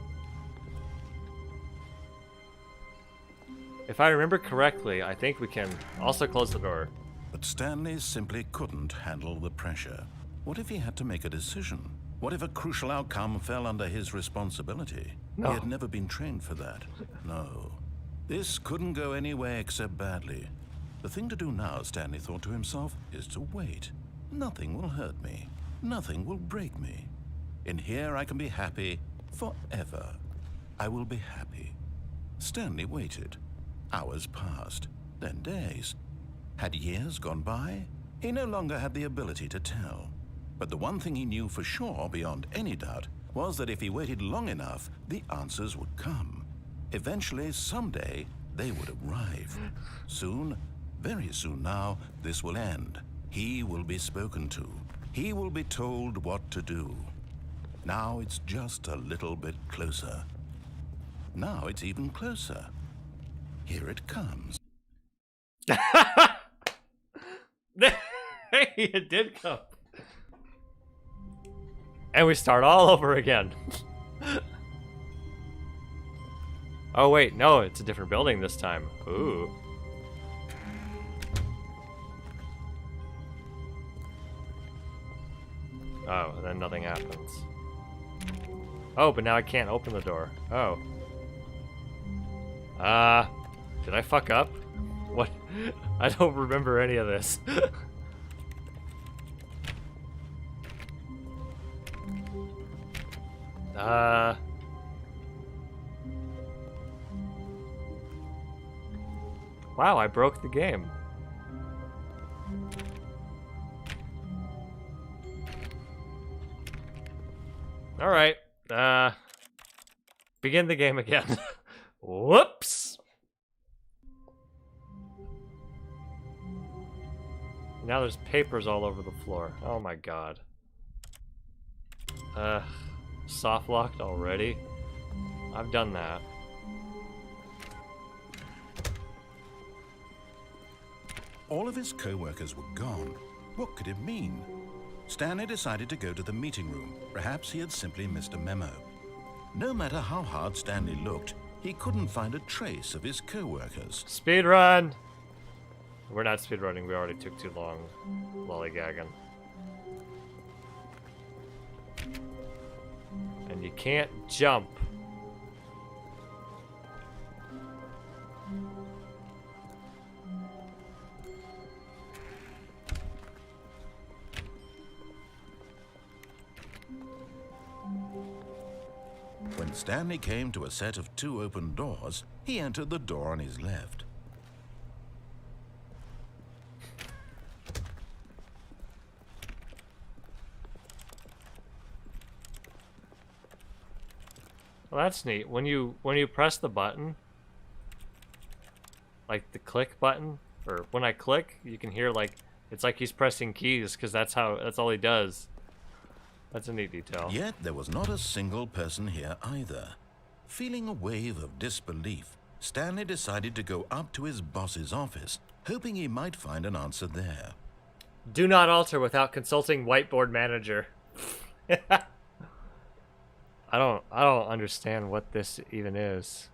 If I remember correctly, I think we can also close the door. But Stanley simply couldn't handle the pressure. What if he had to make a decision? What if a crucial outcome fell under his responsibility? No. He had never been trained for that. No. This couldn't go any way except badly. The thing to do now, Stanley thought to himself, is to wait. Nothing will hurt me. Nothing will break me. In here I can be happy forever. I will be happy. Stanley waited. Hours passed, then days. Had years gone by? He no longer had the ability to tell. But the one thing he knew for sure, beyond any doubt, was that if he waited long enough, the answers would come. Eventually, someday, they would arrive. Soon, very soon now, this will end. He will be spoken to. He will be told what to do. Now it's just a little bit closer. Now it's even closer. Here it comes. Hey, it did come. And we start all over again. Oh wait, no, it's a different building this time. Ooh. Oh, and then nothing happens. Oh, but now I can't open the door. Oh. Did I fuck up? What? I don't remember any of this. Wow, I broke the game. Alright, begin the game again. Whoops! Now there's papers all over the floor. Oh my god. Soft locked already? I've done that. All of his co-workers were gone. What could it mean? Stanley decided to go to the meeting room. Perhaps he had simply missed a memo. No matter how hard Stanley looked, he couldn't find a trace of his co-workers. Speed run! We're not speed running, we already took too long lollygagging. And you can't jump. When Stanley came to a set of 2 open doors, he entered the door on his left. Well, that's neat. When you press the button, like the click button, or when I click, you can hear like it's like he's pressing keys because that's all he does. That's a neat detail. Yet there was not a single person here either. Feeling a wave of disbelief, Stanley decided to go up to his boss's office, hoping he might find an answer there. Do not alter without consulting whiteboard manager. I don't understand what this even is.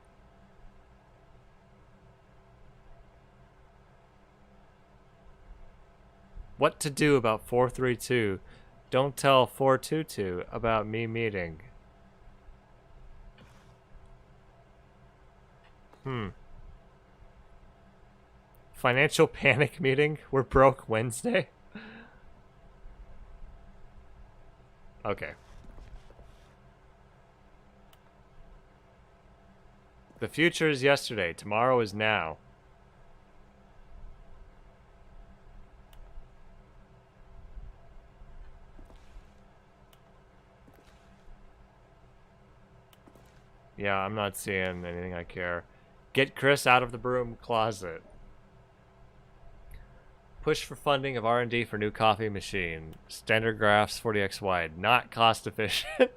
What to do about 432? Don't tell 422 about me meeting. Financial panic meeting? We're broke Wednesday? Okay. The future is yesterday. Tomorrow is now. Yeah, I'm not seeing anything I care. Get Chris out of the broom closet. Push for funding of R&D for new coffee machine. Standard graphs 40x wide. Not cost efficient.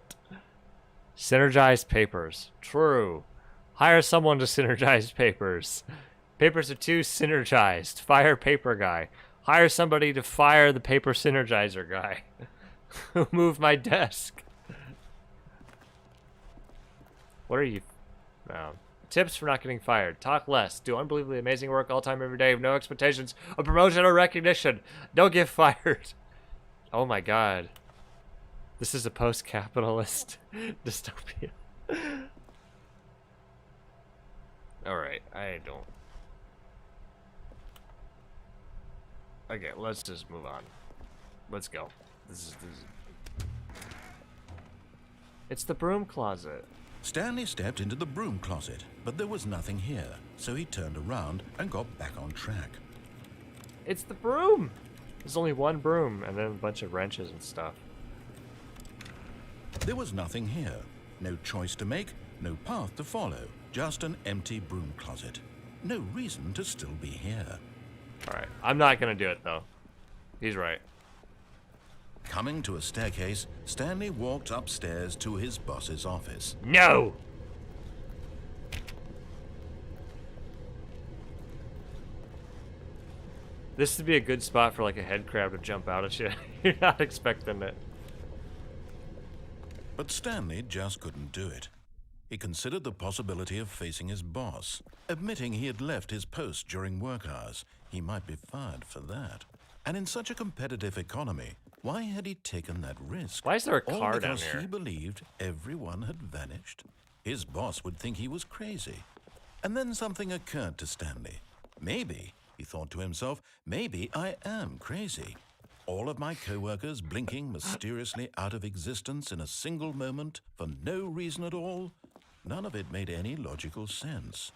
Synergize papers. True. Hire someone to synergize papers. Papers are too synergized. Fire paper guy. Hire somebody to fire the paper synergizer guy. Who moved my desk? What are you? Tips for not getting fired. Talk less. Do unbelievably amazing work all time every day with no expectations of promotion or recognition. Don't get fired. Oh my god. This is a post-capitalist dystopia. Alright, I don't... Okay, let's just move on. Let's go. This is... It's the broom closet. Stanley stepped into the broom closet, but there was nothing here, so he turned around and got back on track. It's the broom! There's only one broom, and then a bunch of wrenches and stuff. There was nothing here. No choice to make, no path to follow, just an empty broom closet. No reason to still be here. Alright, I'm not gonna do it, though. He's right. Coming to a staircase, Stanley walked upstairs to his boss's office. No! This would be a good spot for like a head crab to jump out at you. You're not expecting it. But Stanley just couldn't do it. He considered the possibility of facing his boss. Admitting he had left his post during work hours, he might be fired for that. And in such a competitive economy, why had he taken that risk? Why is there a car All down because here? he believed everyone had vanished. His boss would think he was crazy. And then something occurred to Stanley. Maybe, he thought to himself, maybe I am crazy. All of my co-workers blinking mysteriously out of existence in a single moment for no reason at all? None of it made any logical sense.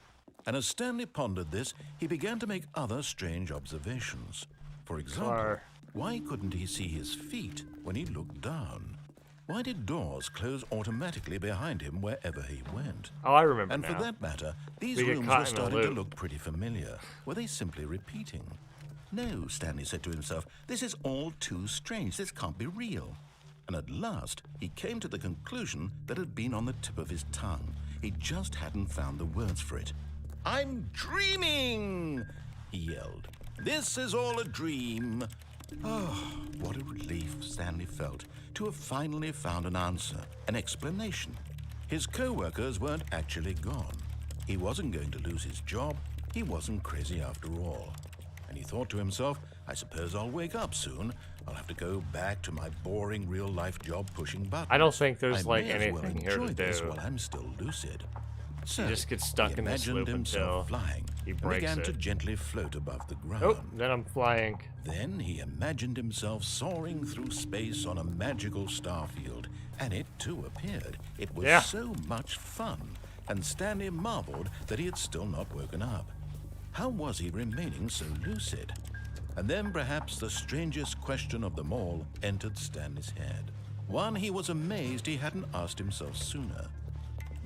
And as Stanley pondered this, he began to make other strange observations. For example, why couldn't he see his feet when he looked down? Why did doors close automatically behind him wherever he went? Oh, I remember And now. for that matter, these We get rooms caught were in a starting to loop. look pretty familiar. Were they simply repeating? No, Stanley said to himself, this is all too strange. This can't be real. And at last, he came to the conclusion that had been on the tip of his tongue. He just hadn't found the words for it. I'm dreaming, he yelled. This is all a dream. Oh, what a relief Stanley felt to have finally found an answer, an explanation. His co-workers weren't actually gone. He wasn't going to lose his job. He wasn't crazy after all. And he thought to himself, I suppose I'll wake up soon. I'll have to go back to my boring real-life job pushing buttons. I don't think there's I like may as well anything here to enjoy this do. while I'm still lucid. So He just gets stuck he in this imagined loop until himself flying he and breaks began it. to gently float above the ground. Oh, then I'm flying. Then he imagined himself soaring through space on a magical starfield, and it too appeared. It was so much fun, and Stanley marveled that he had still not woken up. How was he remaining so lucid? And then perhaps the strangest question of them all entered Stanley's head. One he was amazed he hadn't asked himself sooner.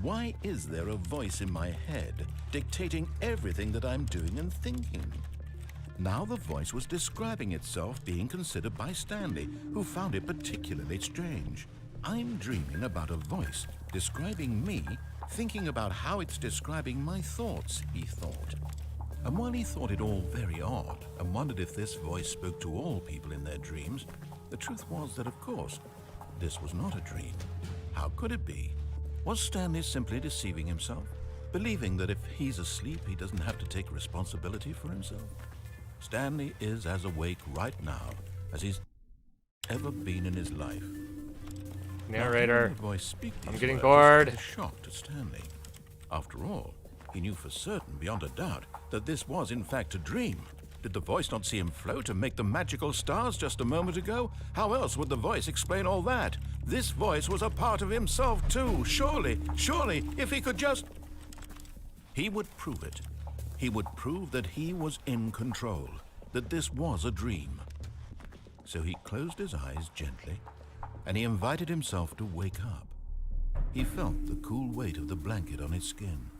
Why is there a voice in my head dictating everything that I'm doing and thinking? Now the voice was describing itself being considered by Stanley, who found it particularly strange. I'm dreaming about a voice describing me, thinking about how it's describing my thoughts, he thought. And while he thought it all very odd and wondered if this voice spoke to all people in their dreams, the truth was that, of course, this was not a dream. How could it be? Was Stanley simply deceiving himself, believing that if he's asleep, he doesn't have to take responsibility for himself? Stanley is as awake right now as he's ever been in his life. Narrator, I'm getting bored. A shock to Stanley. After all, he knew for certain, beyond a doubt, that this was in fact a dream. Did the voice not see him float and make the magical stars just a moment ago? How else would the voice explain all that? This voice was a part of himself too. Surely, if he could just... He would prove it. He would prove that he was in control, that this was a dream. So he closed his eyes gently, and he invited himself to wake up. He felt the cool weight of the blanket on his skin,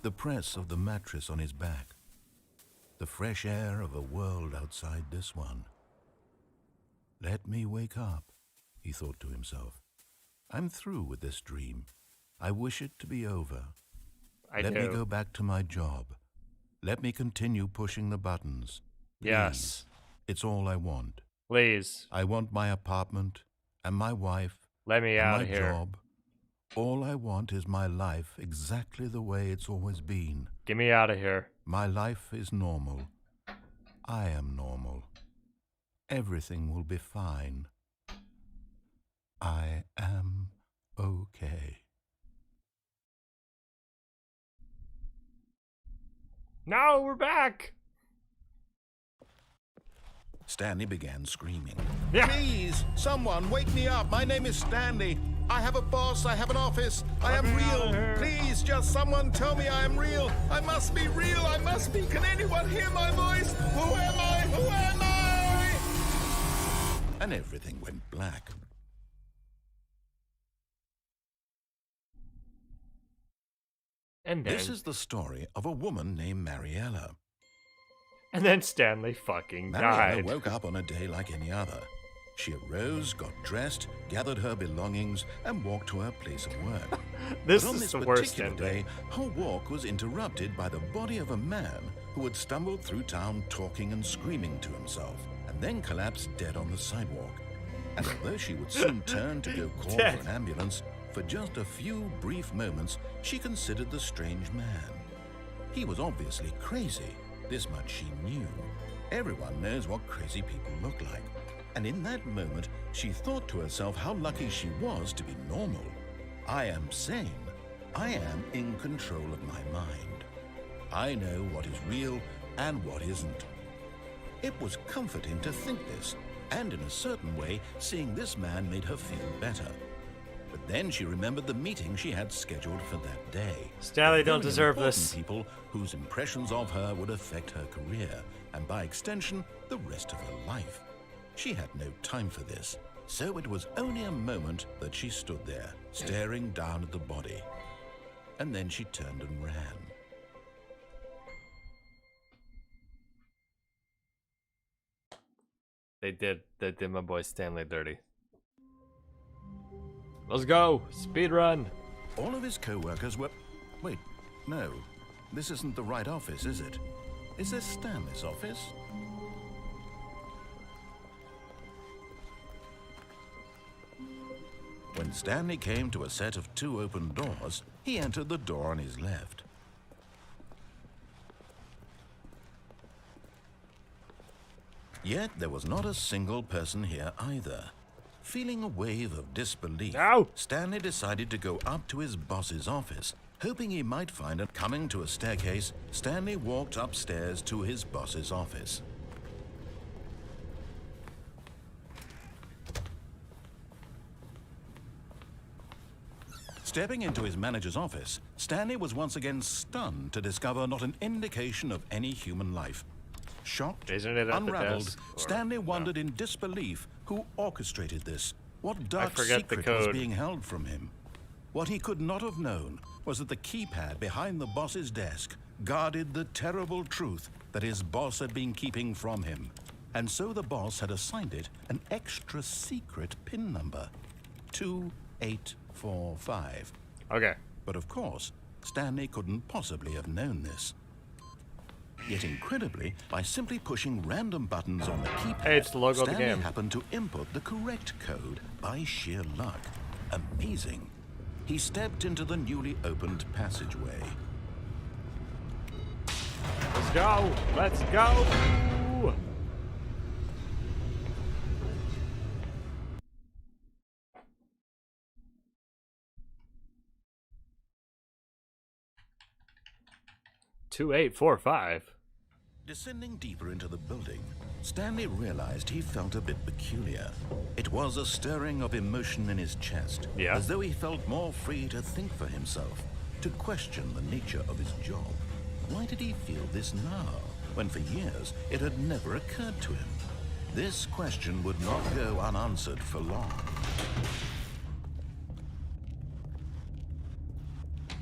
the press of the mattress on his back, the fresh air of a world outside this one. Let me wake up, he thought to himself. I'm through with this dream. I wish it to be over. Let me go back to my job. Let me continue pushing the buttons. Please. Yes. It's all I want. Please. I want my apartment and my wife. Let me out of here. Job. All I want is my life exactly the way it's always been. Get me out of here. My life is normal. I am normal. Everything will be fine. I am okay. No, we're back. Stanley began screaming. Yeah. Please, someone wake me up. My name is Stanley. I have a boss. I have an office. I am real. Please, just someone tell me I am real. I must be real. I must be. Can anyone hear my voice? Who am I? Who am I? And everything went black. And then... This is the story of a woman named Mariella. And then Stanley fucking Mariella died. woke up on a day like any other. She arose, got dressed, gathered her belongings, and walked to her place of work. This but on is this the worst particular ending. day, her walk was interrupted by the body of a man who had stumbled through town talking and screaming to himself, and then collapsed dead on the sidewalk. And although she would soon turn to go call for an ambulance, for just a few brief moments, she considered the strange man. He was obviously crazy. This much she knew. Everyone knows what crazy people look like. And in that moment, she thought to herself how lucky she was to be normal. I am sane. I am in control of my mind. I know what is real and what isn't. It was comforting to think this, and in a certain way, seeing this man made her feel better. But then she remembered the meeting she had scheduled for that day. Stanley don't deserve this. People whose impressions of her would affect her career, and by extension, the rest of her life. She had no time for this, so it was only a moment that she stood there, staring down at the body. And then she turned and ran. They did my boy Stanley dirty. Let's go! Speed run! All of his co-workers were... Wait, no. This isn't the right office, is it? Is this Stanley's office? When Stanley came to a set of 2 open doors, he entered the door on his left. Yet there was not a single person here either. Feeling a wave of disbelief, Stanley decided to go up to his boss's office, hoping he might find it. Coming to a staircase, Stanley walked upstairs to his boss's office. Stepping into his manager's office, Stanley was once again stunned to discover not an indication of any human life. Shocked, unraveled, Stanley wondered in disbelief who orchestrated this. What dark secret was being held from him? What he could not have known was that the keypad behind the boss's desk guarded the terrible truth that his boss had been keeping from him. And so the boss had assigned it an extra secret PIN number, 2845. Okay. But of course, Stanley couldn't possibly have known this. Yet incredibly, by simply pushing random buttons on the keypad, hey, it's the logo Stanley of the game. happened to input the correct code by sheer luck. Amazing. He stepped into the newly opened passageway. Let's go! Let's go! 2845. Descending deeper into the building, Stanley realized he felt a bit peculiar. It was a stirring of emotion in his chest, as though he felt more free to think for himself, to question the nature of his job. Why did he feel this now, when for years it had never occurred to him? This question would not go unanswered for long.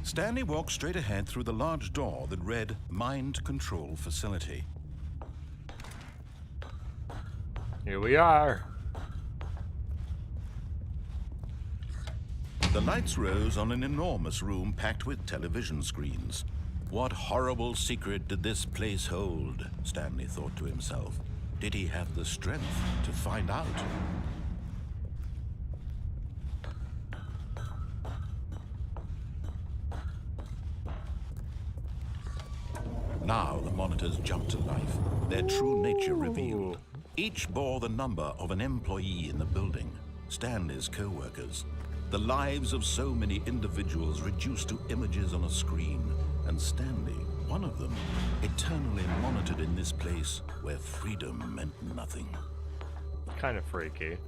Stanley walked straight ahead through the large door that read Mind Control Facility. Here we are. The lights rose on an enormous room packed with television screens. What horrible secret did this place hold? Stanley thought to himself. Did he have the strength to find out? Now the monitors jumped to life, their true nature revealed. Each bore the number of an employee in the building, Stanley's co-workers. The lives of so many individuals reduced to images on a screen, and Stanley, one of them, eternally monitored in this place where freedom meant nothing. Kind of freaky.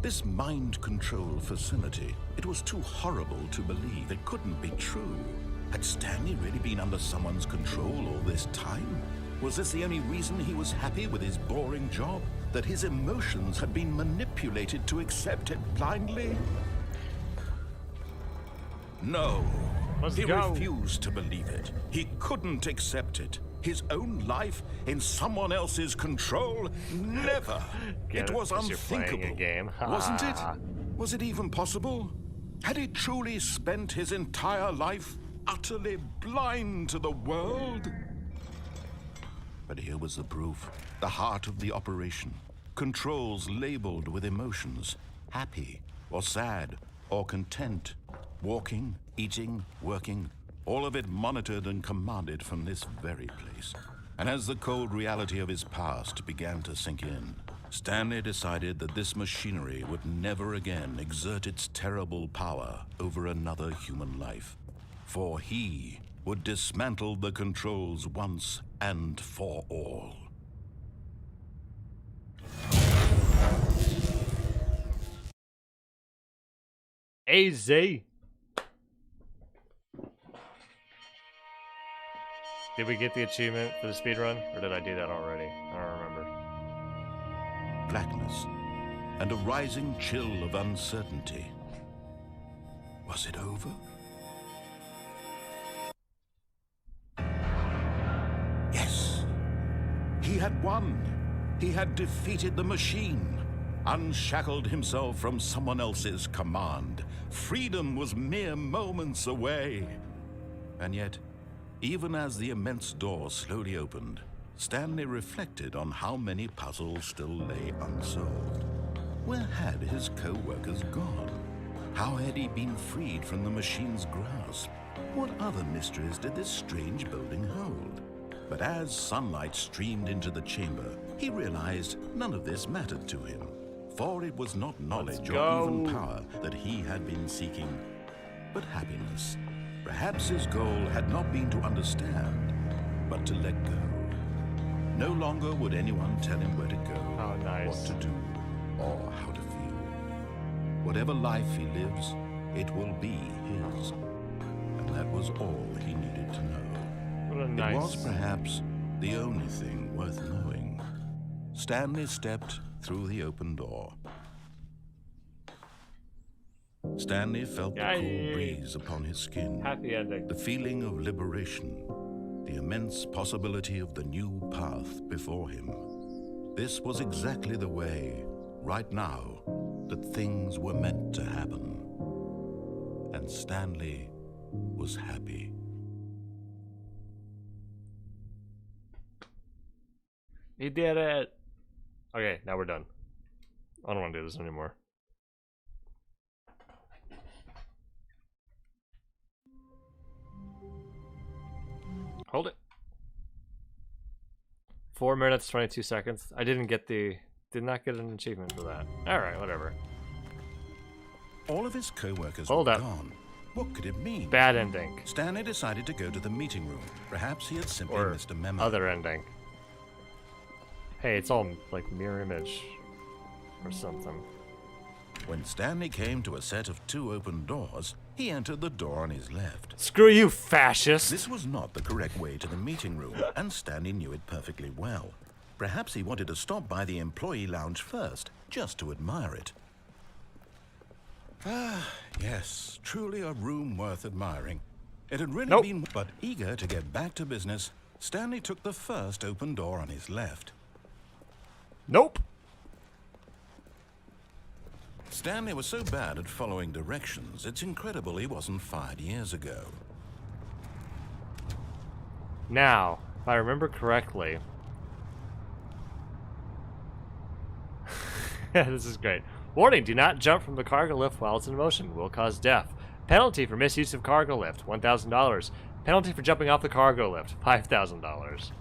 This mind control facility, it was too horrible to believe. It couldn't be true. Had Stanley really been under someone's control all this time? Was this the only reason he was happy with his boring job? That his emotions had been manipulated to accept it blindly? No. He refused to believe it. He couldn't accept it. His own life in someone else's control? Never. It was unthinkable. Wasn't it? Was it even possible? Had he truly spent his entire life utterly blind to the world? But here was the proof. The heart of the operation. Controls labeled with emotions. Happy or sad or content. Walking, eating, working. All of it monitored and commanded from this very place. And as the cold reality of his past began to sink in, Stanley decided that this machinery would never again exert its terrible power over another human life. For he would dismantle the controls once and for all. AZ. Did we get the achievement for the speedrun, or did I do that already? I don't remember. Blackness and a rising chill of uncertainty. Was it over? Yes. He had won. He had defeated the machine, unshackled himself from someone else's command. Freedom was mere moments away. And yet, even as the immense door slowly opened, Stanley reflected on how many puzzles still lay unsolved. Where had his co-workers gone? How had he been freed from the machine's grasp? What other mysteries did this strange building hold? But as sunlight streamed into the chamber, he realized none of this mattered to him, for it was not knowledge or even power that he had been seeking, but happiness. Perhaps his goal had not been to understand, but to let go. No longer would anyone tell him where to go, what to do, or how to feel. Whatever life he lives, it will be his. And that was all he needed to know. It was perhaps the only thing worth knowing. Stanley stepped through the open door. Stanley felt the cool breeze upon his skin. Happy ending. The feeling of liberation. The immense possibility of the new path before him. This was exactly the way, right now, that things were meant to happen. And Stanley was happy. He did it! Okay, now we're done. I don't want to do this anymore. Hold it. 4 minutes, 22 seconds. I did not get an achievement for that. Alright, whatever. All of his co-workers Hold were up. gone. What could it mean? Bad ending. Stanley decided to go to the meeting room. Perhaps he had simply Or missed a memo. other ending. Hey, it's all like mirror image or something. When Stanley came to a set of 2 open doors, he entered the door on his left. Screw you, fascist! This was not the correct way to the meeting room, and Stanley knew it perfectly well. Perhaps he wanted to stop by the employee lounge first, just to admire it. Ah, yes, truly a room worth admiring. It had really been, but eager to get back to business, Stanley took the first open door on his left. Nope. Stanley was so bad at following directions, it's incredible he wasn't fired years ago. Now, if I remember correctly... this is great. Warning, do not jump from the cargo lift while it's in motion. Will cause death. Penalty for misuse of cargo lift, $1,000. Penalty for jumping off the cargo lift, $5,000.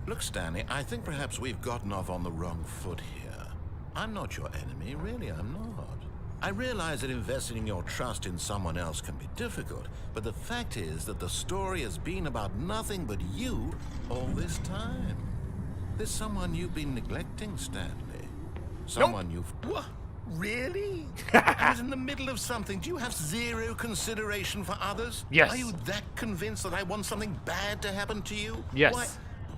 Look, Stanley, I think perhaps we've gotten off on the wrong foot here. I'm not your enemy, really, I'm not. I realize that investing your trust in someone else can be difficult, but the fact is that the story has been about nothing but you all this time. There's someone you've been neglecting, Stanley. Someone you've... What? Really? I was in the middle of something. Do you have zero consideration for others? Yes. Are you that convinced that I want something bad to happen to you? Yes. Why,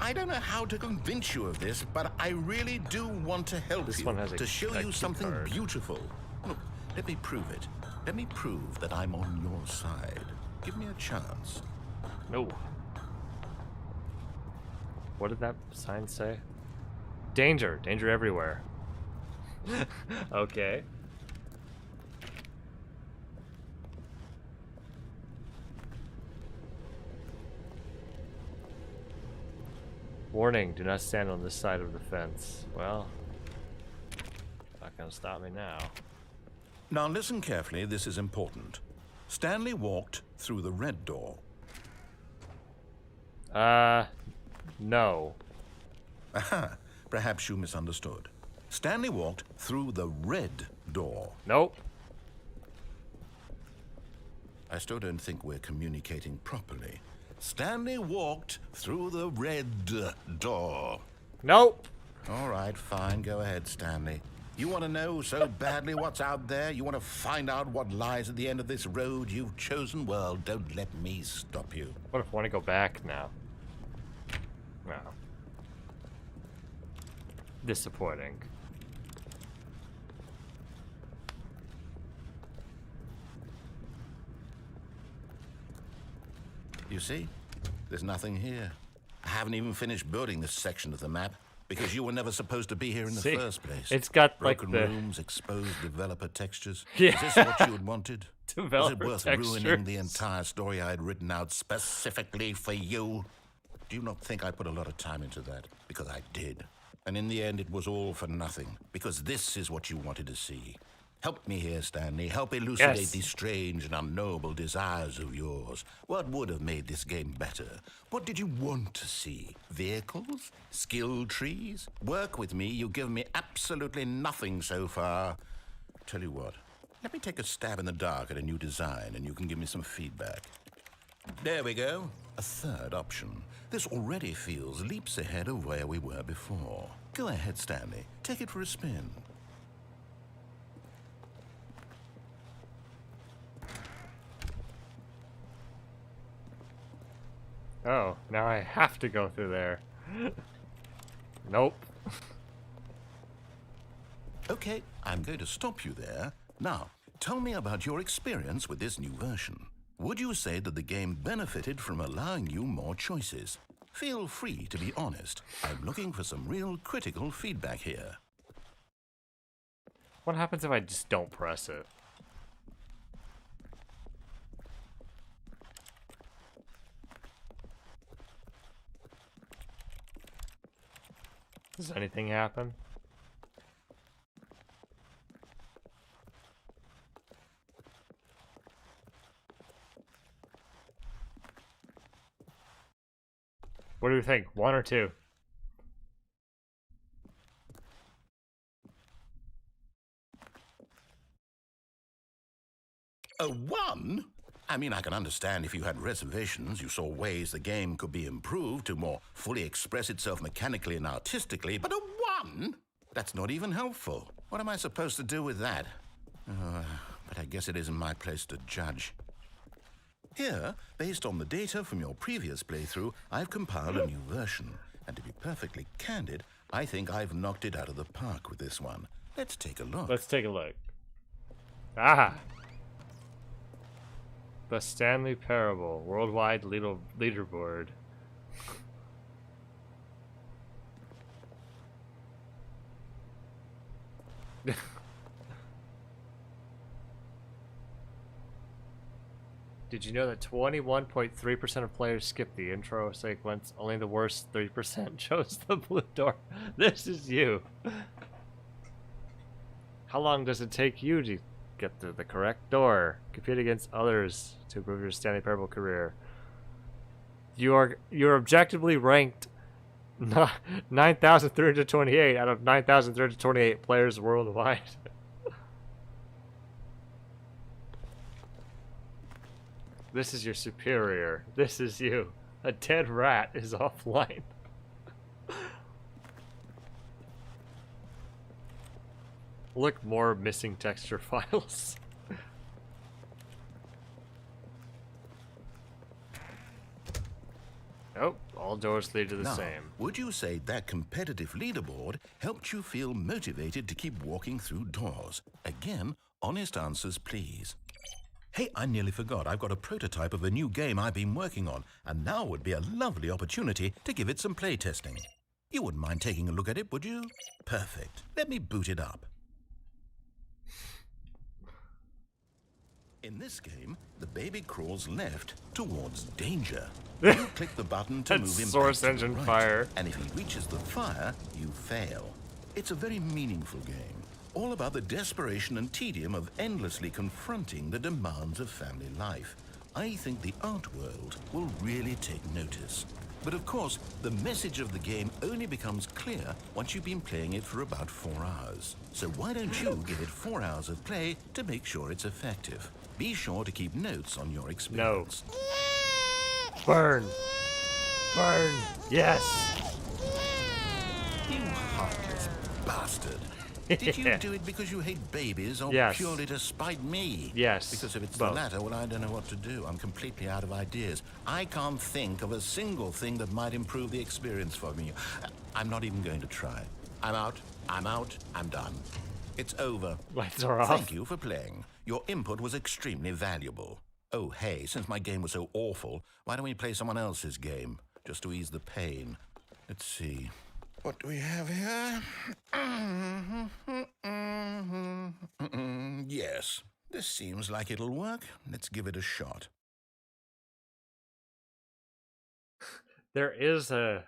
I don't know how to convince you of this, but I really do want to help This you, one has to show a you key something card. beautiful. Look, let me prove it. Let me prove that I'm on your side. Give me a chance. No. What did that sign say? Danger. Danger everywhere. Okay. Warning, do not stand on this side of the fence. Well, not gonna stop me now. Now listen carefully, this is important. Stanley walked through the red door. No. Aha, perhaps you misunderstood. Stanley walked through the red door. Nope. I still don't think we're communicating properly. Stanley walked through the red door. Nope. All right, fine. Go ahead, Stanley. You want to know so badly what's out there? You want to find out what lies at the end of this road you've chosen? Well, don't let me stop you. What if I want to go back now? No. Disappointing. You see? There's nothing here. I haven't even finished building this section of the map because you were never supposed to be here in the See, first place. it's got broken like the rooms, exposed developer textures. Yeah. Is this what you had wanted? Developer Was it worth ruining textures. the entire story I had written out specifically for you? Do you not think I put a lot of time into that? Because I did. And in the end, it was all for nothing. Because this is what you wanted to see. Help me here, Stanley. Help elucidate Yes. these strange and unknowable desires of yours. What would have made this game better? What did you want to see? Vehicles? Skill trees? Work with me. You've given me absolutely nothing so far. Tell you what. Let me take a stab in the dark at a new design, and you can give me some feedback. There we go. A third option. This already feels leaps ahead of where we were before. Go ahead, Stanley. Take it for a spin. Oh, now I have to go through there. Nope. Okay, I'm going to stop you there. Now, tell me about your experience with this new version. Would you say that the game benefited from allowing you more choices? Feel free to be honest. I'm looking for some real critical feedback here. What happens if I just don't press it? Does anything happen? What do you think? 1 or 2? A 1? I mean, I can understand if you had reservations, you saw ways the game could be improved to more fully express itself mechanically and artistically, but a 1? That's not even helpful. What am I supposed to do with that? But I guess it isn't my place to judge. Here, based on the data from your previous playthrough, I've compiled a new version. And to be perfectly candid, I think I've knocked it out of the park with this one. Let's take a look. Let's take a look. Ah! The Stanley Parable, worldwide leaderboard. Did you know that 21.3% of players skip the intro sequence? Only the worst 3% chose the blue door. This is you. How long does it take you to get to the correct door? Compete against others to improve your Stanley Parable career. You're objectively ranked 9,328 out of 9,328 players worldwide. This is your superior. This is you. A dead rat is offline. Look, more missing texture files. Oh, all doors lead to the same. Would you say that competitive leaderboard helped you feel motivated to keep walking through doors? Again, honest answers, please. Hey, I nearly forgot. I've got a prototype of a new game I've been working on, and now would be a lovely opportunity to give it some play testing. You wouldn't mind taking a look at it, would you? Perfect. Let me boot it up. In this game, the baby crawls left towards danger. You click the button to move him source back engine to the right, fire. and if he reaches the fire, you fail. It's a very meaningful game, all about the desperation and tedium of endlessly confronting the demands of family life. I think the art world will really take notice. But of course, the message of the game only becomes clear once you've been playing it for about 4 hours. So why don't you give it 4 hours of play to make sure it's effective? Be sure to keep notes on your experience. No. Burn. Burn. Yes. You heartless bastard. Did you do it because you hate babies or Yes. purely to spite me? Yes. Because if it's Both. the latter, well, I don't know what to do. I'm completely out of ideas. I can't think of a single thing that might improve the experience for me. I'm not even going to try. I'm out. I'm out. I'm done. It's over. Lights are off. Thank you for playing. Your input was extremely valuable. Oh, hey, since my game was so awful, why don't we play someone else's game? Just to ease the pain. Let's see. What do we have here? Yes, this seems like it'll work. Let's give it a shot. There is a...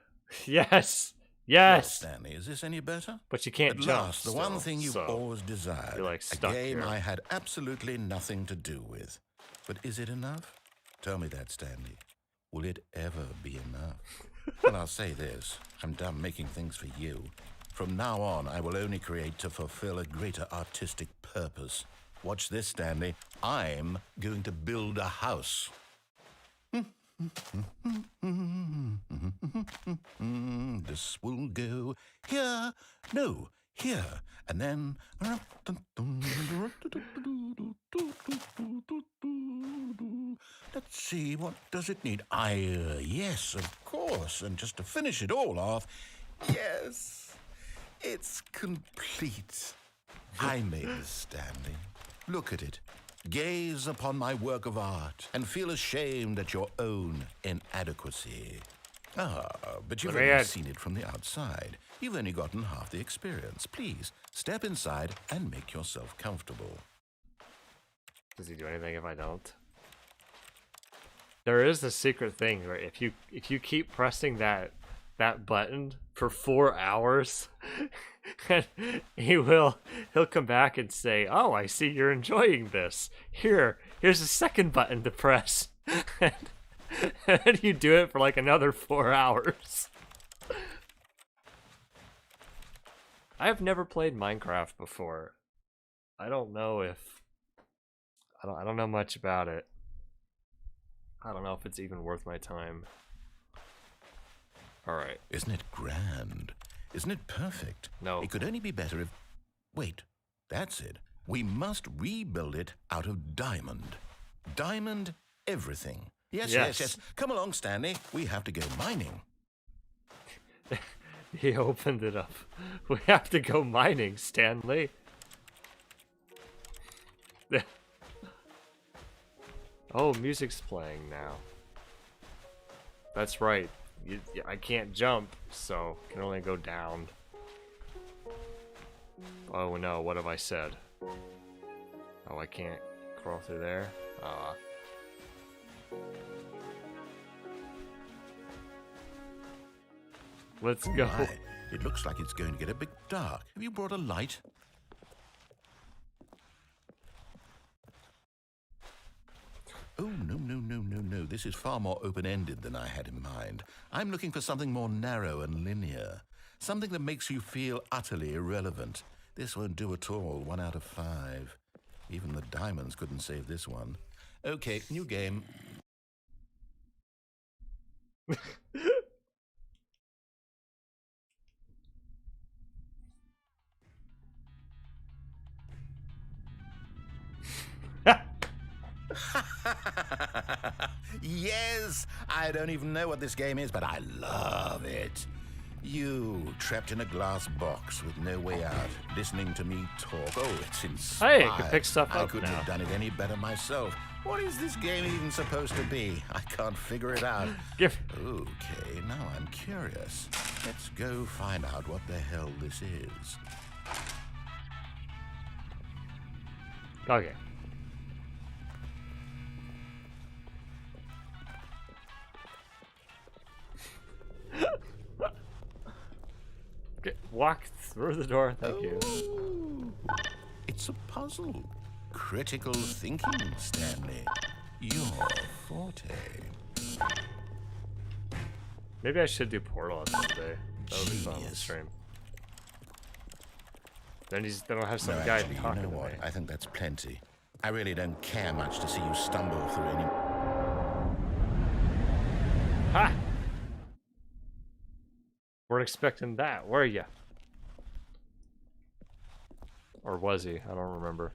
Yes. Yes. Well, Stanley, is this any better? But you can't At jump last, the still, one thing you've so always desired. you're, like, a stuck game here. I had absolutely nothing to do with. But is it enough? Tell me that, Stanley. Will it ever be enough? Well, I'll say this. I'm done making things for you. From now on, I will only create to fulfill a greater artistic purpose. Watch this, Stanley. I'm going to build a house. This will go here. No, here. And then... Let's see, what does it need? Yes, of course. And just to finish it all off, yes, it's complete. I made this, Stanley. Look at it. Gaze upon my work of art and feel ashamed at your own inadequacy. Ah, but you've only seen it from the outside. You've only gotten half the experience. Please, step inside and make yourself comfortable. Does he do anything if I don't? There is a secret thing where if you keep pressing that button for 4 hours, he'll come back and say, "Oh, I see you're enjoying this. Here's a second button to press." And you do it for like another 4 hours. I have never played Minecraft before. I don't know if I don't know much about it. I don't know if it's even worth my time. All right. Isn't it grand? Isn't it perfect? No. It could only be better if... Wait, that's it. We must rebuild it out of diamond. Diamond everything. Yes. Come along, Stanley. We have to go mining. He opened it up. We have to go mining, Stanley. Oh, music's playing now. That's right. I can't jump, so can only go down. Oh no, what have I said? Oh, I can't crawl through there? Let's go. My, it looks like it's going to get a bit dark. Have you brought a light? Oh, no. This is far more open-ended than I had in mind. I'm looking for something more narrow and linear. Something that makes you feel utterly irrelevant. This won't do at all. 1 out of 5. Even the diamonds couldn't save this one. Okay, new game. Yes! I don't even know what this game is, but I love it. You, trapped in a glass box with no way out, listening to me talk. Oh, it's inspiring. Hey, I can pick stuff up I couldn't have done it any better myself. What is this game even supposed to be? I can't figure it out. Okay, now I'm curious. Let's go find out what the hell this is. Okay. Walk through the door, thank you. It's a puzzle. Critical thinking, Stanley. Your forte. Maybe I should do Portal today. That would be fun on the stream. Then I'll have some guy talking to me. I think that's plenty. I really don't care much to see you stumble through any... Ha! Weren't expecting that, were ya? Or was he? I don't remember.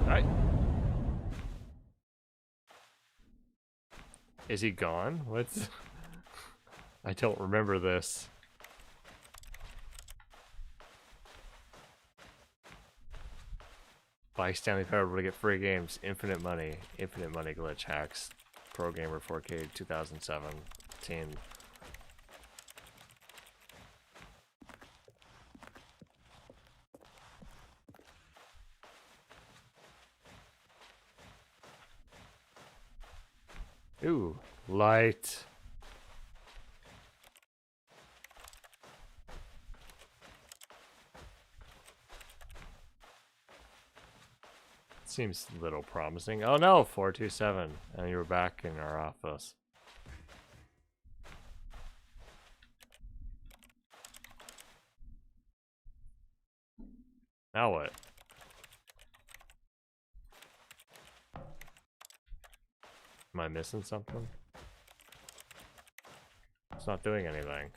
Right. Is he gone? What's... I don't remember this. Buy Stanley Parable to get free games. Infinite money glitch hacks. Pro Gamer 4K 2017. Ooh, light. Seems a little promising. Oh no, 427. And you were back in our office. Now what? Am I missing something? It's not doing anything.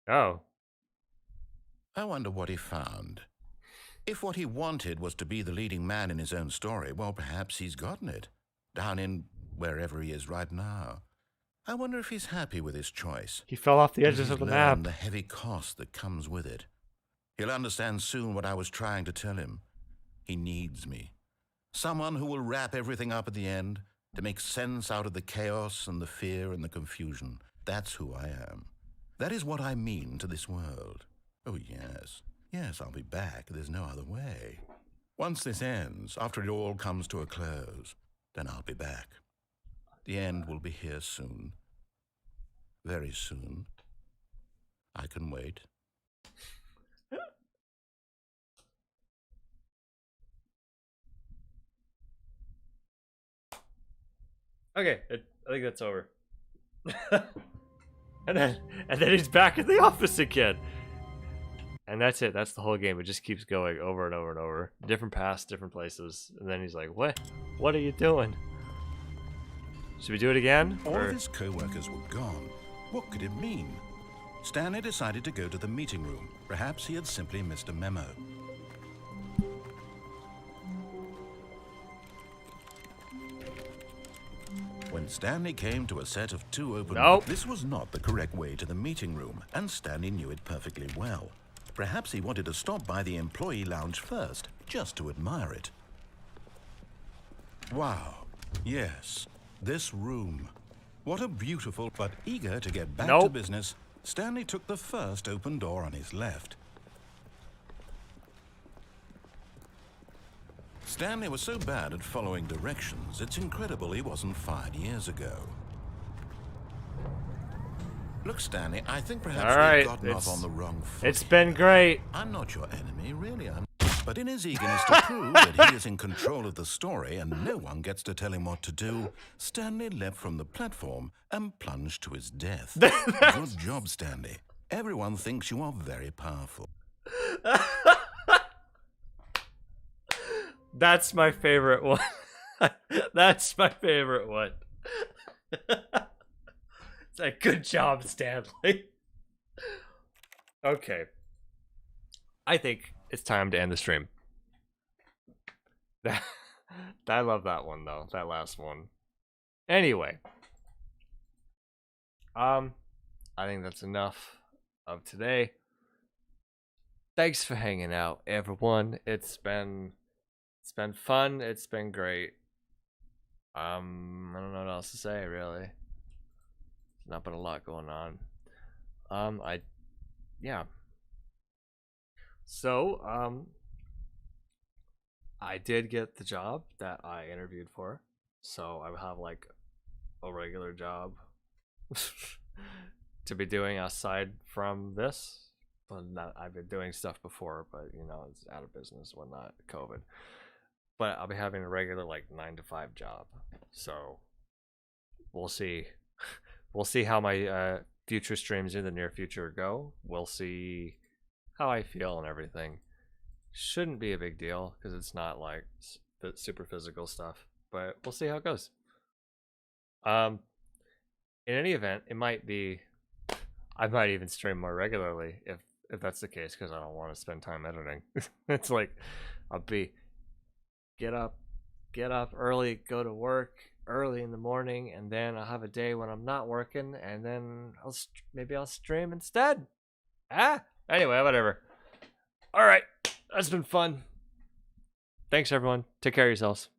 Oh. I wonder what he found. If what he wanted was to be the leading man in his own story, well, perhaps he's gotten it. Down in wherever he is right now. I wonder if he's happy with his choice. He fell off the edges of the map. The heavy cost that comes with it. He'll understand soon what I was trying to tell him. He needs me. Someone who will wrap everything up at the end to make sense out of the chaos and the fear and the confusion. That's who I am. That is what I mean to this world. Oh, yes. Yes, I'll be back. There's no other way. Once this ends, after it all comes to a close, then I'll be back. The end will be here soon. Very soon. I can wait. Okay, I think that's over. and then he's back in the office again. And that's it. That's the whole game. It just keeps going over and over and over. Different paths, different places. And then he's like, "What? What are you doing? Should we do it again?" All of his co-workers were gone. What could it mean? Stanley decided to go to the meeting room. Perhaps he had simply missed a memo. When Stanley came to a set of 2 open... This was not the correct way to the meeting room, and Stanley knew it perfectly well. Perhaps he wanted to stop by the employee lounge first, just to admire it. Wow. Yes. This room. What a beautiful... But eager to get back to business, Stanley took the first open door on his left. Stanley was so bad at following directions, it's incredible he wasn't fired years ago. Look, Stanley, I think perhaps we've gotten off on the wrong foot. It's been great. I'm not your enemy, really. But in his eagerness to prove that he is in control of the story and no one gets to tell him what to do, Stanley leapt from the platform and plunged to his death. Good job, Stanley. Everyone thinks you are very powerful. That's my favorite one. That's my favorite one. It's like, good job, Stanley. Okay. I think it's time to end the stream. I love that one, though. That last one. Anyway. I think that's enough of today. Thanks for hanging out, everyone. It's been fun. It's been great. I don't know what else to say, really. There's not been a lot going on. Yeah. So, I did get the job that I interviewed for. So I have like a regular job to be doing aside from this. Well, I've been doing stuff before, but you know, it's out of business when not COVID. But I'll be having a regular like 9-to-5 job. So we'll see. We'll see how my future streams in the near future go. We'll see how I feel and everything. Shouldn't be a big deal because it's not like super physical stuff. But we'll see how it goes. In any event, it might be. I might even stream more regularly if that's the case because I don't want to spend time editing. It's like I'll be get up early, go to work early in the morning, and then I'll have a day when I'm not working, and then maybe I'll stream instead. Anyway, whatever. All right, that's been fun. Thanks everyone. Take care of yourselves.